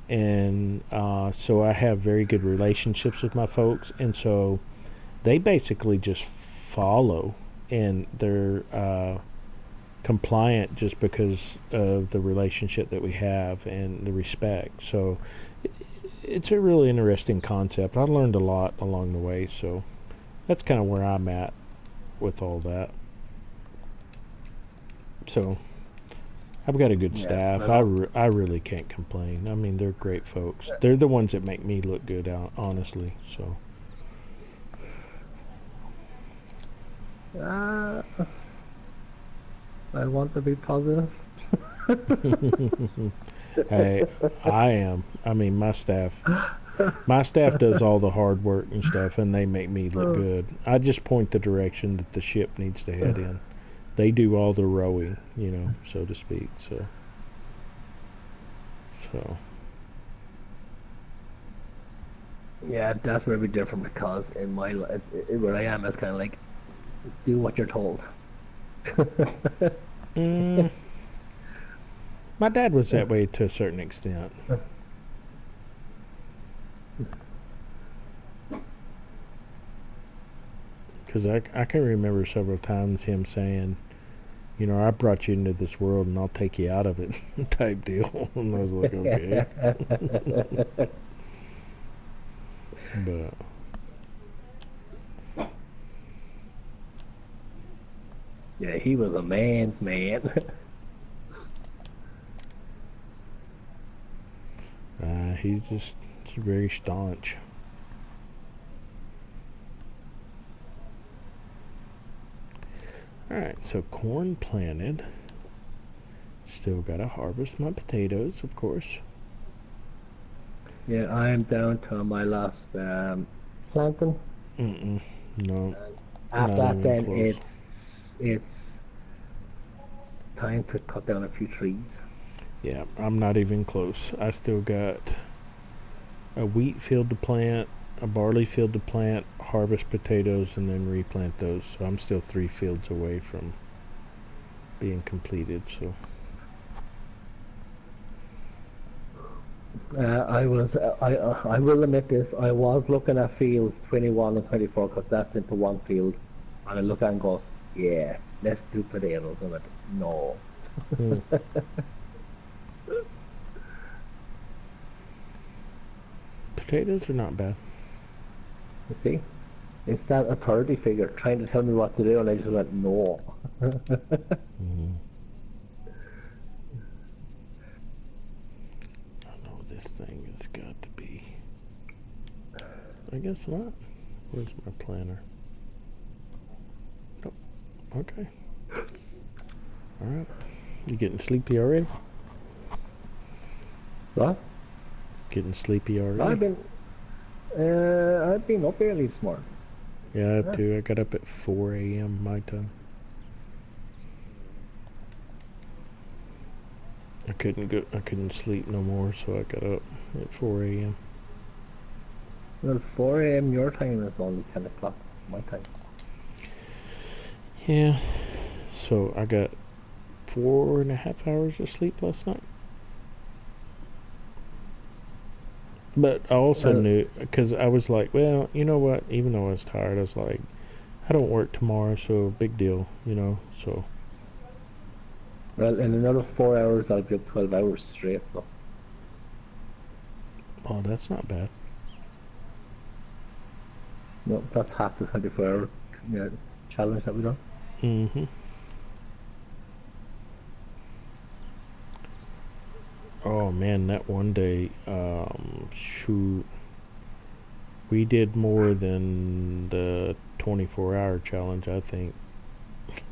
and so I have very good relationships with my folks, and so they basically just follow, and they're compliant just because of the relationship that we have and the respect. So it's a really interesting concept. I learned a lot along the way, so that's kind of where I'm at with all that. So I've got a good
Yeah.
staff. I really can't complain. I mean, they're great folks. They're the ones that make me look good, honestly. So
Uh, I want to be positive.
hey, I am. I mean, my staff does all the hard work and stuff, and they make me look good. I just point the direction that the ship needs to head in. They do all the rowing, so to speak. So
Yeah, that's very different because in my where I am, it's kind of like do what you're told.
mm, my dad was that way to a certain extent. Because I can remember several times him saying, I brought you into this world and I'll take you out of it type deal. And I was like, okay. But
Yeah, he was a man's man.
he's very staunch. Alright, so corn planted. Still gotta harvest my potatoes, of course.
Yeah, I'm down to my last planting.
No.
After
Not
that, then
even
it's time to cut down a few trees.
Yeah, I'm not even close. I still got a wheat field to plant, a barley field to plant, harvest potatoes, and then replant those. So I'm still 3 fields away from being completed. So
I will admit this. I was looking at fields 21 and 24 because that's into one field, and I look at it and goes, yeah, let's do potatoes. I'm like, no.
Potatoes are not bad.
You see, it's that authority figure trying to tell me what to do, and I just went, no.
I know this thing has got to be. I guess not. Where's my planner? Nope. Okay. Alright. You getting sleepy already?
What?
Getting sleepy already?
I've been up early this morning.
Yeah, I have too. I got up at 4 a.m. my time. I couldn't sleep no more, so I got up at 4 a.m.
Well, 4 a.m. your time is only 10 o'clock my time.
Yeah. So I got 4.5 hours of sleep last night. But I also knew, because I was like, well, you know what? Even though I was tired, I was like, I don't work tomorrow, so big deal, so.
Well, in another 4 hours, I'll be up 12 hours straight, so.
Oh, that's not bad.
No, that's half the 24-hour challenge that we done.
Mm-hmm. Oh man, that one day, shoot, we did more than the 24-hour challenge, I think,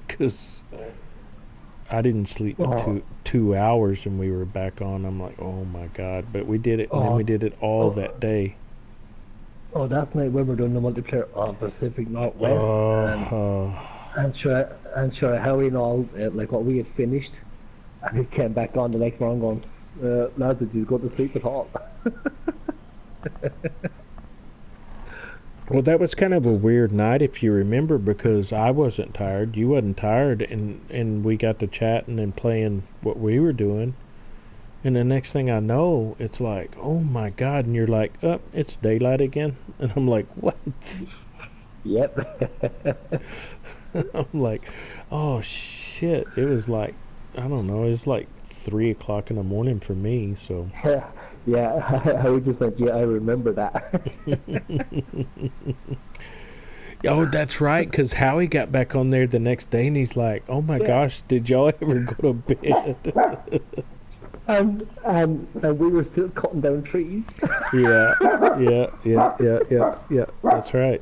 because I didn't sleep for 2 hours and we were back on. I'm like, oh my god! But we did it, and then we did it all that day.
Oh, that's night when we're doing the multiplayer on Pacific Northwest, and sure, how we all like what we had finished, and we came back on the next morning going. Lads, did you go to sleep at all?
Well, that was kind of a weird night, if you remember, because I wasn't tired, you wasn't tired, and we got to chatting and playing what we were doing. And the next thing I know, it's like, oh my god, and you're like, oh, it's daylight again. And I'm like, what?
Yep.
I'm like, oh shit. It was like, I don't know, it's like 3 o'clock in the morning for me, so.
Yeah, I was just like, yeah, I remember that.
Oh, that's right, because Howie got back on there the next day, and he's like, oh my gosh, did y'all ever go to bed?
And we were still cutting down trees.
Yeah. That's right.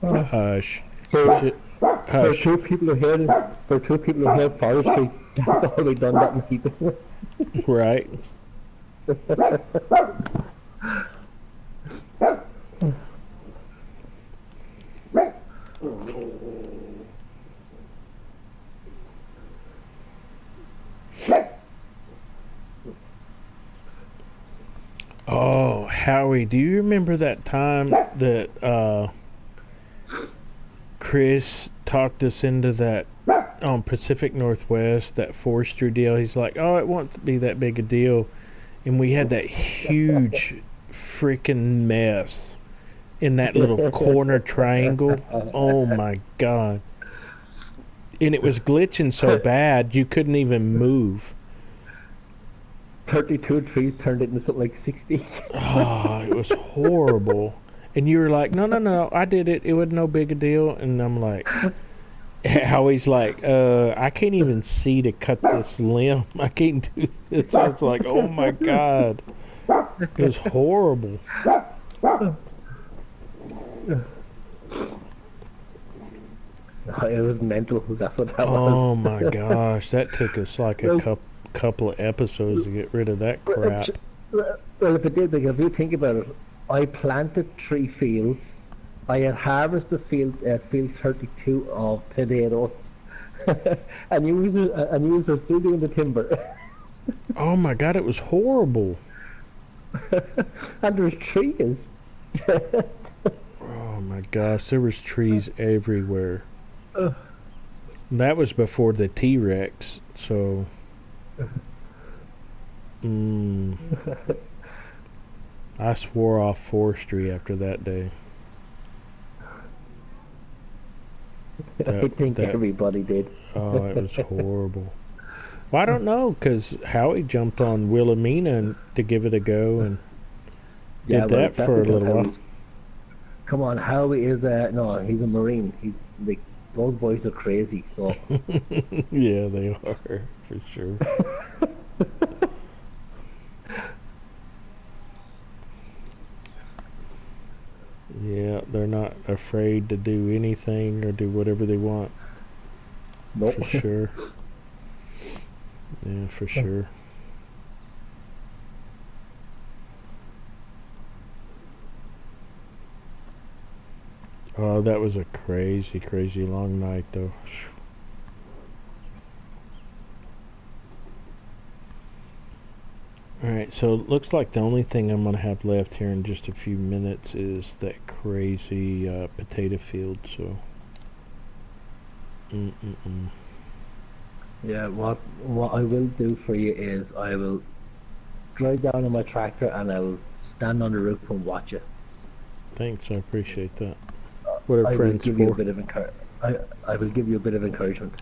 Hush.
For two people who have forestry, that's all we've done that in people.
Right. Oh, Howie, do you remember that time that Chris talked us into that on Pacific Northwest, that forestry deal? He's like, oh, it won't be that big a deal. And we had that huge freaking mess in that little corner triangle. Oh my god. And it was glitching so bad you couldn't even move.
32 trees turned into something like 60.
Oh, it was horrible. And you were like, no, I did it. It wasn't no big a deal. And I'm like, How he's like, I can't even see to cut this limb. I can't do this. I was like, oh my God. It was horrible.
It was mental. That's what that
Oh
was.
my gosh. That took us like a couple of episodes to get rid of that crap.
Well, if it did, like, if you think about it, I planted 3 fields. I had harvested field 32 of potatoes, and you were still doing the timber.
Oh my God, it was horrible.
And there's trees.
Oh my gosh, there was trees everywhere. That was before the T-Rex, so... I swore off forestry after that day.
I think everybody did.
Oh, it was horrible. Well, I don't know, because Howie jumped on Wilhelmina to give it a go and did that for a little while.
Come on, Howie is no, he's a Marine. He's like, those boys are crazy, so.
Yeah, they are, for sure. Yeah, they're not afraid to do anything or do whatever they want.
Nope.
For sure. Yeah, for sure. Oh, that was a crazy, crazy long night, though. Alright, so it looks like the only thing I'm going to have left here in just a few minutes is that crazy potato field, so...
Yeah, what I will do for you is I will drive down on my tractor and I will stand on the roof and watch it.
Thanks, I appreciate that. What are
I will
friends
give
for?
you a bit of I will give you a bit of encouragement.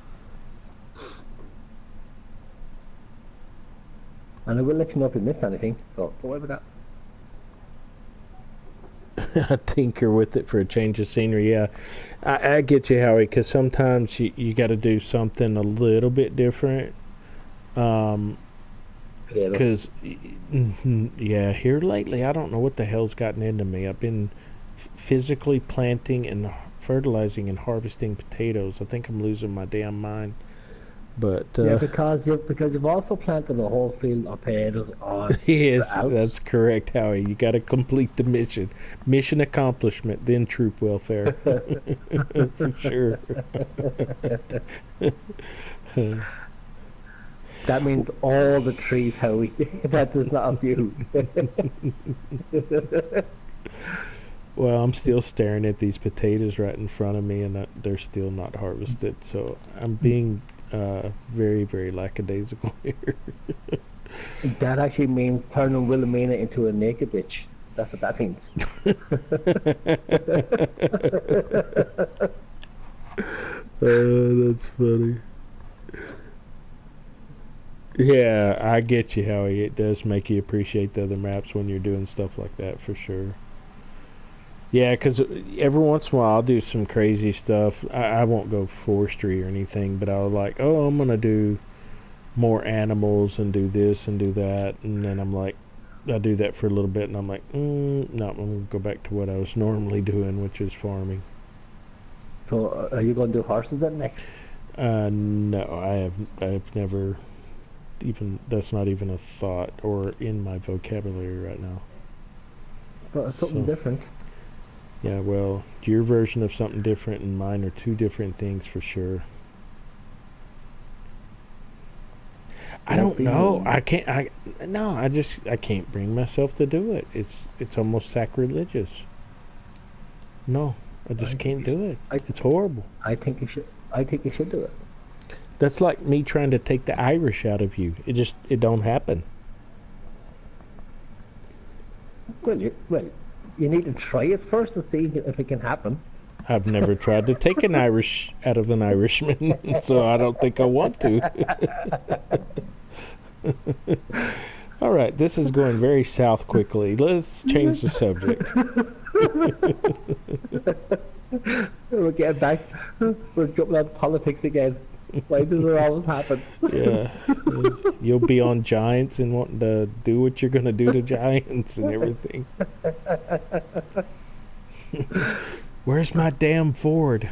And I will let you know if you miss anything, so don't worry about that.
I tinker with it for a change of scenery, yeah. I get you, Howie, because sometimes you got to do something a little bit different. Because, yeah, here lately, I don't know what the hell's gotten into me. I've been physically planting and fertilizing and harvesting potatoes. I think I'm losing my damn mind. But
yeah, because you've also planted a whole field of potatoes on
yes,
the Alps.
That's correct, Howie. You got to complete the mission accomplishment, then troop welfare. For sure.
That means all the trees, Howie. That is not a few.
Well, I'm still staring at these potatoes right in front of me, and they're still not harvested. So I'm being very, very lackadaisical here.
That actually means turning Wilhelmina into a naked bitch. That's what that means.
That's funny. Yeah, I get you, Howie. It does make you appreciate the other maps when you're doing stuff like that, for sure. Yeah, because every once in a while I'll do some crazy stuff. I won't go forestry or anything, but I'll like, oh, I'm going to do more animals and do this and do that. And then I'm like, I do that for a little bit and I'm like, no, I'm going to go back to what I was normally doing, which is farming.
So are you going to do horses then next?
No, I've never even, that's not even a thought or in my vocabulary right now.
But something different.
Yeah, well, your version of something different and mine are two different things for sure. I don't know. I can't bring myself to do it. It's almost sacrilegious. No, I just can't do it. It's horrible.
I think you should do it.
That's like me trying to take the Irish out of you. It don't happen.
Well, you need to try it first to see if it can happen.
I've never tried to take an Irish out of an Irishman, so I don't think I want to. All right, this is going very south quickly. Let's change the subject.
We're getting back. We're jumping on politics again. Why does it always happen?
Yeah. You'll be on Giants and wanting to do what you're going to do to Giants and everything. Where's my damn Ford?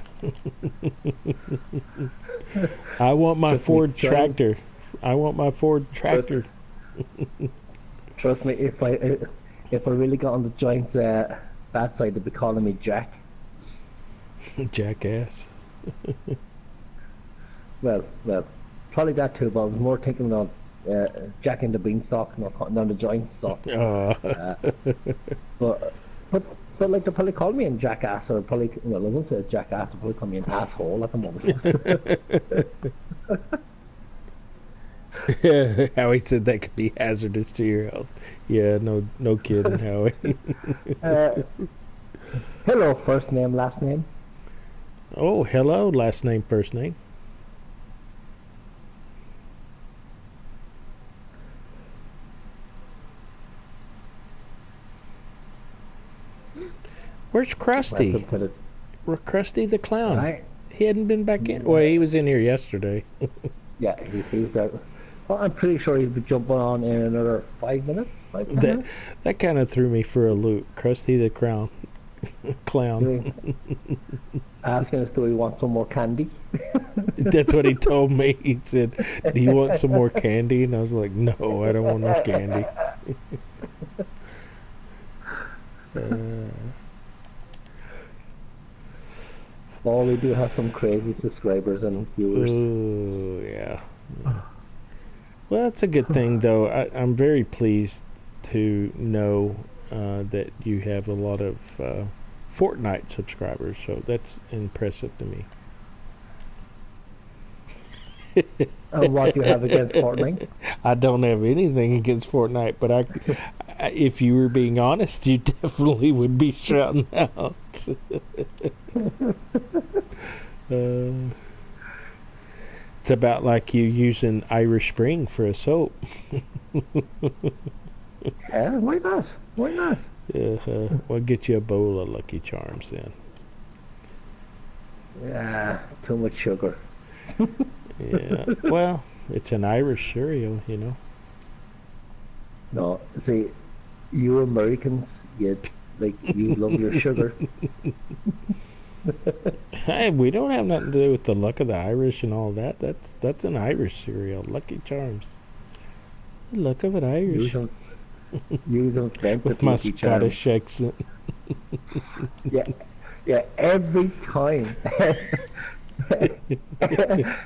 I want my Ford tractor. I want my Ford tractor.
Trust me, if I really got on the Giants' bad side, they'd be calling me Jack.
Jackass.
Well, probably that too, but I was more thinking of Jack and the Beanstalk, not cutting down the Giants. So, but like they probably call me a jackass, or probably, well, I won't say a jackass, they probably call me an asshole at the moment.
Howie said that could be hazardous to your health. Yeah, no kidding, Howie.
Hello, first name, last name.
Oh, hello, last name, first name. Where's Krusty? Krusty the Clown.
Right.
He hadn't been back in. Well, he was in here yesterday.
Yeah, he's there. Well, I'm pretty sure he'll be jumping on in another 5 minutes. 10 minutes?
That kind of threw me for a loop. Krusty the Clown.
Asking us, do we want some more candy?
That's what he told me. He said, do you want some more candy? And I was like, no, I don't want no candy.
Oh, we do have some crazy subscribers and viewers.
Oh, yeah. Well, that's a good thing, though. I'm very pleased to know that you have a lot of Fortnite subscribers, so that's impressive to me.
What do you have against Fortnite?
I don't have anything against Fortnite, but if you were being honest, you definitely would be shouting out. It's about like you using Irish Spring for a soap.
Yeah, why not? Why not?
We'll get you a bowl of Lucky Charms then.
Yeah, too much sugar.
Yeah, well, it's an Irish cereal, you know.
No, see, you Americans, you love your sugar.
Hey, we don't have nothing to do with the luck of the Irish and all that. That's an Irish cereal, Lucky Charms. The luck of an Irish.
Use them
with my Scottish accent.
Yeah. Every time.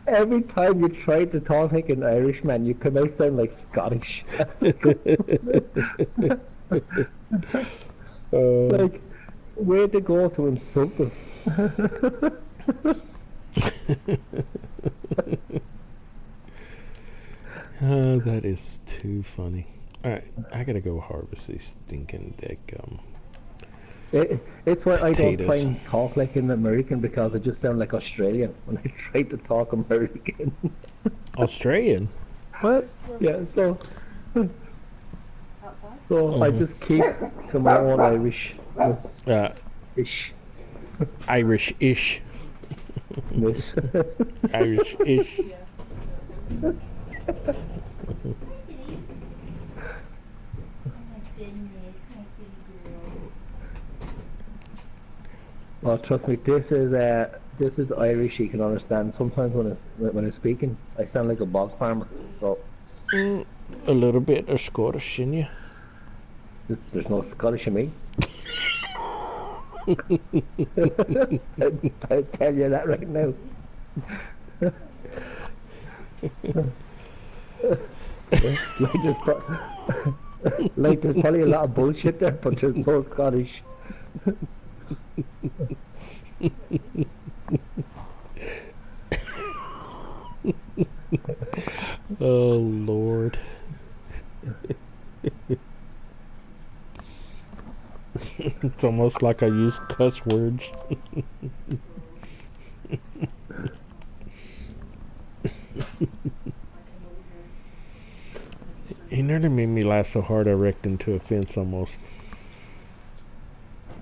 Every time you try to talk like an Irishman, you come out sound like Scottish. Like, where to go to insult us?
Oh, that is too funny. Alright, I gotta go harvest these stinking dead gum.
It's why I don't try
Potatoes.
and talk like an American, because I just sound like Australian when I try to talk American.
Australian?
What? Yeah, so
Outside?
I just keep to my own Irish. Ish.
Irish-ish.
Miss.
Irish-ish.
Yeah.
Well, trust me, this is Irish you can understand. Sometimes when I'm speaking, I sound like a bog farmer. So
A little bit of Scottish in you.
there's no Scottish in me. I'll tell you that right now. Like there's probably a lot of bullshit there, but there's no Scottish.
Oh, Lord. It's almost like I use cuss words. He nearly made me laugh so hard I wrecked into a fence almost.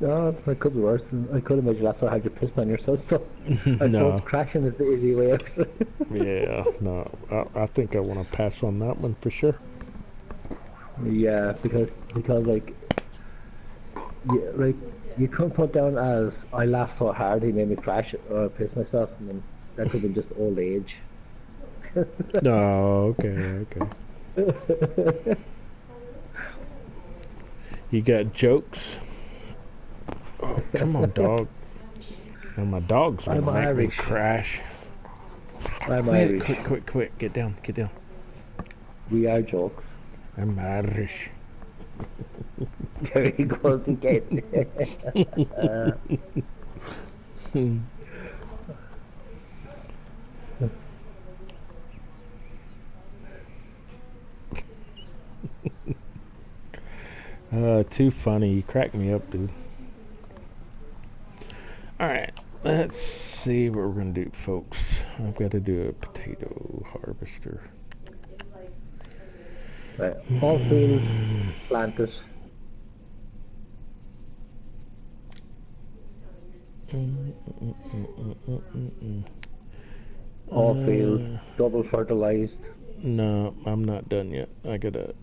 No, it could be worse. I could imagine that's why I had you pissed on yourself. So I
No.
suppose crashing is the easy way out.
Yeah, no. I think I want to pass on that one for sure.
Yeah, because like you couldn't put down as I laughed so hard he made me crash or piss myself, and then that could have been just old age.
No, okay. You got jokes? Oh, come on, dog. Now my dog's gonna
I'm
make me
Irish.
crash.
I'm Irish.
Quick, get down.
We are jokes.
I'm Irish.
There he goes again.
Too funny. You crack me up, dude. Alright, let's see what we're gonna do, folks. I've got to do a potato harvester.
Right. All fields planted. All fields double fertilized.
No, I'm not done yet. I gotta.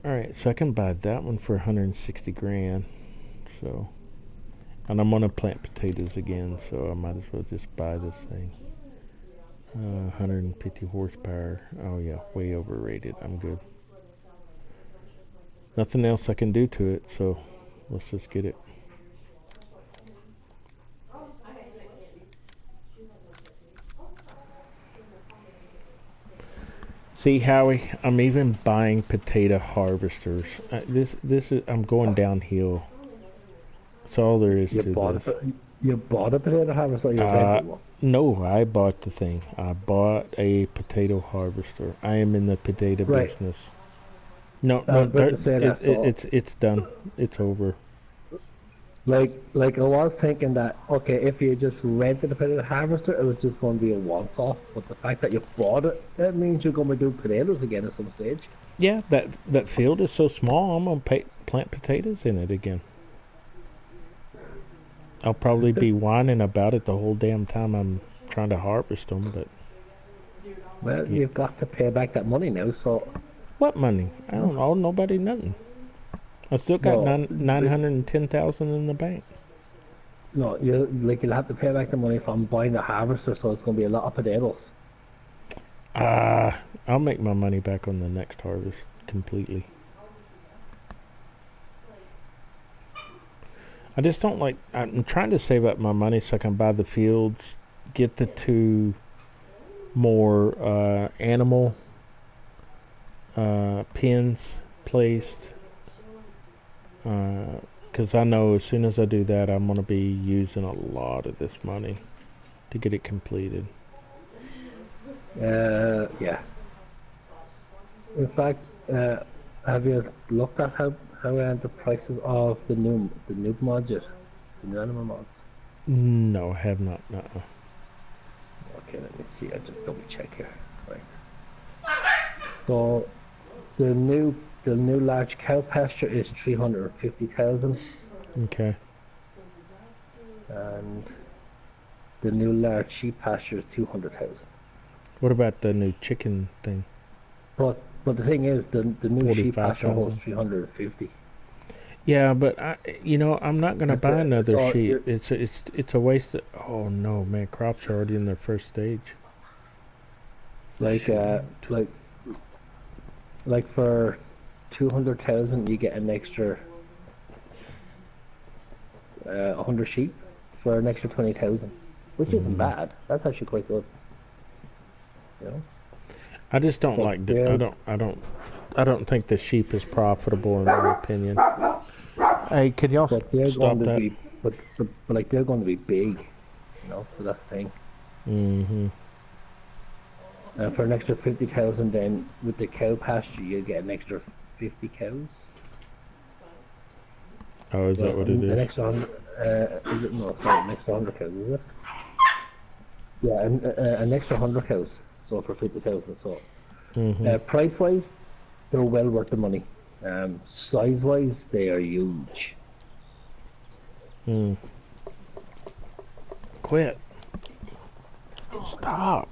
Alright, so I can buy that one for 160 grand. So. And I'm gonna plant potatoes again, so I might as well just buy this thing. 150 horsepower. Oh yeah, way overrated. I'm good. Nothing else I can do to it, so let's just get it. See, Howie, I'm even buying potato harvesters. This is, I'm going downhill. That's all there is to this.
You bought a potato harvester or you rented one?
No, I bought the thing. I bought a potato harvester. I am in the potato business. No, it's done. It's over.
Like I was thinking that, okay, if you just rented a potato harvester, it was just going to be a once-off. But the fact that you bought it, that means you're going to do potatoes again at some stage.
Yeah, that field is so small, I'm going to plant potatoes in it again. I'll probably be whining about it the whole damn time I'm trying to harvest them, but...
Well, you've got to pay back that money now, so...
What money? I don't owe nobody nothing. I still got 910,000 in the bank.
No, you'll have to pay back the money from buying the harvester, so it's going to be a lot of potatoes.
I'll make my money back on the next harvest completely. I just don't like... I'm trying to save up my money so I can buy the fields, get the 2 more animal pens placed. Because I know as soon as I do that, I'm going to be using a lot of this money to get it completed.
Yeah. In fact, have you looked at how the prices of the new mods yet? The new animal mods?
No, I have not.
Okay, let me see. I just double check here. Right. So the new large cow pasture is 350,000.
Okay.
And the new large sheep pasture is 200,000.
What about the new chicken thing?
But the thing is, the new sheep pasture
45,000.
holds 350.
Yeah, but I'm not gonna buy another sheep. It's a waste of... Oh no, man! Crops are already in their first stage.
Like for 200,000, you get an extra 100 sheep for an extra 20,000, which isn't bad. That's actually quite good. You know.
I just don't like the... I don't think the sheep is profitable in my opinion. Hey, could y'all stop that?
But like they're going to be big, you know. So that's the thing.
Mhm.
And for an extra 50,000, then with the cow pasture, you get an extra 50 cows.
Oh, is that what it is?
An extra 100, is it? No, sorry, an extra 100 cows, is it? Yeah, an extra 100 cows. So for 50,000, so price-wise, they're well worth the money. Size-wise, they are huge.
Hmm. Quit. Stop.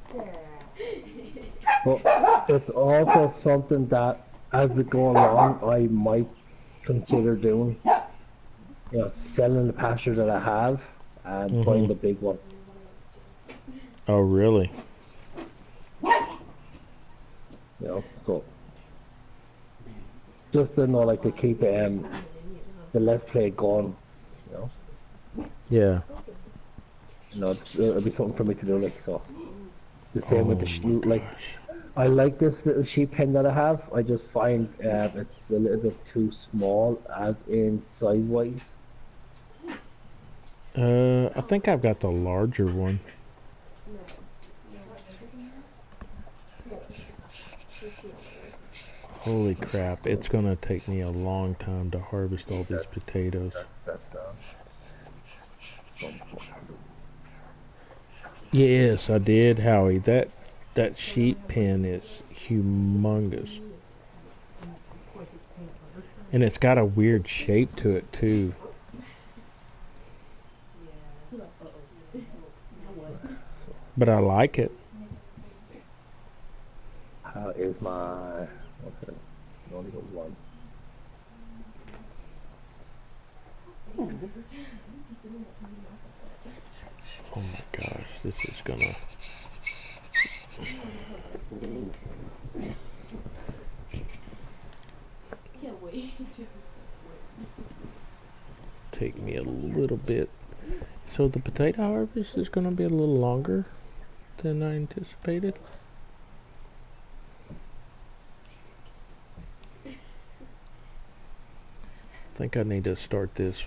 But it's also something that, as we go along, I might consider doing. You know, selling the pasture that I have and buying the big one.
Oh, really?
You know, so just to know, like, to keep the let's play going. You know,
Yeah.
it'll be something for me to do. Like, so the same with the
Oh my
like. I like this little sheep pen that I have. I just find it's a little bit too small, as in size wise.
I think I've got the larger one. Holy crap, it's gonna take me a long time to harvest all these potatoes. Yes, I did, Howie. That sheep pen is humongous. And it's got a weird shape to it too. But I like it.
How is my? Okay, only got one.
Oh my gosh, this is gonna take me a little bit. So the potato harvest is gonna be a little longer than I anticipated. I think I need to start this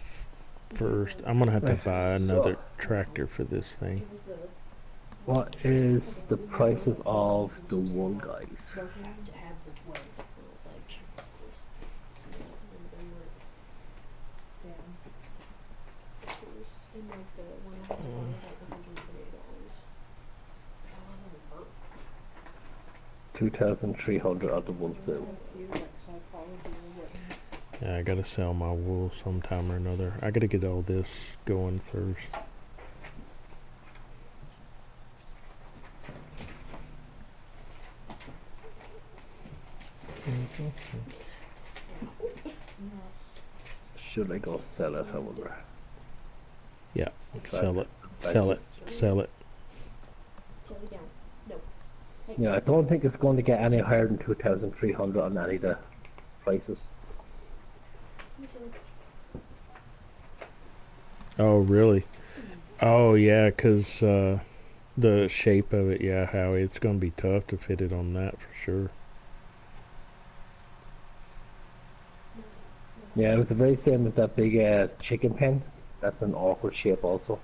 first. I'm gonna have to buy another tractor for this thing.
What is the prices of the wool, guys? $2,300 of the wool sale.
Yeah, I gotta sell my wool sometime or another. I gotta get all this going first.
Should I go sell it, however?
Yeah, sell it. Sell it. Sell it.
Yeah, I don't think it's going to get any higher than 2,300 on any of the prices.
Oh, really? Oh, yeah, 'cause the shape of it, yeah, Howie, it's gonna be tough to fit it on that for sure.
Yeah, it was the very same as that big chicken pen. That's an awkward shape also.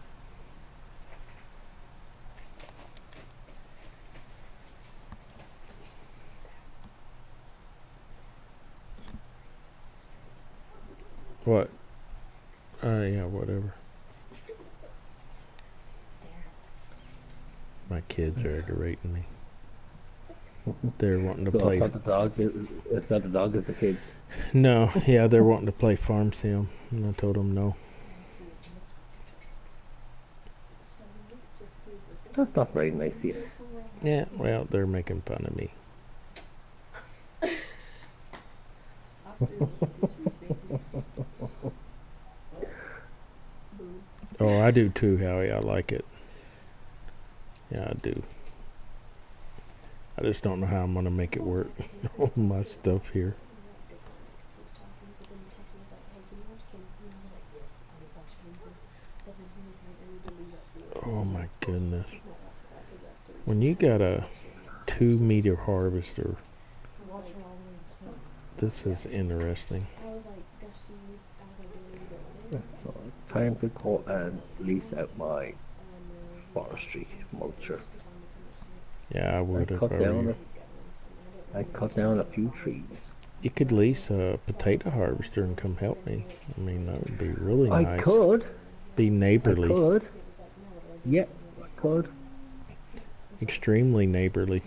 What? Yeah, whatever. My kids are aggravating me. They're wanting to
So
play.
it's not the dog. It's not the dog. It's the kids.
No, yeah, they're wanting to play farm sim, and I told them no.
That's not very nice yet.
Yeah, well, they're making fun of me. Oh, I do too, Howie. I like it. Yeah, I do. I just don't know how I'm gonna make it work. All my stuff here. Oh my goodness. When you got a 2-meter harvester, this is interesting.
So time to go and lease out my forestry mulcher.
Yeah, I would if I were you.
I cut down a few trees.
You could lease a potato harvester and come help me. I mean, that would be really
I
nice.
could.
Be neighborly.
I could. Yep, I could.
Extremely neighborly.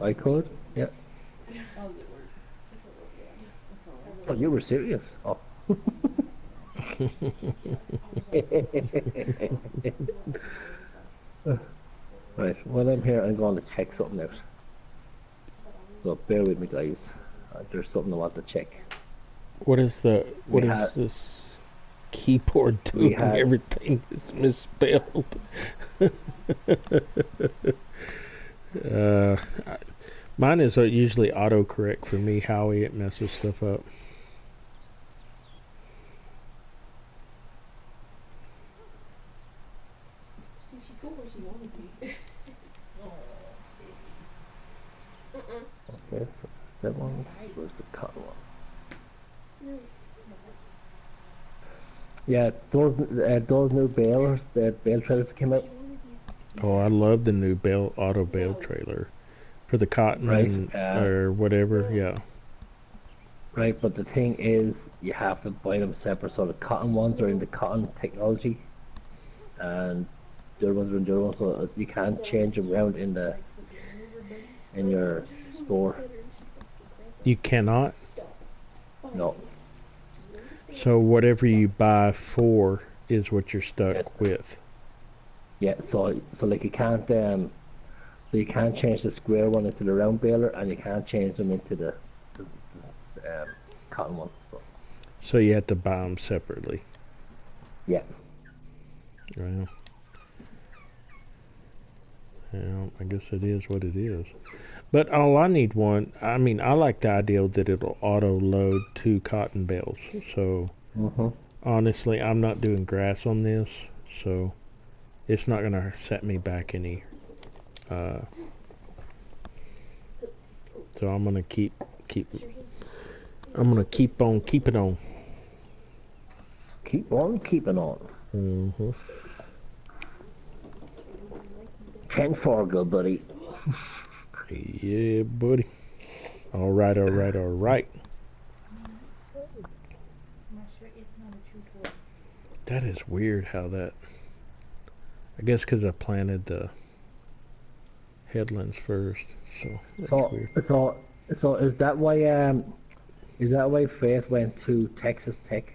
I could. Yep. Oh, you were serious. Oh. Right, while I'm here, I'm going to check something out. So bear with me, guys. There's something I want to check.
What is
We had,
this keyboard
we
doing?
had,
Everything is misspelled. uh, Mine is usually autocorrect for me. Howie, it messes stuff up.
See, she cool where she wanted to be.
okay, so that one, where's the cotton one? Yeah, those new balers, the bale trailers that came out,
Oh, I love the new auto bale trailer for the cotton
right?
or whatever. Yeah.
Right, but the thing is, you have to buy them separate. So the cotton ones are in the cotton technology, and the other ones are in the other ones. So you can't change them around in your store.
You cannot.
No.
So whatever you buy for is what you're stuck with.
Yeah. So like so you can't change the square one into the round baler, and you can't change them into the cotton one.
So you have to buy them separately.
Yeah.
Well, I guess it is what it is. But all I need I like the idea that it'll auto load 2 cotton bales. So honestly, I'm not doing grass on this, so it's not going to set me back any. So I'm going to keep on keeping on.
Keep on keeping on. 10-4, good buddy.
Yeah, buddy. All right.
My shirt is not a true toy.
That is weird how that. I guess because I planted the headlands first, so that's weird.
So is that why Faith went to Texas Tech?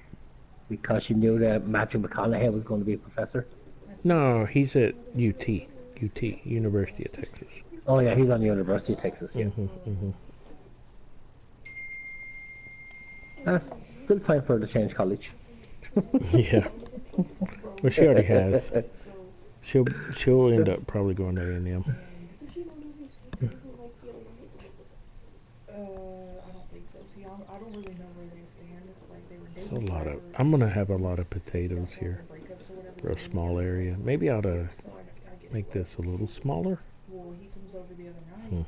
Because she knew that Matthew McConaughey was going to be a professor?
No, he's at UT, University of Texas.
Oh yeah, he's on the University of Texas, yeah. That's still time for her to change college.
Yeah. Well, she already has. She'll end up probably going to A&M.
I don't think so. See, I don't really know where they stand. Like they were dating.
I'm gonna have a lot of potatoes here for a small area. Maybe I ought to make this a little smaller.
Well, he comes over the other night,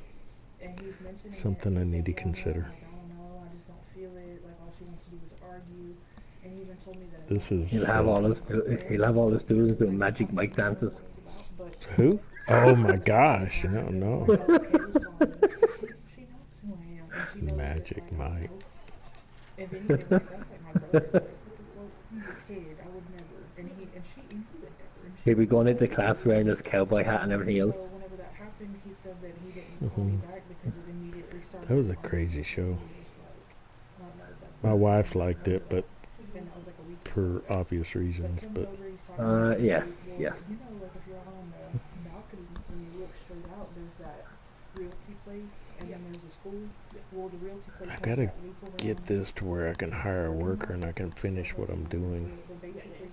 and he's mentioning
Something I need to consider.
Like, I don't know. I just don't feel it. Like all she wants to do is argue. And he even told me that.
This is.
He'll have all the students doing magic Mike dances.
Who? Oh my gosh! No. Magic Mike.
If anything, like, that's like my brother. Like, well, he's a kid. I would never. And he went there. And she
He'll be going into class wearing his cowboy hat and everything else.
So whenever that happened, he said that he didn't call me back because it immediately started.
That was a crazy show. My wife liked it, but for obvious reasons. But
yes.
You know, like if you're on the balcony and you look straight out, there's that realty place, and then there's a school. Well, the realty place.
I gotta get this to where I can hire a worker and I can finish what I'm doing.
Basically,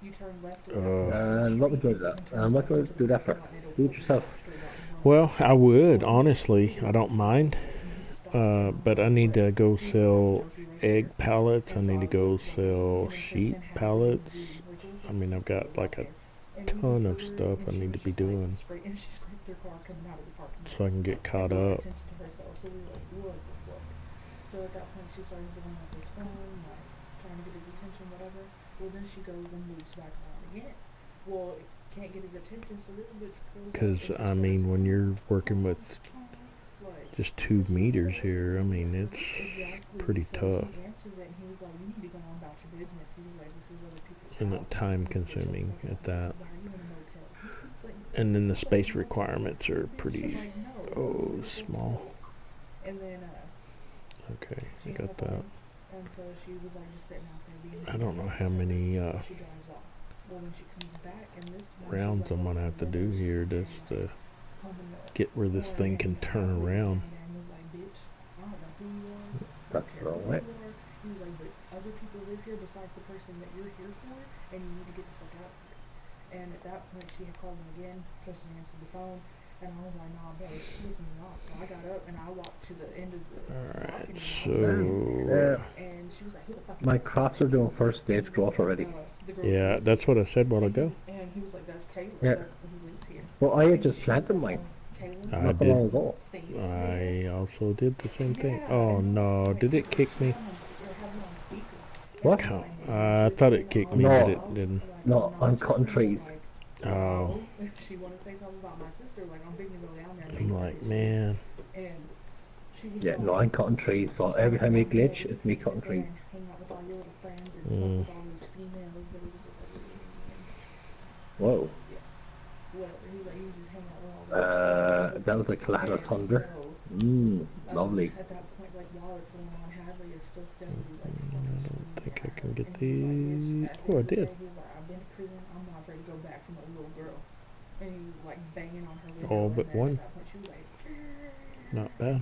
you turn left.
What would you do that? What would you do that for? Do it yourself.
Well, I would, honestly. I don't mind. But I need to go sell egg pallets. I need to go sell sheep pallets. I mean, I've got like a ton of stuff I need to be doing so I can get caught up.
So at that point, she started doing like his phone, like trying to get his attention, whatever. Well, then she goes and moves back around again. Well, can't get his attention, so this bitch goes.
Because I mean, when you're working with just 2 meters here, I mean, it's pretty tough. And time consuming at that. And then the space requirements are pretty, small. Okay, I got that.
And so she was like just sitting out there being.
I don't know how many
She drives off. Well, when she comes back, and this time
rounds
she's like,
I'm gonna have to do here just to get where this thing can turn around.
And was like, bitch, I don't know who you are.
That's all right.
He was like, but other people live here besides the person that you're here for, and you need to get the fuck out of here. And at that point, she had called him again. Tristan answered the phone. And I was like, nah, babe, listen me off. So I got up and I walked to the end of the
Alright,
so...
so...
And she was like, who the fuck
My crops are doing first stage growth already.
Yeah, that's what I said a while ago.
And he was like, that's Caleb.
Yeah.
That's who lives here.
Well, I had just planted mine.
I
Not that long
did.
ago.
I also did the same thing. Oh no, did it kick me?
What?
I thought it kicked me, but it didn't.
No, I'm cutting trees.
Oh.
She wanted to say something about my sister, like I'm thinking to go down there. And
I'm like, man.
And she was
Yeah, no, I'm cutting trees, so every time we glitch, it's me cutting trees.
Hang out with all your little friends and smoke with all these females.
Whoa.
Well, he was like, you just hang out with all
That was like Collateral Thunder. Lovely.
At that point, like while it's going on, Hadley is still
I don't think I can get these. Oh, I did.
He's like, I've been to prison. I'm not ready to go back from a little girl. And he was like banging on her window.
All but one.
At that point, she was like,
Not bad.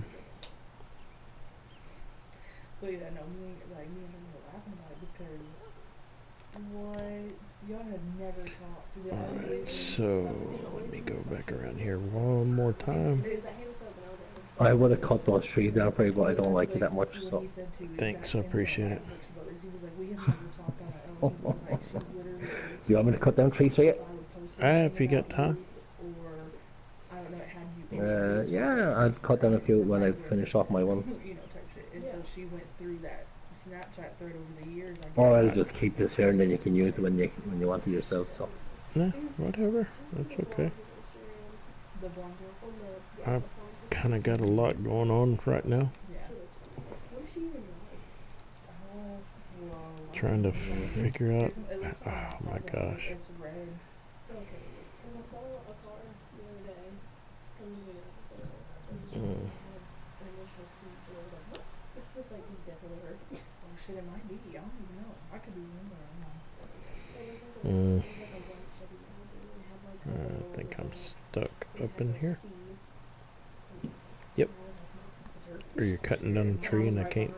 but yeah, no, me and him were laughing about it because what? Y'all had never talked.
Alright, so let me go back around here one more time.
I would have cut those trees down for you, but I don't like it that much, so.
Thanks, I appreciate it.
Do you want me to cut down trees for you?
If you got time.
Yeah, I'll cut down a few when I finish off my ones.
And so she went through that Snapchat thread over the years.
Or I'll just keep this here and then you can use it when you want it yourself, so.
No, whatever. That's okay. I've kind of got a lot going on right now. Trying to figure out. Oh my gosh.
Shit, it might be. I don't even know. I could be wrong.
I think I'm stuck up in here. Yep. Or you're cutting down the tree and I can't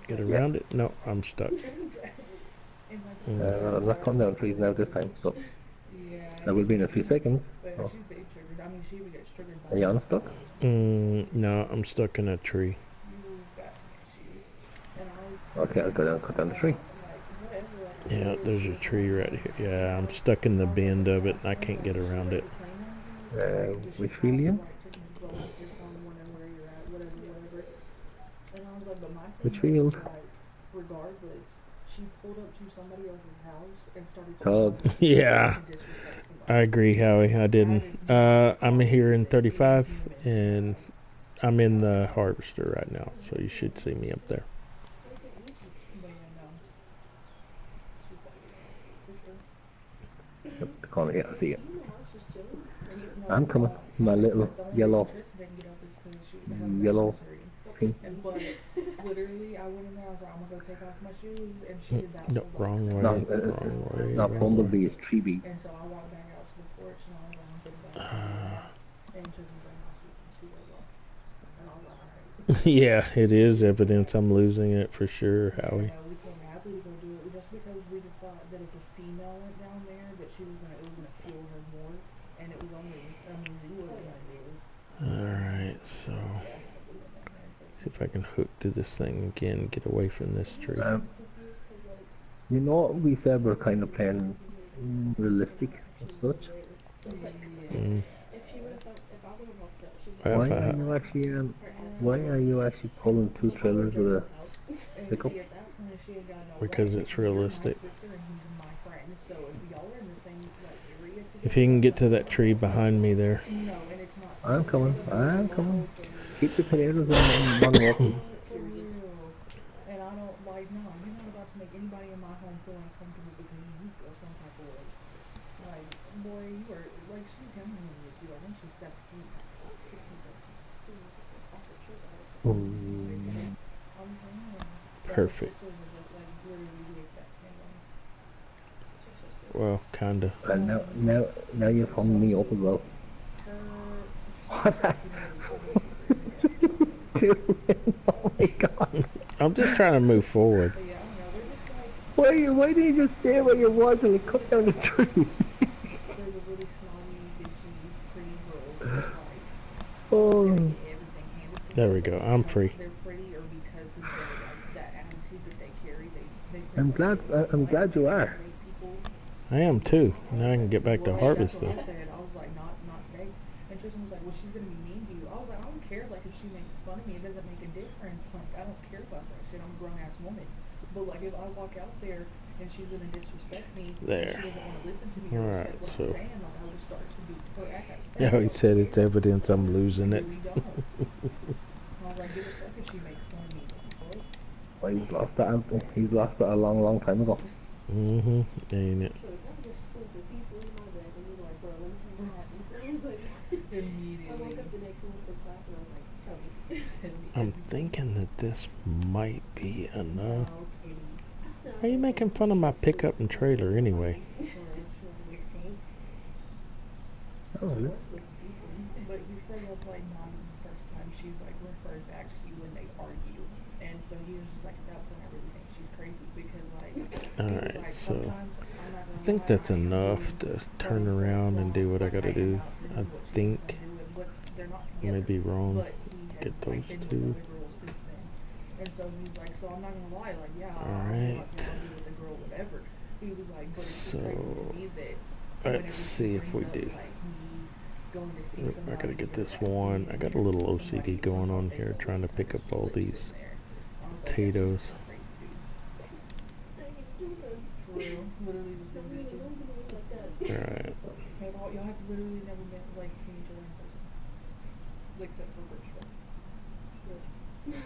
get around it? No, I'm stuck.
I'm not cutting down trees now this time, so. That will be in a few seconds. Oh. Are you unstuck?
No, I'm stuck in a tree.
Okay, I'll go down and cut down the tree.
Yeah, there's a tree right here. Yeah, I'm stuck in the bend of it and I can't get around it.
Which field? Which field?
She pulled up to somebody else's house and started
Tubb.
Yeah, I agree, Howie. I didn't. I'm here in 35 and I'm in the harvester right now, so you should see me up there.
Yeah, I see it. I'm coming. My little yellow thing.
But literally, I went in there. I was like, I'm gonna go take off my shoes, and she did that.
No, wrong way.
No,
Wrong way.
it's not bumblebee, it's tree bee.
And so I walked back out to the porch, and I was like, I'm getting back to the house. And she was like, I'll shoot you too as well. And I was like, alright.
Yeah, it is evidence I'm losing it for sure, Howie.
Yeah, we told Hadley to go do it just because we just thought that if a female went down there, that it was gonna fuel her more, and it was only Z was gonna do it.
Alright, so see if I can hook to this thing again, get away from this tree.
You know what we said we're kind of playing realistic as such? Why are you actually pulling 2 trailers with a pickup?
Because it's realistic. If you can get to that tree behind me there.
I'm coming. Keep the potatoes on one walking.
And I don't like, no, you're not about to make anybody in my home feel uncomfortable because you feel some type of way. Like, boy, you are, like, she's younger than you. I think she's 17.
Perfect. Well, kinda.
And now you've hung me up as well.
Her,
Oh my god.
I'm just trying to move forward.
but yeah, I don't know. They're just like,
Why did you just stay where you was and you cut down the tree?
they're the really snobby, bitchy, pretty girls that like
Oh.
get everything handed to
There
them
we go.
because
I'm free.
they're pretty or because of their like that attitude that they carry. They
I'm glad you are.
people.
I am too. Now I can get back to
Well,
harvesting.
that's what I said. I was like, not today. And Tristan was like, well, she's gonna be mean to you. I was like, I don't care. Like, if she makes fun of me, it doesn't make a difference. Like, I don't care about that shit. I'm a grown ass woman. But like, if I walk out there and she's gonna disrespect me,
There.
she doesn't want to listen to me or
Alright,
respect what
so-
I'm saying, like, I would start to beat her ass.
Yeah, he said it's evidence I'm losing it.
I really don't. I was like, give a fuck if she makes fun of me. What?
Well, he's lost that, Anthony. He's lost it a long time ago.
Mm-hmm. Ain't it?
So I just sleeping peacefully in my bed, and you're like, bro, let me tell you what happened. I was like, I
Immediately.
woke up the next morning for class, and I was like, tell me.
Tell me
I'm
everything.
thinking that this might be enough.
Oh, Katie.
So
Why are you making fun of my pickup and trailer anyway?
Oh, look.
But he said that's like not even the first time she's like referred back to you when they argue. And so he was just like, at that point, I really think she's crazy because like, he was
Alright,
like,
so
sometimes I'm not gonna
I think
lie,
that's
I am
enough
doing
to turn around and do what I gotta do. I think
they're not
I may
together,
be wrong.
but he has
Get
like
those
been with
two.
other girls since then. And so he's like, so I'm not gonna lie, like yeah,
Alright.
I'm not be with a girl, whatever. He was like, but it's just crazy
So,
to me that
let's
whenever she
see if we
brings up,
do.
like, me going to see
Oop, I
somebody
gotta get
or
this
that
one.
being
I got a
there to
little
see somebody,
OCD going
somehow
on
they
here,
feel
trying to
this
pick
kind
up
of
all
slips
these
in there. I was like, that's
potatoes.
just crazy, dude. For real, literally just doing this to me.
Alright.
Y'all have literally never been like seen each other in person, except for virtual. For real.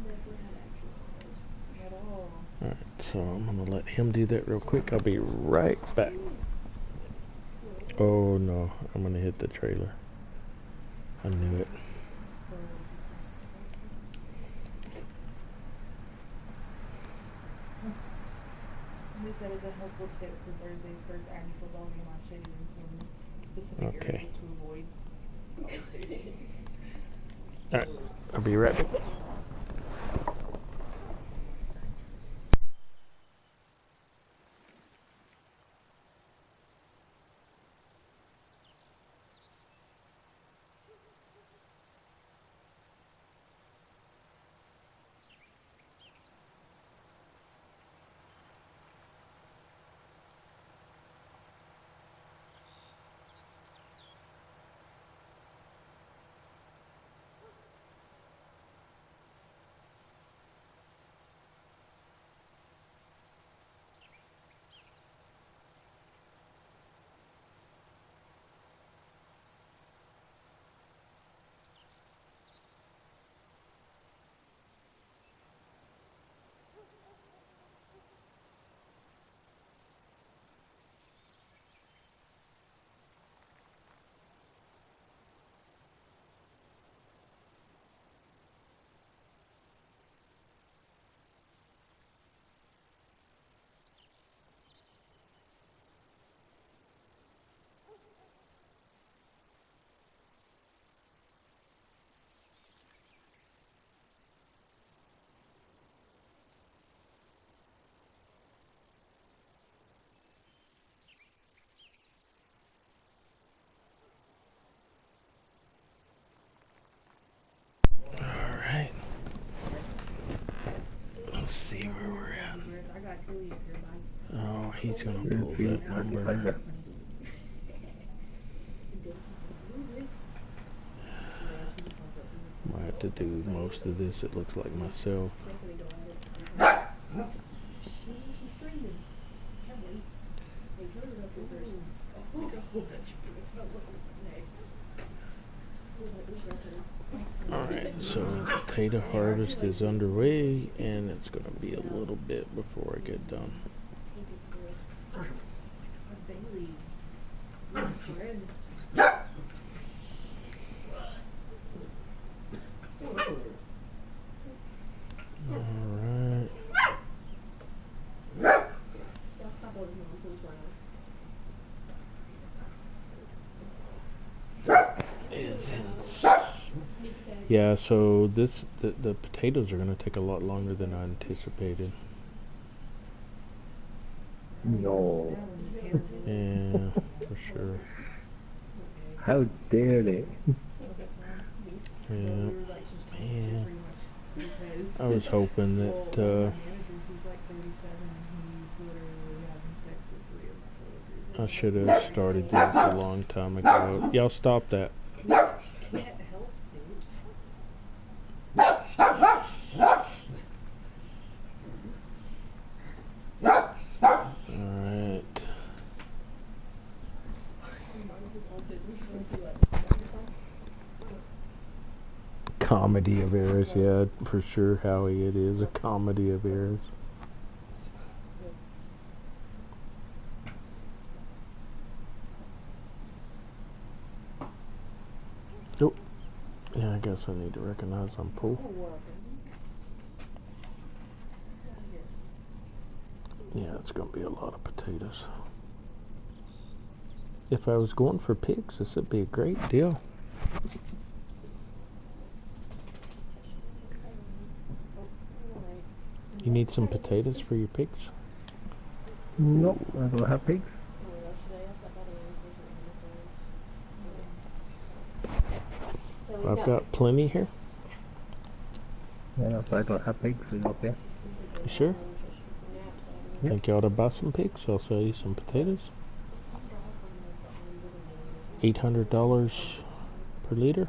never had actual knowledge.
At all.
Alright, so I'm gonna let him do that real quick. I'll be right back. Oh no, I'm gonna hit the trailer. I knew it.
They said as a helpful tip for Thursday's first Aggie football game, I should even some specific
Okay.
areas to avoid.
Alright, I'll be right back. Alright. Let's see where we're at.
I got Tilly up here, Mike.
Oh, he's gonna
Yeah,
pull
see,
that
I can
number.
find her.
Might have to do most of this, it looks like myself.
She's streaming. Tell me. Hey, Taylor's up here first. Oh, God, it smells like next. It was like, we should have
Alright, so potato harvest is underway, and it's gonna be a little bit before I get done.
Bailey. Friend.
Alright.
Y'all Sneak attack.
Yeah, so the potatoes are gonna take a lot longer than I anticipated.
No.
Yeah, for sure.
How dare they?
Yeah, man. I
I
was hoping that I should have started this a long time ago. Y'all stop that.
can't help
Alright. Comedy of errors, yeah, for sure, Howie, it is a comedy of errors. Oh, yeah, I guess I need to recognize I'm full. Yeah, it's gonna be a lot of potatoes. If I was going for pigs, this would be a great deal. You need some potatoes for your pigs?
Nope, I don't have pigs.
I've got plenty here.
Yeah, but I don't have pigs, so okay.
You sure?
Yep.
Think you ought to buy some pigs? I'll sell you some potatoes. $800 per liter.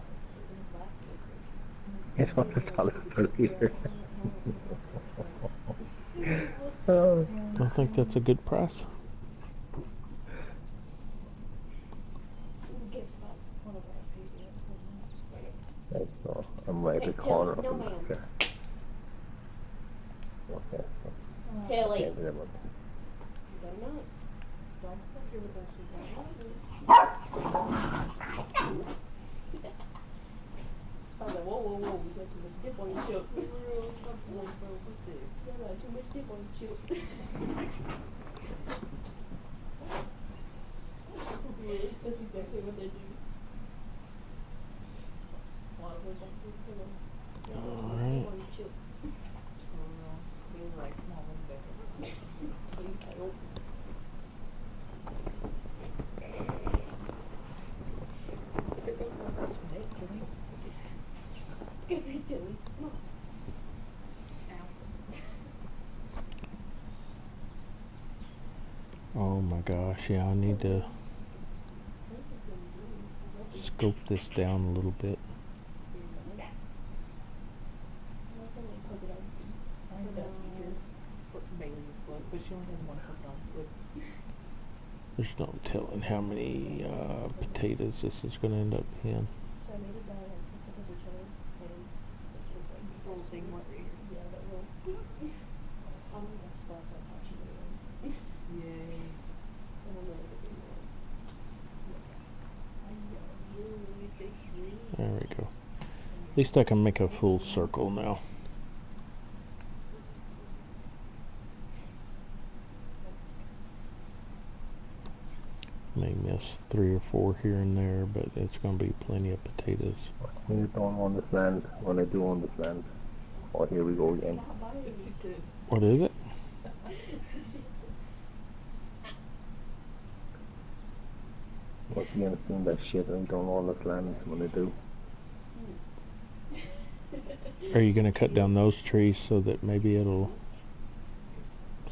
Guess what's the dollar per liter? Oh,
I think that's a good price.
so I'm right at the corner of them. Okay. Okay, so.
Tilly.
Okay, there it was.
Like, whoa, whoa, whoa, we got too much dip on your chips. What's this? You got too much dip on your chips. Yeah, that's exactly what they do. A lot of us like this, come on. You got too much dip on your chips. Being like, Mom, what's that? Please, I hope. Give me Tilly. Come on.
Oh my gosh, yeah, I need to scope this down a little bit.
but she only has one hooked on.
There's no telling how many potatoes this is going to end up being.
So I made a diet on top of each other, and this was like
This little thing went right here.
yeah, that little. I'm gonna splice that hot sugar in.
Yes.
And I'm gonna get it in.
There we go. At least I can make a full circle now. May miss 3 or 4 here and there, but it's going to be plenty of potatoes.
We don't understand when I do understand. Oh, here we go again.
What is it?
What's the understand that shit and don't understand when I do.
Are you going to cut down those trees so that maybe it'll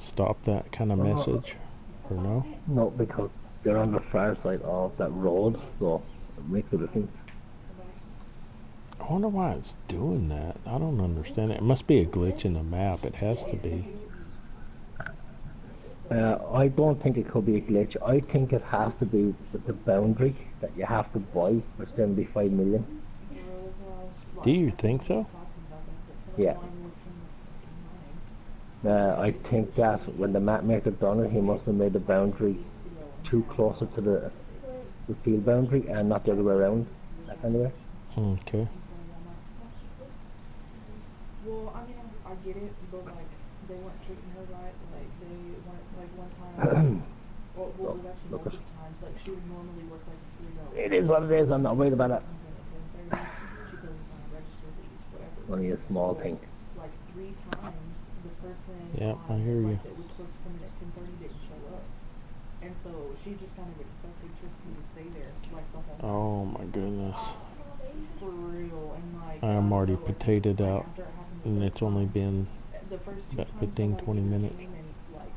stop that kind of message? Or no?
No, because they're on the far side of that road, so it makes a difference.
I wonder why it's doing that. I don't understand it. It must be a glitch in the map. It has to be.
I don't think it could be a glitch. I think it has to be with the boundary that you have to buy for 75 million.
Do you think so?
Yeah. I think that when the map maker done it, he must have made the boundary too closer to the field boundary and not the other way around. That kind of way.
Okay.
Well, I mean, I get it, but like, they weren't treating her right. Like, they weren't, like, one time. Well, it was actually
Look
multiple times. Like, she would normally work like 3 hours.
It is what it is. I'm not worried about it. only a small thing.
Like 3 times, the person
Yep, I hear you.
that was supposed to come in at 10:30 didn't show up, and so she just kind of expected Tristan to stay there like the whole night.
Oh my goodness.
For real, and like
I'm already
so,
potatoed
like,
out,
after it happened
and
the
it's
first
only
time,
been
the first 2
about
times
15,
somebody
20
either
minutes.
came and like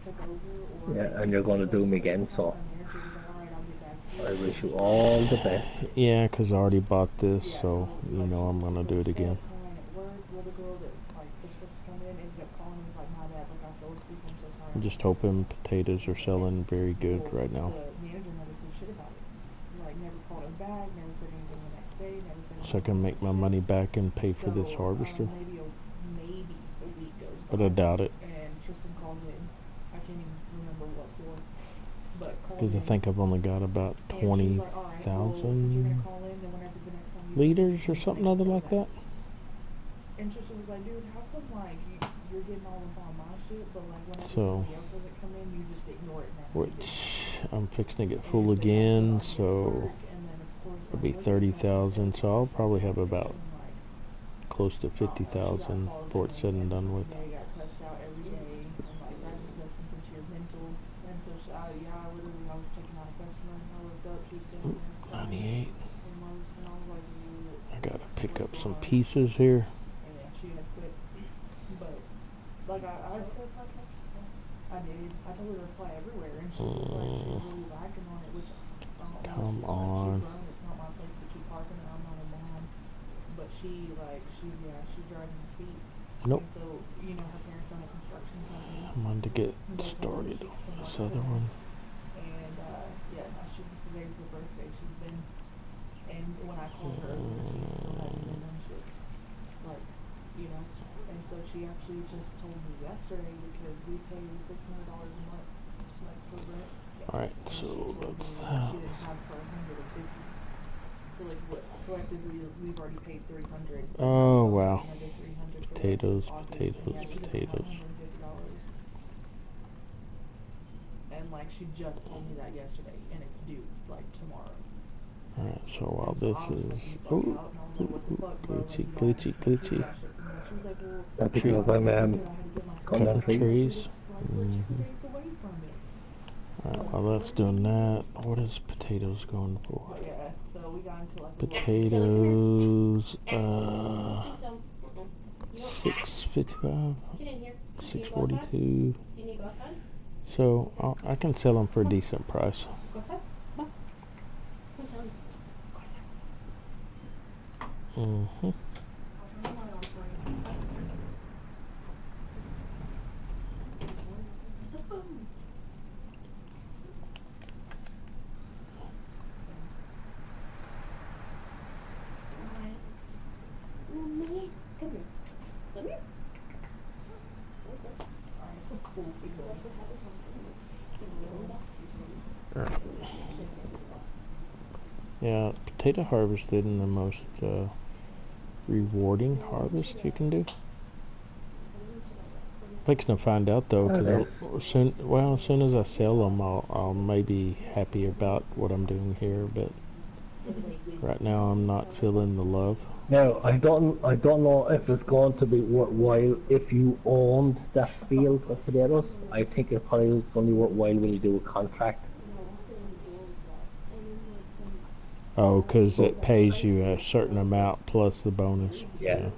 took over, or
Yeah, and you're going to do them again, so
manager was like, all right, I'll get back to
I
you.
wish you all the best.
Yeah, 'cause I already bought this,
Yeah,
so you
like,
know
she
I'm
was
gonna
super
do it
upset,
again.
crying at work. Well, the girl that like was supposed to come in ended up calling me like, my bad, like I fell asleep, I'm so sorry.
I'm just hoping potatoes are selling very good
Well,
right now,
the manager never said shit about it. Like never called us back, never said anything the next day, never said anything.
so I can make my money back and pay for this harvester.
Maybe a week goes by.
But I doubt it,
And Tristan calls in. I can't even remember what for. But calls
because I
in,
think I've only got about
and she was like, all right, well, since you're
20,000
gonna call in, then whenever the next time you
liters or
make
something
it
other
for
like that.
And Tristan was like, dude, how come like you're getting all up on my shit, but like whenever
So,
somebody else doesn't come in, you just ignore it.
Which I'm fixing to get full again, so it'll be 30,000. So I'll probably have about close to 50,000 before it's said and done with.
Yeah, you got cussed out every day, and like that just does something to your mental. And so I literally, I was checking out a customer, and I looked up, she was standing there crying,
98.
and I was like,
I gotta pick up some pieces here.
and yeah, she had quit. But like I did. I told her to apply everywhere, and she was like, she was really lacking on it, which
Come
she's
on.
grown. It's not my place to keep parking her. I'm not a mom, but she's driving her feet.
Nope.
And so you know her parents own a construction company.
I'm on to get started on this other one.
And yeah, no, today's the first day she's been. And when I called her earlier, she still hadn't been done shit. Like, you know. And so she actually just told me yesterday because we pay $600 a month, like for rent.
Alright,
And
so
she told me
let's
that she didn't have for 150. So like what collectively we've already paid 300.
Oh wow.
Another 300 for
Potatoes,
the rest of August,
potatoes,
and yeah, she doesn't
potatoes.
have $150. And like she just told me that yesterday, and it's due like tomorrow.
Alright, so while
And so
this
I was
is
fucking bugged out, and I was like, what the fuck, bro? Like,
glitchy,
you don't
glitchy,
have to do
glitchy.
that shit for me. She was like, well,
That
Tree.
feels like,
I had to get my
Cut down
son
trees.
Trees.
like we're 2 days away from it.
Alright, while that's doing that, what is potatoes going for?
But yeah, so we got into like
Potatoes,
So,
655,
get in here.
642.
Do you need to go outside?
So I can sell them for a decent price.
Go outside. Come on. I'm telling you. Go outside.
Mm-hmm.
I'll turn the light on for you. That's the street. Mommy, come here. Come here.
cool.
So that's what happens on the
Yeah, potato harvest isn't the most rewarding harvest you can do. Fixing to find out though, because as soon as I sell them, I'll maybe happy about what I'm doing here. But right now, I'm not feeling the love.
Now, I don't know if it's going to be worthwhile if you owned that field of potatoes. I think it probably is only worthwhile when you do a contract.
Oh, because it pays you a certain amount plus the bonus.
Yeah.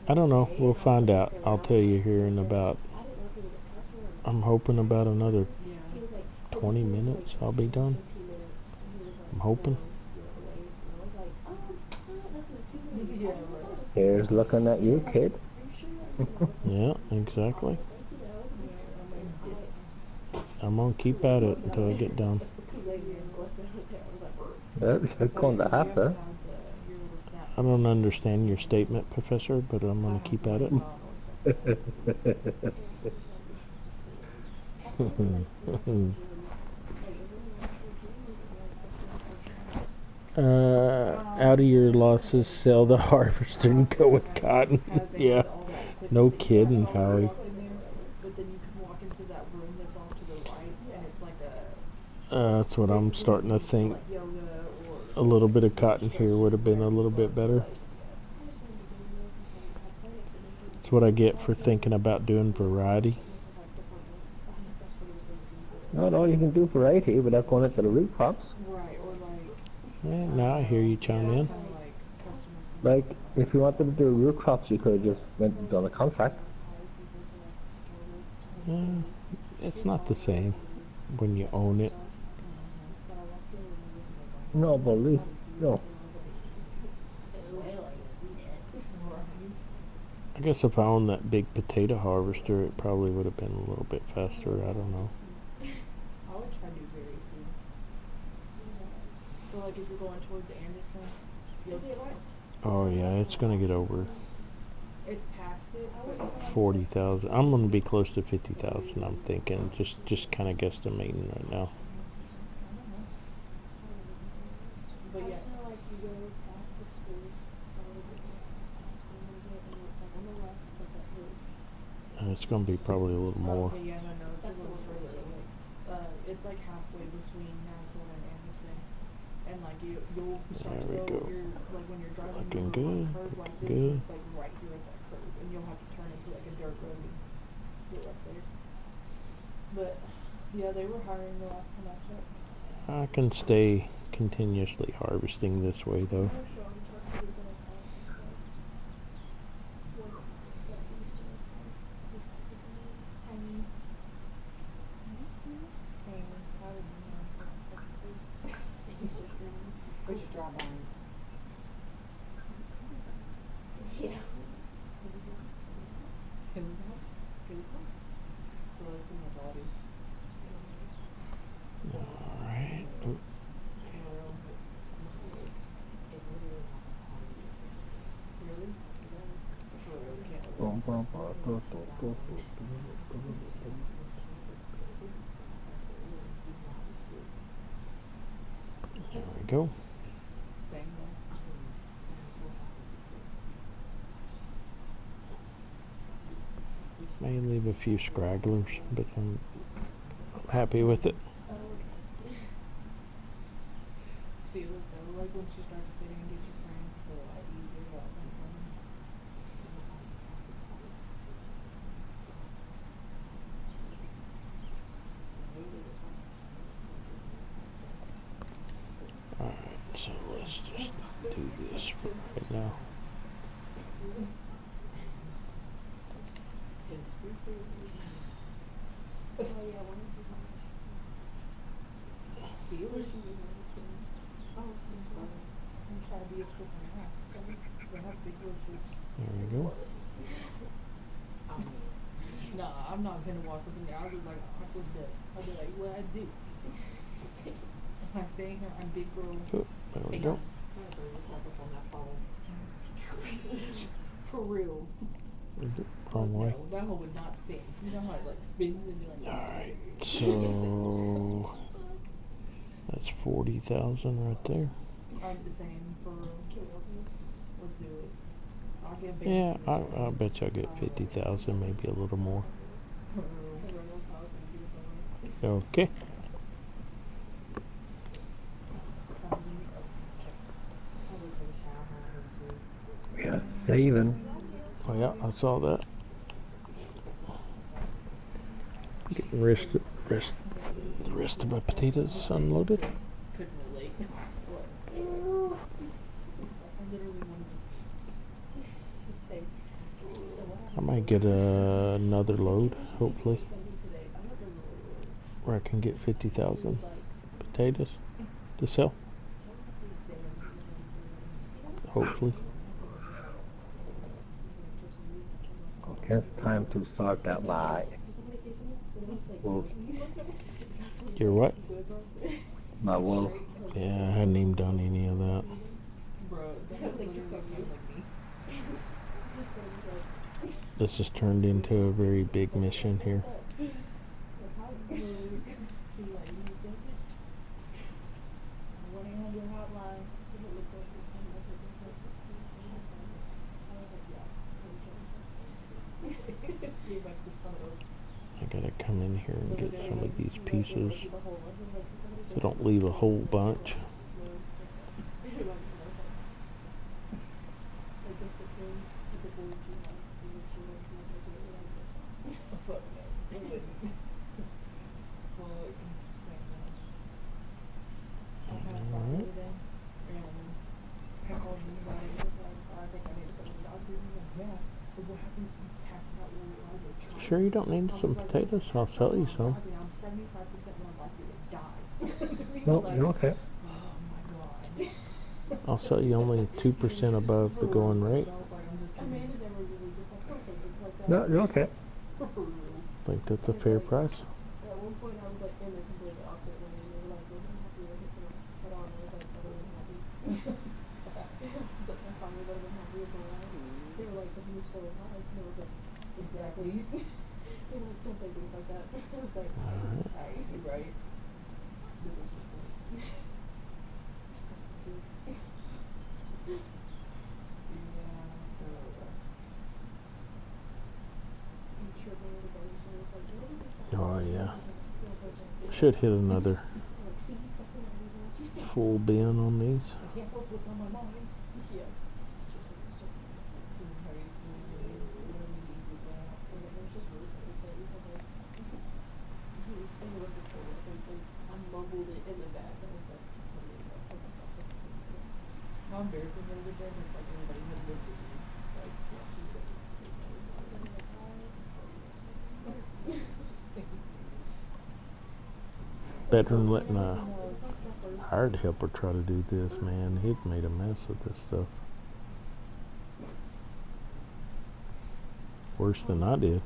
I don't know. We'll find out. I'll tell you here in about, I'm hoping about another 20 minutes I'll be done. I'm hoping.
Here's looking at you, kid.
Yeah, exactly. I'm going to keep at it until I get done.
Well, you're going to have to.
I don't understand your statement, Professor, but I'm going to keep at it. Out of your losses, sell the harvester and go with cotton. Yeah, no kidding, Howie.
But then you can walk into that room that's off to the right, and it's like
That's what I'm starting to think.
yoga or
A little bit of cotton here would have been a little bit better. That's what I get for thinking about doing variety.
This is like the purples. I think that's what it was going to be.
No, no, you can do variety without going into the root crops.
Right, or like.
Yeah, now I hear you chime in.
Kind of like customers.
Like, if you wanted to do root crops, you could have just went and done a contract.
It's not the same when you own it.
No, believe no.
I guess if I owned that big potato harvester, it probably would have been a little bit faster. I don't know.
I would try to do very few. So like if you're going towards Anderson,
Is it right?
Oh yeah, it's gonna get over
it's past it. But
40,000. I'm gonna be close to 50,000. I'm thinking, just kind of guesstimating right now.
But
I
yeah.
just know like you go past the school, probably past school a little bit, and it's like on the left, it's like that hill.
And it's gonna be probably a little more.
Okay, yeah, no, it's
That's
a
the
little
one
further.
right
Like, it's like halfway between Nashville and Anderson, and like you'll start
There
to
we
go.
go.
You're like when you're driving
Looking
over
good,
a curve like this,
good.
it's like right here at that curve, and you'll have to turn into like a dirt road and get up there. But yeah, they were hiring the last time I checked.
I can stay continuously harvesting this way though.
I'm sure I'm talking to the guy that what that used to this type of thing.
And how did you know?
He's just green.
We should drive by.
Yeah.
Can we go? Can we go? Well, that's pretty much all I do.
Alright.
Really? For real, we can't.
Bum, bum, bum, do, do, do, do, do.
There we go.
Same one.
May leave a few scragglers, but I'm happy with it.
Oh, okay. Feel it though, like once you start to fit in and get your friends, it's a lot easier. A lot more fun.
Alright, so let's just do this for right now.
Oh yeah, one or two times.
Feelers?
Oh,
I'm trying to be a strip and a half. So they have big little strips.
There we go.
No, I'm not gonna walk up in there. I'll be like awkward death. I'll be like, what I do? If I stay here, I'm big girl.
Oh, there we go.
For real.
Wrong way.
No, that one would not spin. You know how it like spins and you're like.
Alright, so that's 40,000 right there.
I'm the same for real. Let's do it. I'll get
Yeah,
Benson.
I bet you I'll get 50,000, maybe a little more.
For real.
Okay.
Yeah, saving.
Oh yeah, I saw that. Getting the rest of my potatoes unloaded.
Couldn't relate. I literally wanted to say. So what
I might get another load, hopefully,
today? I'm not gonna
where I can get 50,000 potatoes to sell. Hopefully.
Okay, it's time to start that lie. Wolf.
You're what?
My wolf.
Yeah, I hadn't even done any of that.
Bro, that was like you're so good like me.
This has turned into a very big mission here. I gotta come in here and get some of these pieces so don't leave a whole bunch.
Fuck no. I wouldn't. Fuck. I kind of saw the other day, and I called him about it. He was like, I think I need to go to the doctor. He was like, yeah. But what happens if you pass out when I was a child?
Sure you don't need some potatoes? I'll sell you some.
I'm 75% more likely to die. He
No,
was like,
you're okay.
oh my god.
I'll sell you only 2% above the going rate.
I was like, I'm just kidding.
Amanda never usually just like don't say things like that.
No, you're okay.
Think that's a fair price?
At one point, I was like in the completely opposite way, and they were like, "We're gonna have to like get some put on." I was like, "I wasn't happy." So I finally would have been happy with the ride. They were like, "But you're so alive," and I was like, "Exactly." Don't say things like that. I was like,
Alright.
You're right. But this was cool.
Just kind of weird. I'm sure one of the brothers was like, "What is this stuff?"
Oh, yeah.
Yeah.
Should hit another
Like, see, something like that. Just think.
full bin on these.
I can't help what's on my mind.
Yeah. Just like stuff.
Whatever's easy as well.
And it was just really funny too because like he was in the record for us and I mumbled it in the back and I was like, somebody like told myself that to me.
How embarrassing it would have been if like anybody had looked at me. Like, yeah, she said
Better than letting a hired helper try to do this, man. He'd made a mess of this stuff. Worse than I did.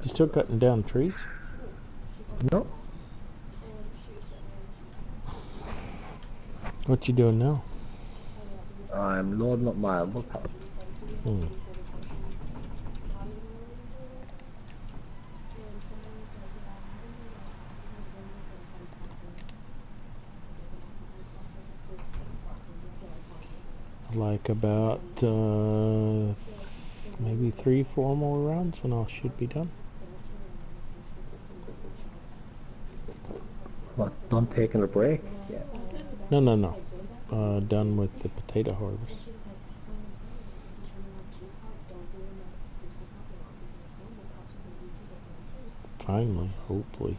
You still cutting down trees?
No.
What you doing now?
I'm loading up my book house.
Hmm. Like about maybe 3-4 more rounds and I should be done.
What, done taking a break? Yeah.
No. Done with the potato harvest. Finally, hopefully.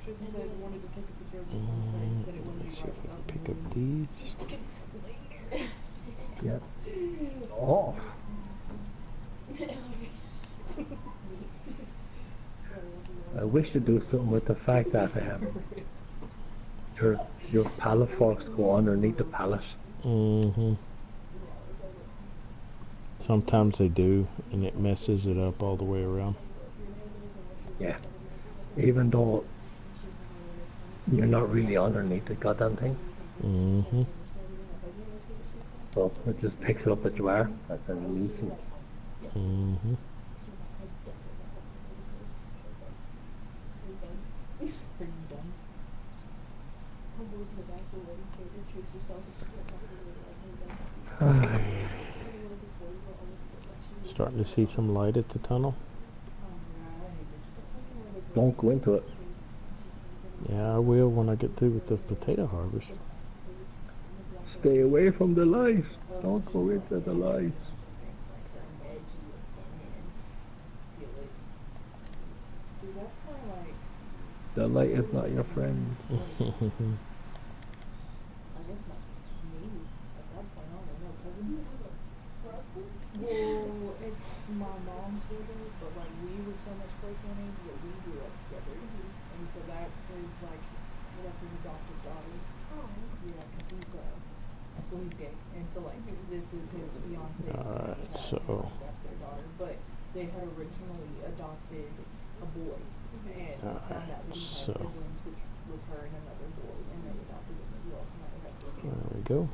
She said wanted to take a picture of the sunset. Said it wouldn't
Let's
be
see if
right
we can
without
pick
the
up
moon.
these.
Yeah. Oh. I wish to do something with the fact that your pallet forks go underneath the pallet.
Mm-hmm. Sometimes they do, and it messes it up all the way around.
Yeah. Even though you're not really underneath the goddamn thing.
Mm-hmm.
So it just picks it up at you are. That's a nuisance.
Mm-hmm.
Are you done?
Starting to see some light at the tunnel.
Don't go into it.
Yeah, I will when I get through with the potato harvest.
Stay away from the light. Don't go into the light. The light is not your friend.
I guess my niece at that point, I don't know, cousin. Well, it's my mom's brothers, but like we were so much closer in age that we grew up together. And so that's his like, that's his adopted daughter. Yeah, because he's well, he's gay, and so like this is his fiance's
Alright, so
that's their daughter. But they had originally adopted a boy, and found out that he had
so
siblings, which was her and another boy, and they adopted him as well. So now they have 4 kids.
there we go.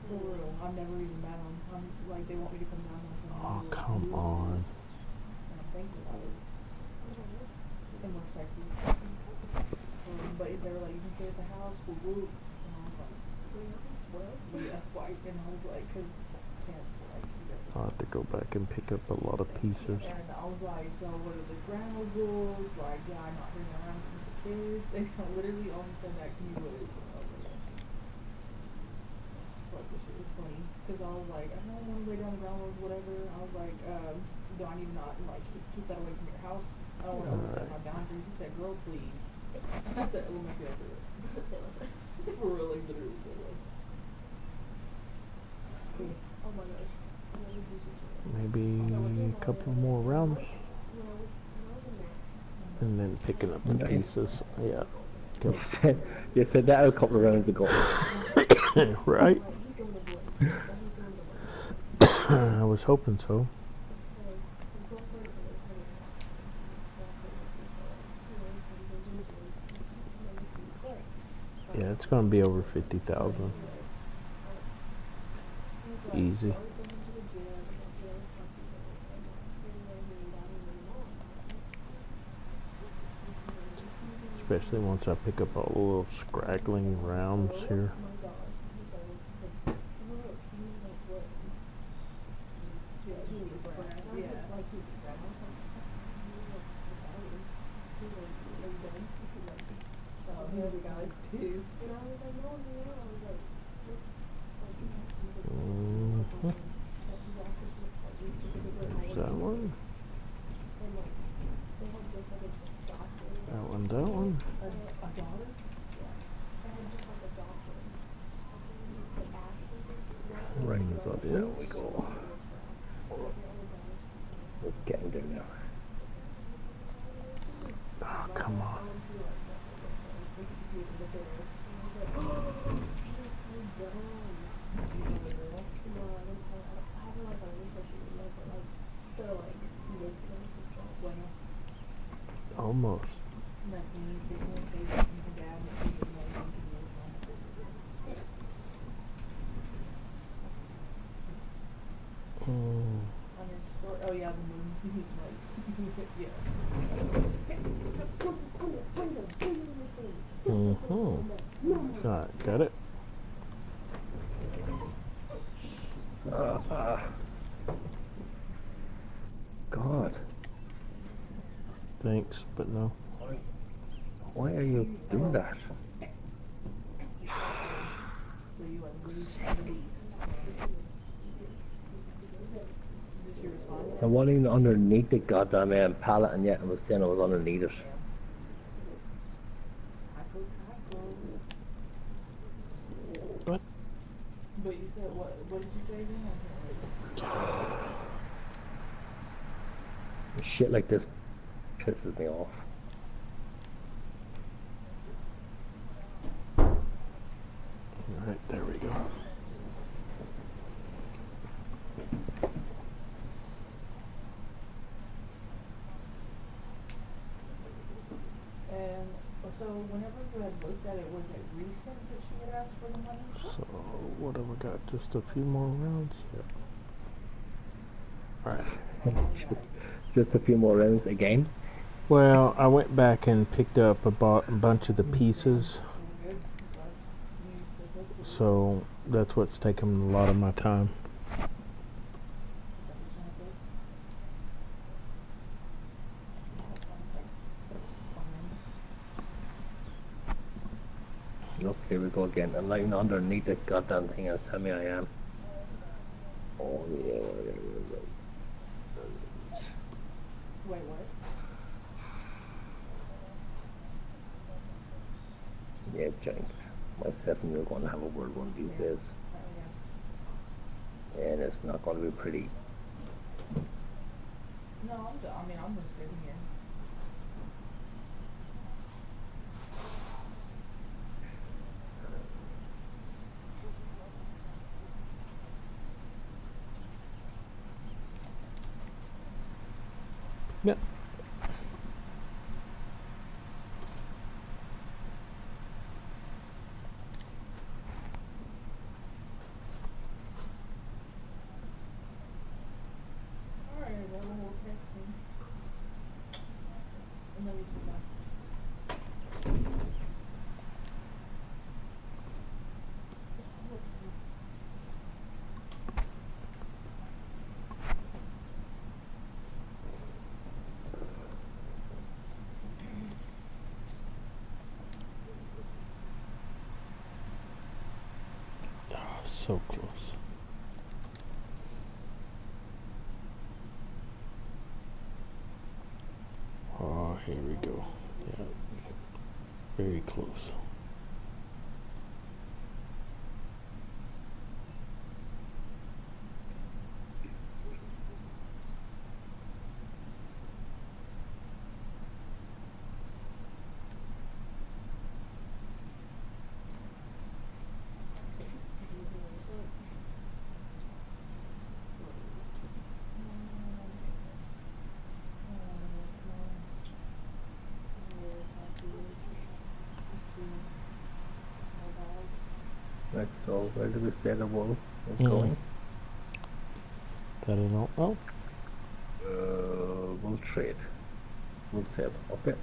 For real, I've never even met them. I'm like, they want me to come down with them.
Oh, come on.
And I'm thinking about it. In West Texas. But they were like, you can stay at the house, woo woo. And I was like, well, yeah, white. And I was like, because cancel, like, he doesn't.
I'll have to go back and pick up a lot of pieces.
And I was like, so what are the ground rules? Like, yeah, I'm not bringing around a piece of kids. And I literally only said that to you was, like, this shit was funny. Because I was like, I don't want to lay down the ground rules, whatever. I was like, do I need to not, like, keep that away from your house? I don't want to overstep my boundaries. He said, girl, please. I said, oh my God, this.
Say less.
For real, like, literally say less.
Oh my gosh. Yeah, we just
Maybe a couple more rounds,
when I was in there.
and then picking up the pieces. Yeah.
You said that a couple of rounds ago.
Right?
Like, he's going to blink. He's going to blink.
I was hoping so.
So his girlfriend and his parents comes into the blink.
Yeah, it's gonna be over 50,000. Easy. Especially once I pick up all the little scraggling rounds here. There's that one. That one, that one.
A daughter?
Rings up, there we go. We're getting there now.
Oh, come on. Almost.
Oh yeah, the moon. Yeah.
Alright, got it.
God,
Thanks, but no.
why are you doing that?
So you are released. Did she respond?
I wasn't even underneath the goddamn pallet, and yet I was saying I was underneath it.
What?
But you said what? What did you say again?
Shit like this pisses me off.
Alright, there we go.
And so whenever you had looked at it, was it recent that she had asked for the money?
So, what have we got? Just a few more rounds? Yeah. Alright.
Just a few more rounds again.
Well, I went back and picked up a bunch of the pieces, so that's what's taken a lot of my time.
Look, here we go again. I'm not even underneath the goddamn thing. And tell me I am. Oh yeah.
Wait, what?
Yeah, Jinx. Myself and you're going to have a word one of these days. And it's not going to be pretty.
No, I'm just sitting here.
Yep.
Alright, well, we'll text him. And then we can go.
So close. Oh, here we go. Yeah. Very close.
Right, so where do we say the wool is
Mm.
going?
That I don't know.
We'll trade. We'll sell. Okay.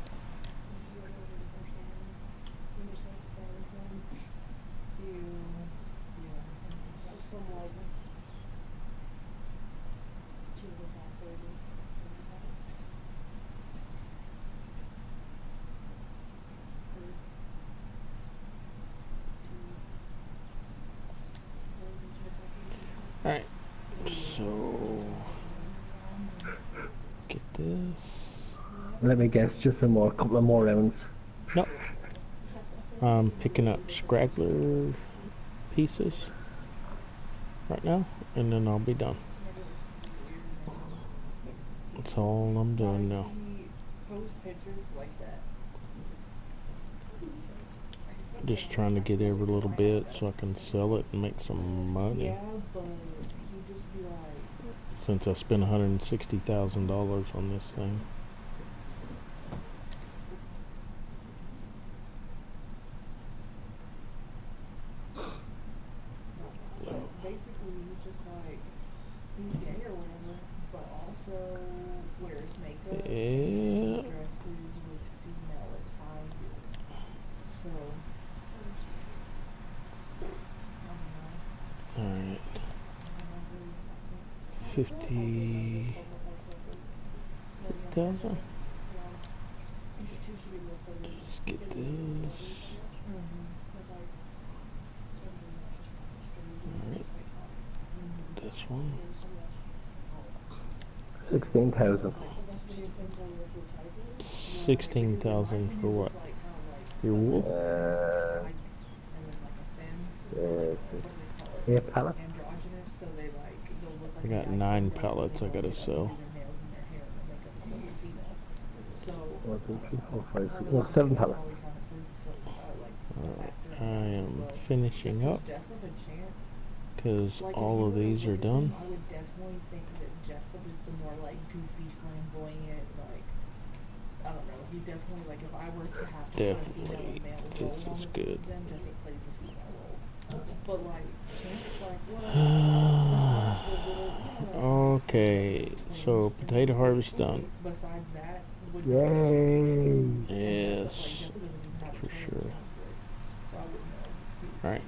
Alright. So get this.
Let me guess, just some more, couple of more rounds.
Nope. I'm picking up scraggler pieces right now, and then I'll be done. That's all I'm doing now.
Post pictures like that.
Just trying to get every little bit so I can sell it and make some money.
Yeah, but he just be like,
Since I spent $160,000 on this thing.
basically he's just like, he's gay or whatever, but also wears makeup
Yeah.
and dresses with female attire. So, I don't know.
Alright.
I don't really-
50,000. Just get this. Alright. This one.
16,000.
16,000 for what? Your wool?
Yeah, pallets.
Androgynous, so they like, they'll look
I
like
got
a guy,
9
but
pallets I
they
gotta
don't
sell.
do their nails and their hair and their makeup is still a female. So,
1, 2, 3, 4, 5, 6. No, 7 pallets.
Alright, I am finishing up
Jessup and Chance,
because
like, if
all
you
of
were to
these are
look at
done.
them, I would definitely think that Jessup is the more like goofy, flamboyant, like, I don't know. He definitely, like, if I were to have to put a female
Definitely,
and male
this
role on
is
the
good.
two of them, Jessup plays the female role. But like, Chance is like, whatever. Besides the little, you know, like,
Okay, so potato harvest done.
besides that, would
Yay!
And Jessup, like,
Yes,
Jessup doesn't even have a
for
trailer
sure.
in his voice, so I wouldn't know.
Alright,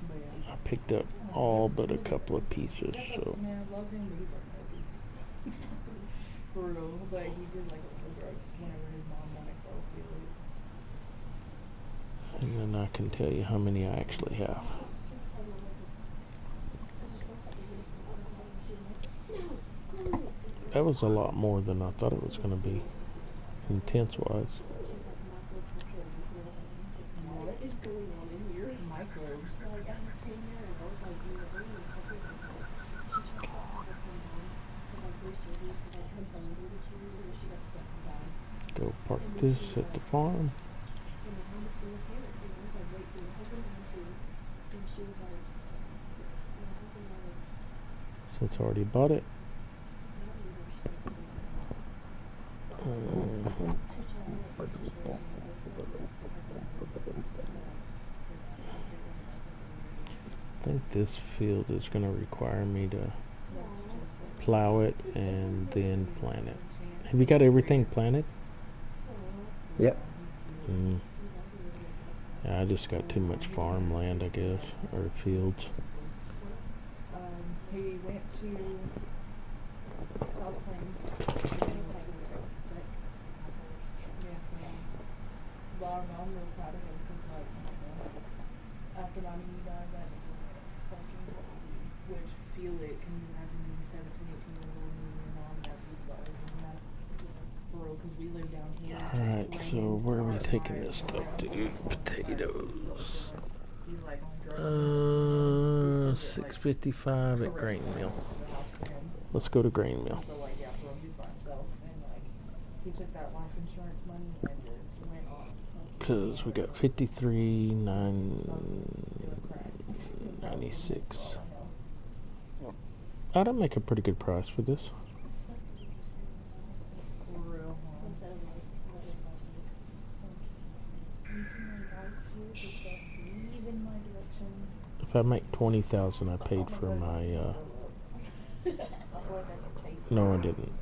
But yeah.
I picked up all but a couple of pieces, so
Man, I love him, but he doesn't know beef. For real, but he did like a little drugs whenever his mom wanted to feel it.
and then I can tell you how many I actually have. That was a lot more than I thought it was going to be, intense-wise.
What is going on in here?
Microbes.
Like, I was sitting there and I was like, you know, I didn't even tell her about that. She tried to have her come down for like 3 surgeries because I couldn't tell her the 2 and she got stuck and died.
Go park this at the farm.
And the mom was seeing her, and I was like, wait, so your husband died too? And she was like, yes, my husband died.
So it's already bought it.
I don't remember, she said,
I think this field is going to require me to plow it and then plant it. Have you got everything planted?
Yep.
Mm. Yeah, I just got too much farmland, I guess, or fields.
He went to South Plains. Yeah, well, I'm really proud of him because, like, reminding you guys that fucking which feel it. Can you imagine being 17, 18-year-old and your mom that was better than that? For real, because we live down here.
Alright, so where are we taking this stuff to? Potatoes.
He's like on drugs.
6:55 at grain mill. Let's go to grain mill.
So like, yeah, for real, he's by himself. And like, he took that life insurance money and just went on.
Because we got 53,996. I'd make a pretty good price for this.
For real, huh?
Instead of like what was last week.
Leave in my direction.
If I make 20,000, I paid for my. No, I didn't.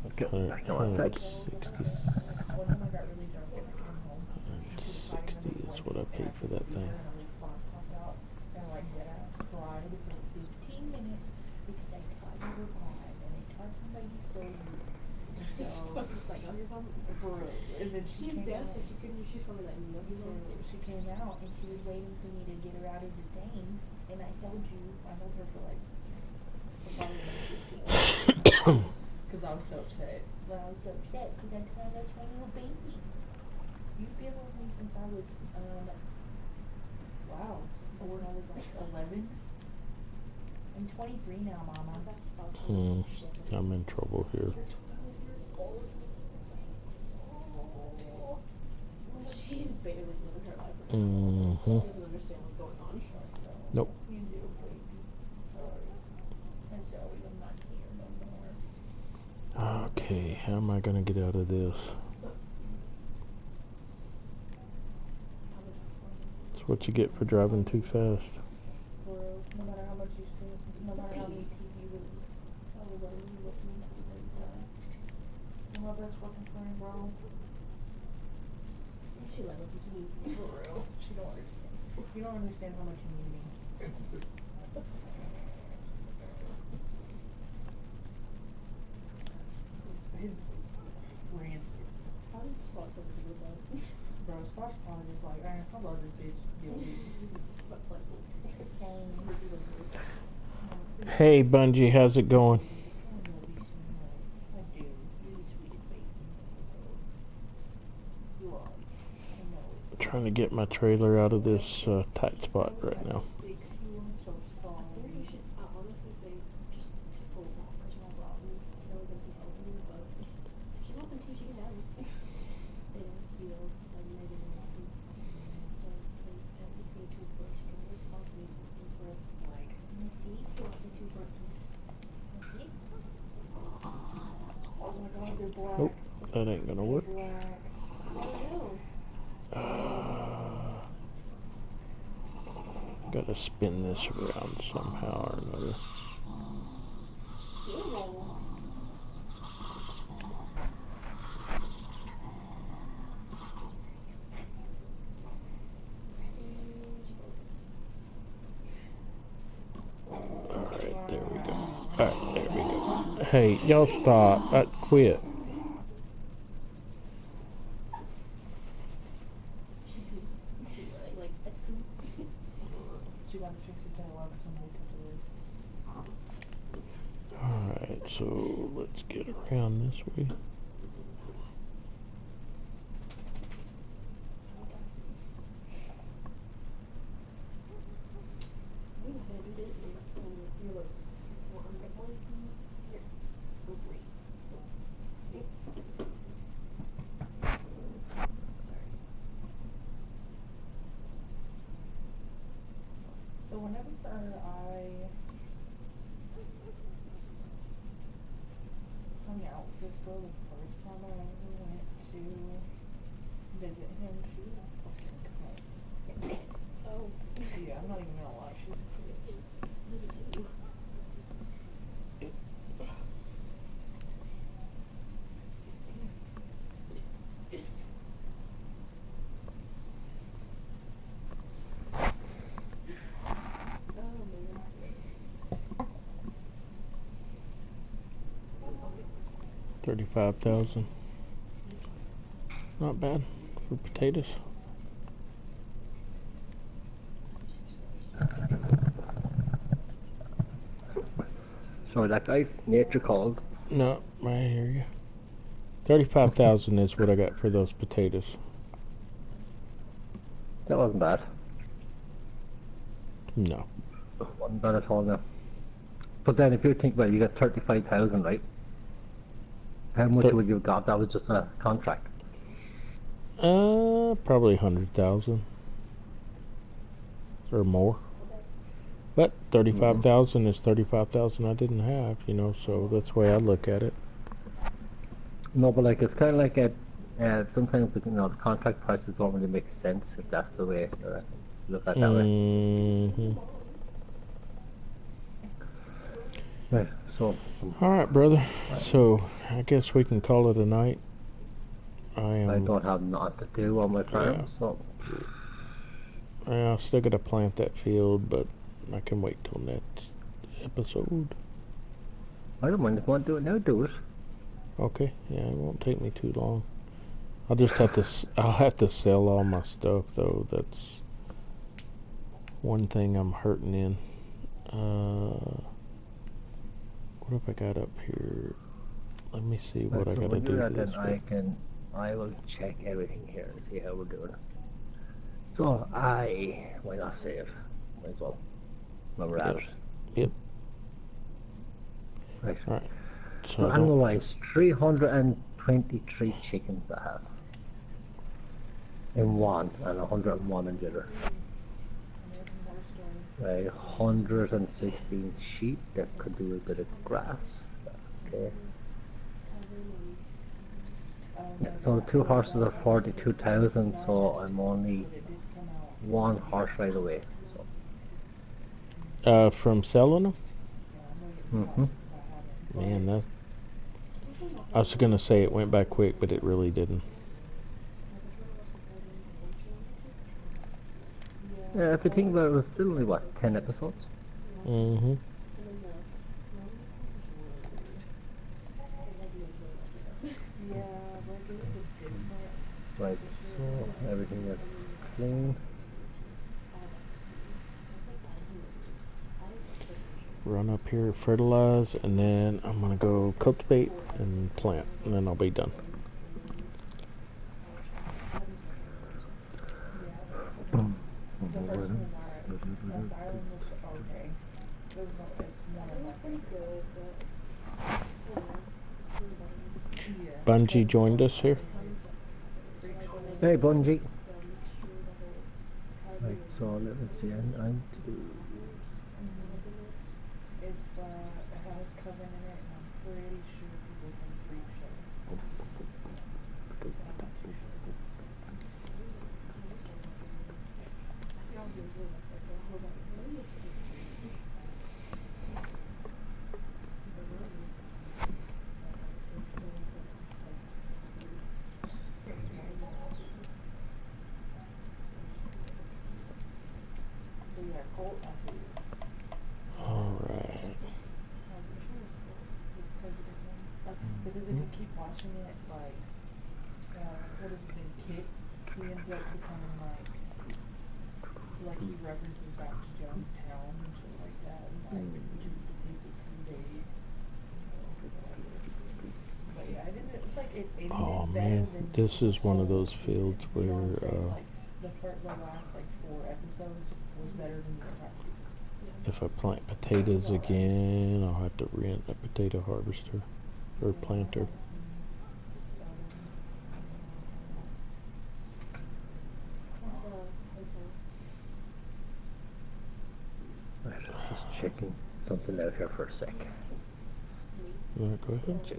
Okay, hang on a sec.
160 is what I paid for that thing.
And then
She's dead, so she couldn't. She's probably like, no,
she came out and she was waiting for me to get her out of the thing, and I held her for like probably like 15 minutes. Because I was so upset. Well, I was so upset because I thought I was my little baby. You've been with me since I was, wow, when I was like 11. I'm 23 now, Mama.
I'm in trouble here.
She's barely living her life.
Mm-hmm.
She doesn't understand what's going on.
Nope.
You do, baby. Sorry. And so I'm not here no more.
Okay, how am I gonna get out of this? That's what you get for driving too fast.
For real, no matter how much you see, no matter how many TV movies, everybody is looking at the same time. I'm my best fucking friend, bro.
She like this week.
For real. She don't understand. You don't understand how much you need me. It's rancid.
How did Spots ever do with that?
Bro, Spot's probably just like, I love this bitch.
But like, it's fine.
Hey, Bungie, how's it going?
I love you so much. I do. You're the sweetest baby. You are. I know it.
Trying to get my trailer out of this tight spot right now.
You are so strong.
I think you should, honestly, they just to pull it off because you're not rotten. They were going to be helping you, but if she wants them to, she can have it. They don't see you, like, maybe they don't see. So, it's a toothbrush. You can respond to toothbrush. Like, let me see. He wants a toothbrush.
Oh my god, they're black.
Nope, that ain't gonna work.
Black.
Gotta spin this around somehow or another. Alright, there we go. Alright, there we go. Hey, y'all stop. Quit.
Like, that's cool.
She got to fix her tail up or somebody took the roof.
Alright, so let's get around this way.
We can do this and you're like, well, I'm like, one, here, go free.
So whenever I hung out with this girl the first time I ever went to visit him, she was a fucking cunt.
Oh.
Yeah, I'm not even gonna lie, she was a cunt.
What does it do? Oh, man.
35,000. Not bad for potatoes.
Oh, that guy's nature called.
No, I hear you. 35,000 is what I got for those potatoes.
That wasn't bad.
No.
Wasn't bad at all now. But then if you think about it, you got 35,000, right? How much would you have got? That was just a contract.
Probably 100,000 or more. But 35,000 is 35,000 I didn't have, you know. So that's the way I look at it.
No, but like it's kind of like sometimes the contract prices don't really make sense if that's the way you look at it that way.
Mm-hmm.
Right. So.
All right, brother. So I guess we can call it a night.
I don't have nothing to do on my farm, so.
I still got to plant that field, but I can wait till next episode.
I don't mind if you want to do it now. Do it.
Okay. Yeah, it won't take me too long. I'll just have to. I'll have to sell all my stuff though. That's one thing I'm hurting in. What have I got up here? Let me see what I gotta do.
I will check everything here and see how we're doing. So why not save? Might as well. When we're at it.
Yep.
Right.
All right.
So annualized 323 chickens I have in one, and 101 in the other. Right, 116 sheep that could do a bit of grass. That's okay. Yeah, so the 2 horses are 42,000, so I'm only 1 horse right away. So.
From selling them?
Mm-hmm.
Man, I was gonna say it went by quick, but it really didn't.
Yeah, if you think about it, it was still only, what, 10 episodes?
Mm-hmm.
Right, so everything is clean.
Run up here, fertilize, and then I'm gonna go cultivate and plant, and then I'll be done. Bungie joined us here.
Hey, Bungie. Right, so let me see. I
It has coven in it, and I'm pretty sure people can freak show.
Alright.
Because if you keep watching it, like, what is his name, Kit, he ends up becoming like he references back to Jonestown and shit like that, and like, to the people Kool-Aid. But yeah, I didn't, like, it ended
Oh
better
man,
than
this is one of those fields
you know
where
what I'm saying? Like, the last, like, 4 episodes was better than the entire season.
if I plant potatoes again, I'll have to rent a potato harvester or planter.
Right, just checking something out here for a sec.
Alright, go ahead.
Check.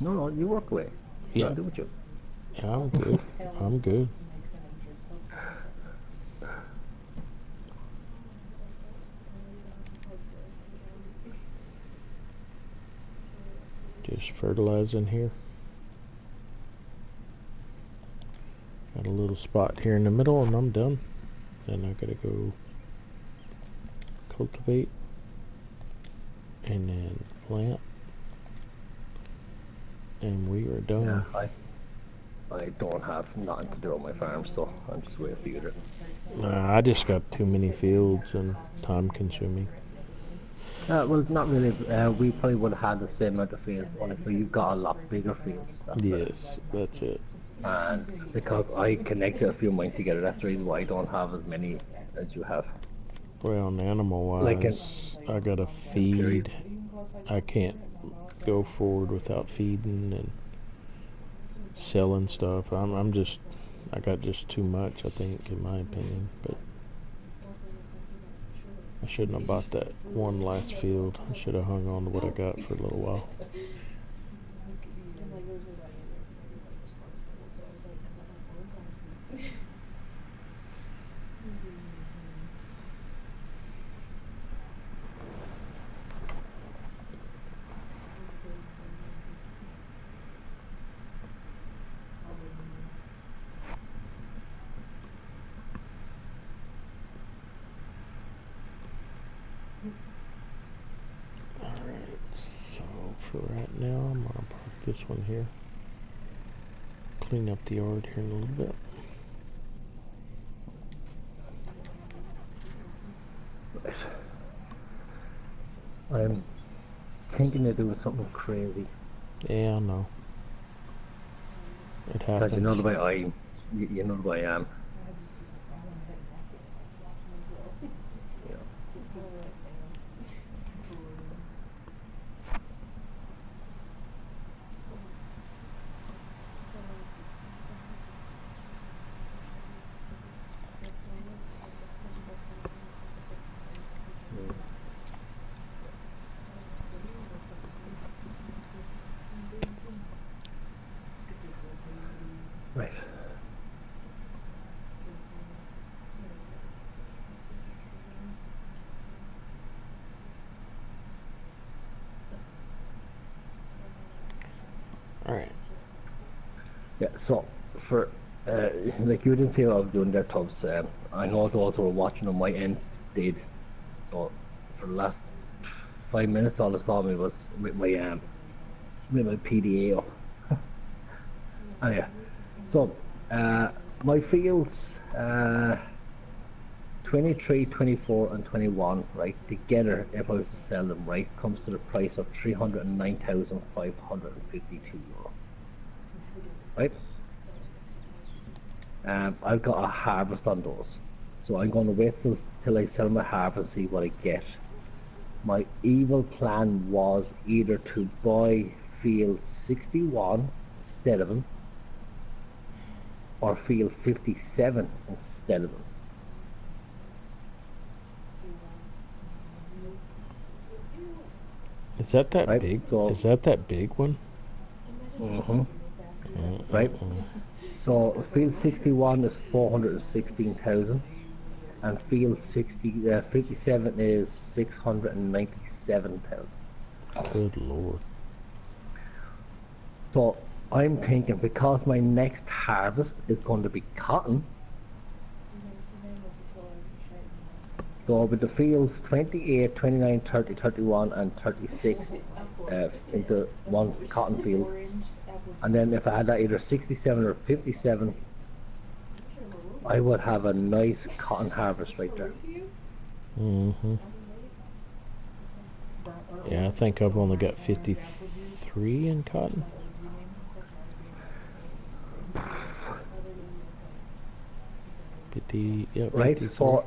No, you work away.
Yeah.
I'll do with you.
Yeah, I'm good. I'm good. Just fertilizing here. Got a little spot here in the middle and I'm done. Then I gotta go cultivate and then plant. And we are done.
Yeah, I don't have nothing to do on my farm, so I'm just waiting for you to.
I just got too many fields and time consuming.
Well, not really. We probably would have had the same amount of fields, only for you've got a lot bigger fields. That's it.
Yes, that's it.
And because I connected a few of mine together, that's the reason why I don't have as many as you have.
Well, and animal
Like in
wise, I gotta
period.
feed. I can't go forward without feeding and selling stuff. I got just too much, I think, in my opinion. But I shouldn't have bought that one last field. I should have hung on to what I got for a little while. Alright, so for right now, I'm gonna park this one here. Clean up the yard here in a little bit.
I'm thinking of doing something crazy.
Yeah, I know. It
Because
happens.
you know the way you know the way I am. Yeah. Right.
Alright.
Yeah, so for like you didn't see what I was doing there, Tubbs. I know those who were watching on my end did. So for the last 5 minutes, all they saw me was with my PDA up. Oh yeah. So my fields 23, 24, and 21, right, together, if I was to sell them, right, comes to the price of €309,552, right? I've got a harvest on those, so I'm going to wait till I sell my harvest, see what I get. My evil plan was either to buy field 61 instead of them, or field 57 instead of them.
Is that
Right,
big?
so-
Is that big one?
Right. So field 61 is 416,000, and field 57 is 697,000.
Good lord.
So I'm thinking, because my next harvest is going to be cotton, so with the fields 28, 29, 30, 31 and 36 into one cotton field, and then if I had that either 67 or 57, I would have a nice cotton harvest right there.
Mm-hmm. Yeah, I think I've only got 53 in cotton. Yeah,
Right,
53.
so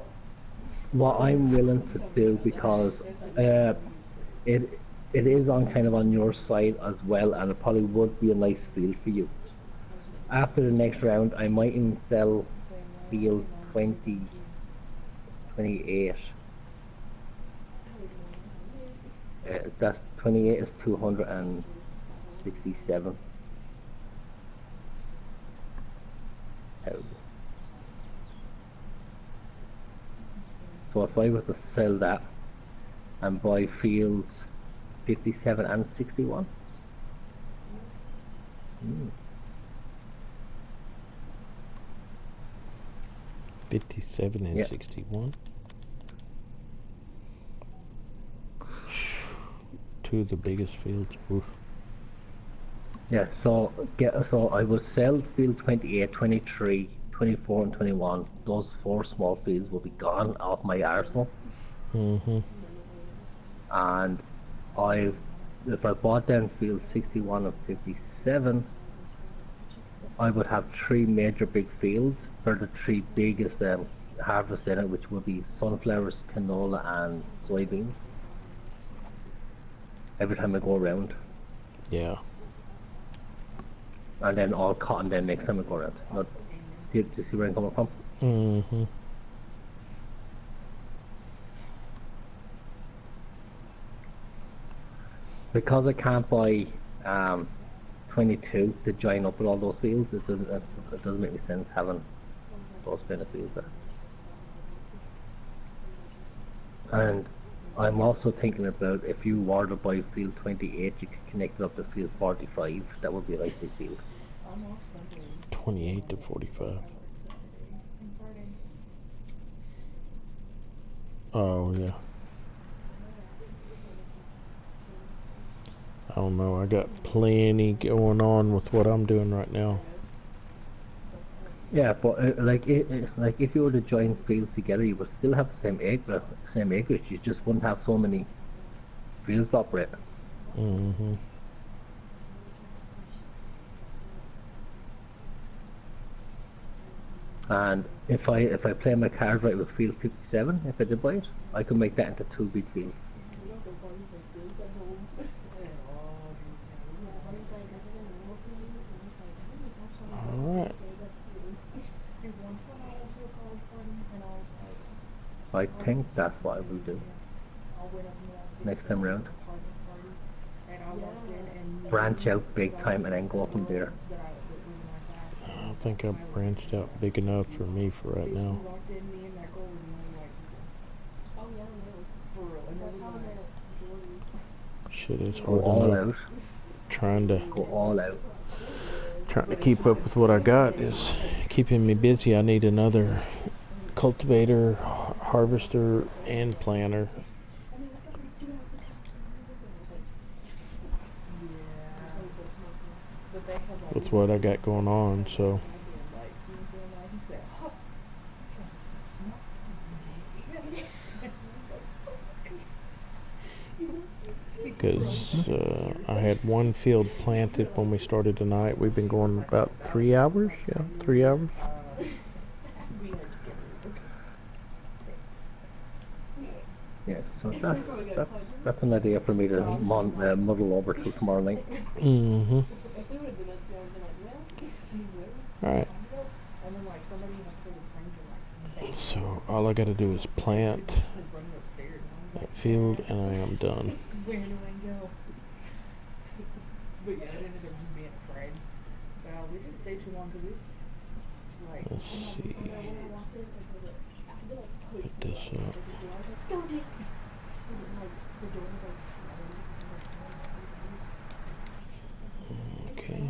what I'm willing to do, because it is on kind of on your side as well, and it probably would be a nice field for you. After the next round, I might even sell field 20, 28. That's 28 is 267,000. So if I was to sell that and buy fields 57 and 61.
57 and
Yeah.
61. Two of the biggest fields. Oof.
Yeah, so I would sell field 28, 23, 24 and 21. Those four small fields will be gone off my arsenal.
Mm-hmm.
and if I bought down field 61 and 57, I would have 3 major big fields for the 3 biggest harvests in it, which would be sunflowers, canola, and soybeans. Every time I go around,
Yeah.
and then all cotton then next time I go around. Not, do you see where I'm coming from?
Mm-hmm.
Because I can't buy 22 to join up with all those fields, it doesn't make any sense having those kind of fields there. And I'm also thinking about, if you were to buy field 28, you could connect it up to field 45. That would be a nice big field.
28 to 45. Oh, yeah. I don't know. I got plenty going on with what I'm doing right now.
Yeah, but like if you were to join fields together, you would still have the same acreage. You just wouldn't have so many fields to operate.
Mm-hmm.
And if I play my card right with field 57, if I did buy it, I could make that into 2 big fields.
Alright.
I think that's what I will do next time round. Branch out big time and then go from there.
I don't think I've branched out big enough for me for right now. Shit, it's
Go
hard
all
enough.
out.
Trying to
All out.
keep up with what I got is keeping me busy. I need another cultivator, harvester, and planter. With what I got going on, so because I had one field planted when we started tonight. We've been going about 3 hours. Yeah, 3 hours.
Yeah, so that's an idea for me to muddle over till tomorrow night.
Mm-hmm. Alright. So all I gotta do is plant that field and I am done.
Where do I go? But yeah, it ended up just being a friend. Well, we didn't stay too long because it, like,
Let's see. Put this up. Okay.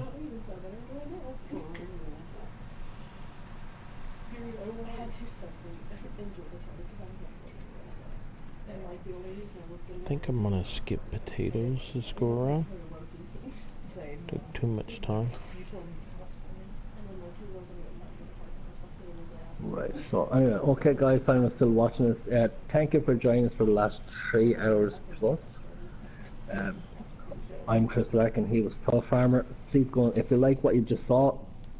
I had to separate enjoy the party because I was like, and like the only reason I was getting
I think I'm gonna skip potatoes this go around. Took too much time.
Right, so anyway, okay guys, I'm still watching this. Thank you for joining us for the last 3 hours plus. I'm Chris Larkin, he was Tubbfarmer. Please go, if you like what you just saw,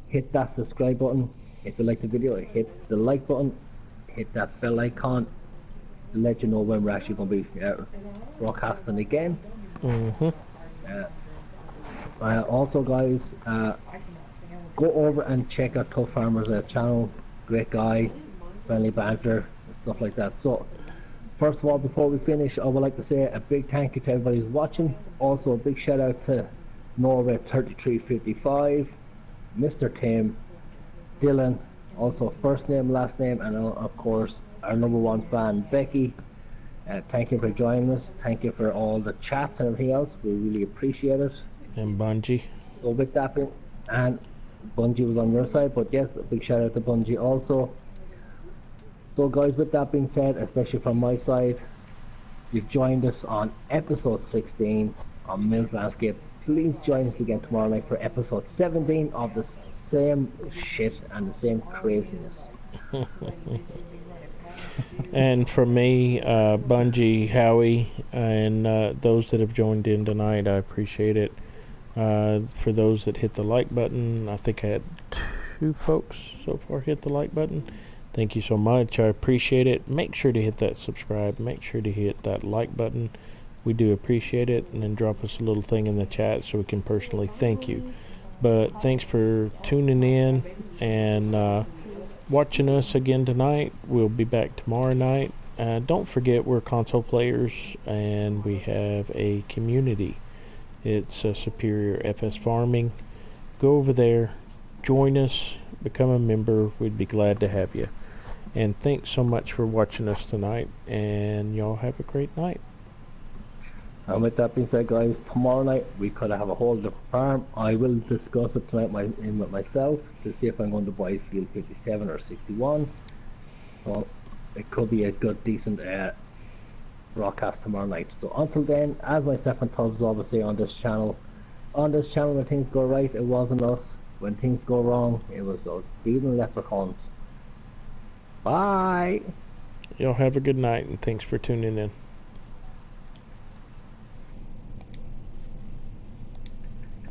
hit that subscribe button. If you like the video, hit the like button, hit that bell icon to let you know when we're actually going to be broadcasting again.
Mm-hmm.
Also guys, go over and check out Tubbfarmer's channel. Great guy, friendly banter and stuff like that. So first of all, before we finish, I would like to say a big thank you to everybody who's watching. Also a big shout out to Norway3355, Mr. Tim, Dylan, also first name, last name, and of course our #1 fan Becky. Thank you for joining us. Thank you for all the chats and everything else. We really appreciate it.
And Bungie.
So with that being, and Bungie was on your side, but yes, a big shout out to Bungie also. So guys, with that being said, especially from my side, you've joined us on episode 16 on Mills Landscape. Please join us again tomorrow night for episode 17 of the same shit and the same craziness.
And from me, Bungie, Howie, and those that have joined in tonight, I appreciate it. For those that hit the like button, I think I had 2 folks so far hit the like button. Thank you so much. I appreciate it. Make sure to hit that subscribe. Make sure to hit that like button. We do appreciate it. And then drop us a little thing in the chat so we can personally thank you. But thanks for tuning in and watching us again tonight. We'll be back tomorrow night. Don't forget we're console players and we have a community. It's Superior FS Farming. Go over there, join us, become a member. We'd be glad to have you. And thanks so much for watching us tonight, and y'all have a great night.
And with that being said, guys, tomorrow night we could have a whole different farm. I will discuss it tonight with myself to see if I'm going to buy field 57 or 61. So it could be a good, decent broadcast tomorrow night. So until then, as myself and Tubbs always say on this channel, when things go right, it wasn't us. When things go wrong, it was those thieving leprechauns. Bye.
Y'all have a good night, and thanks for tuning in.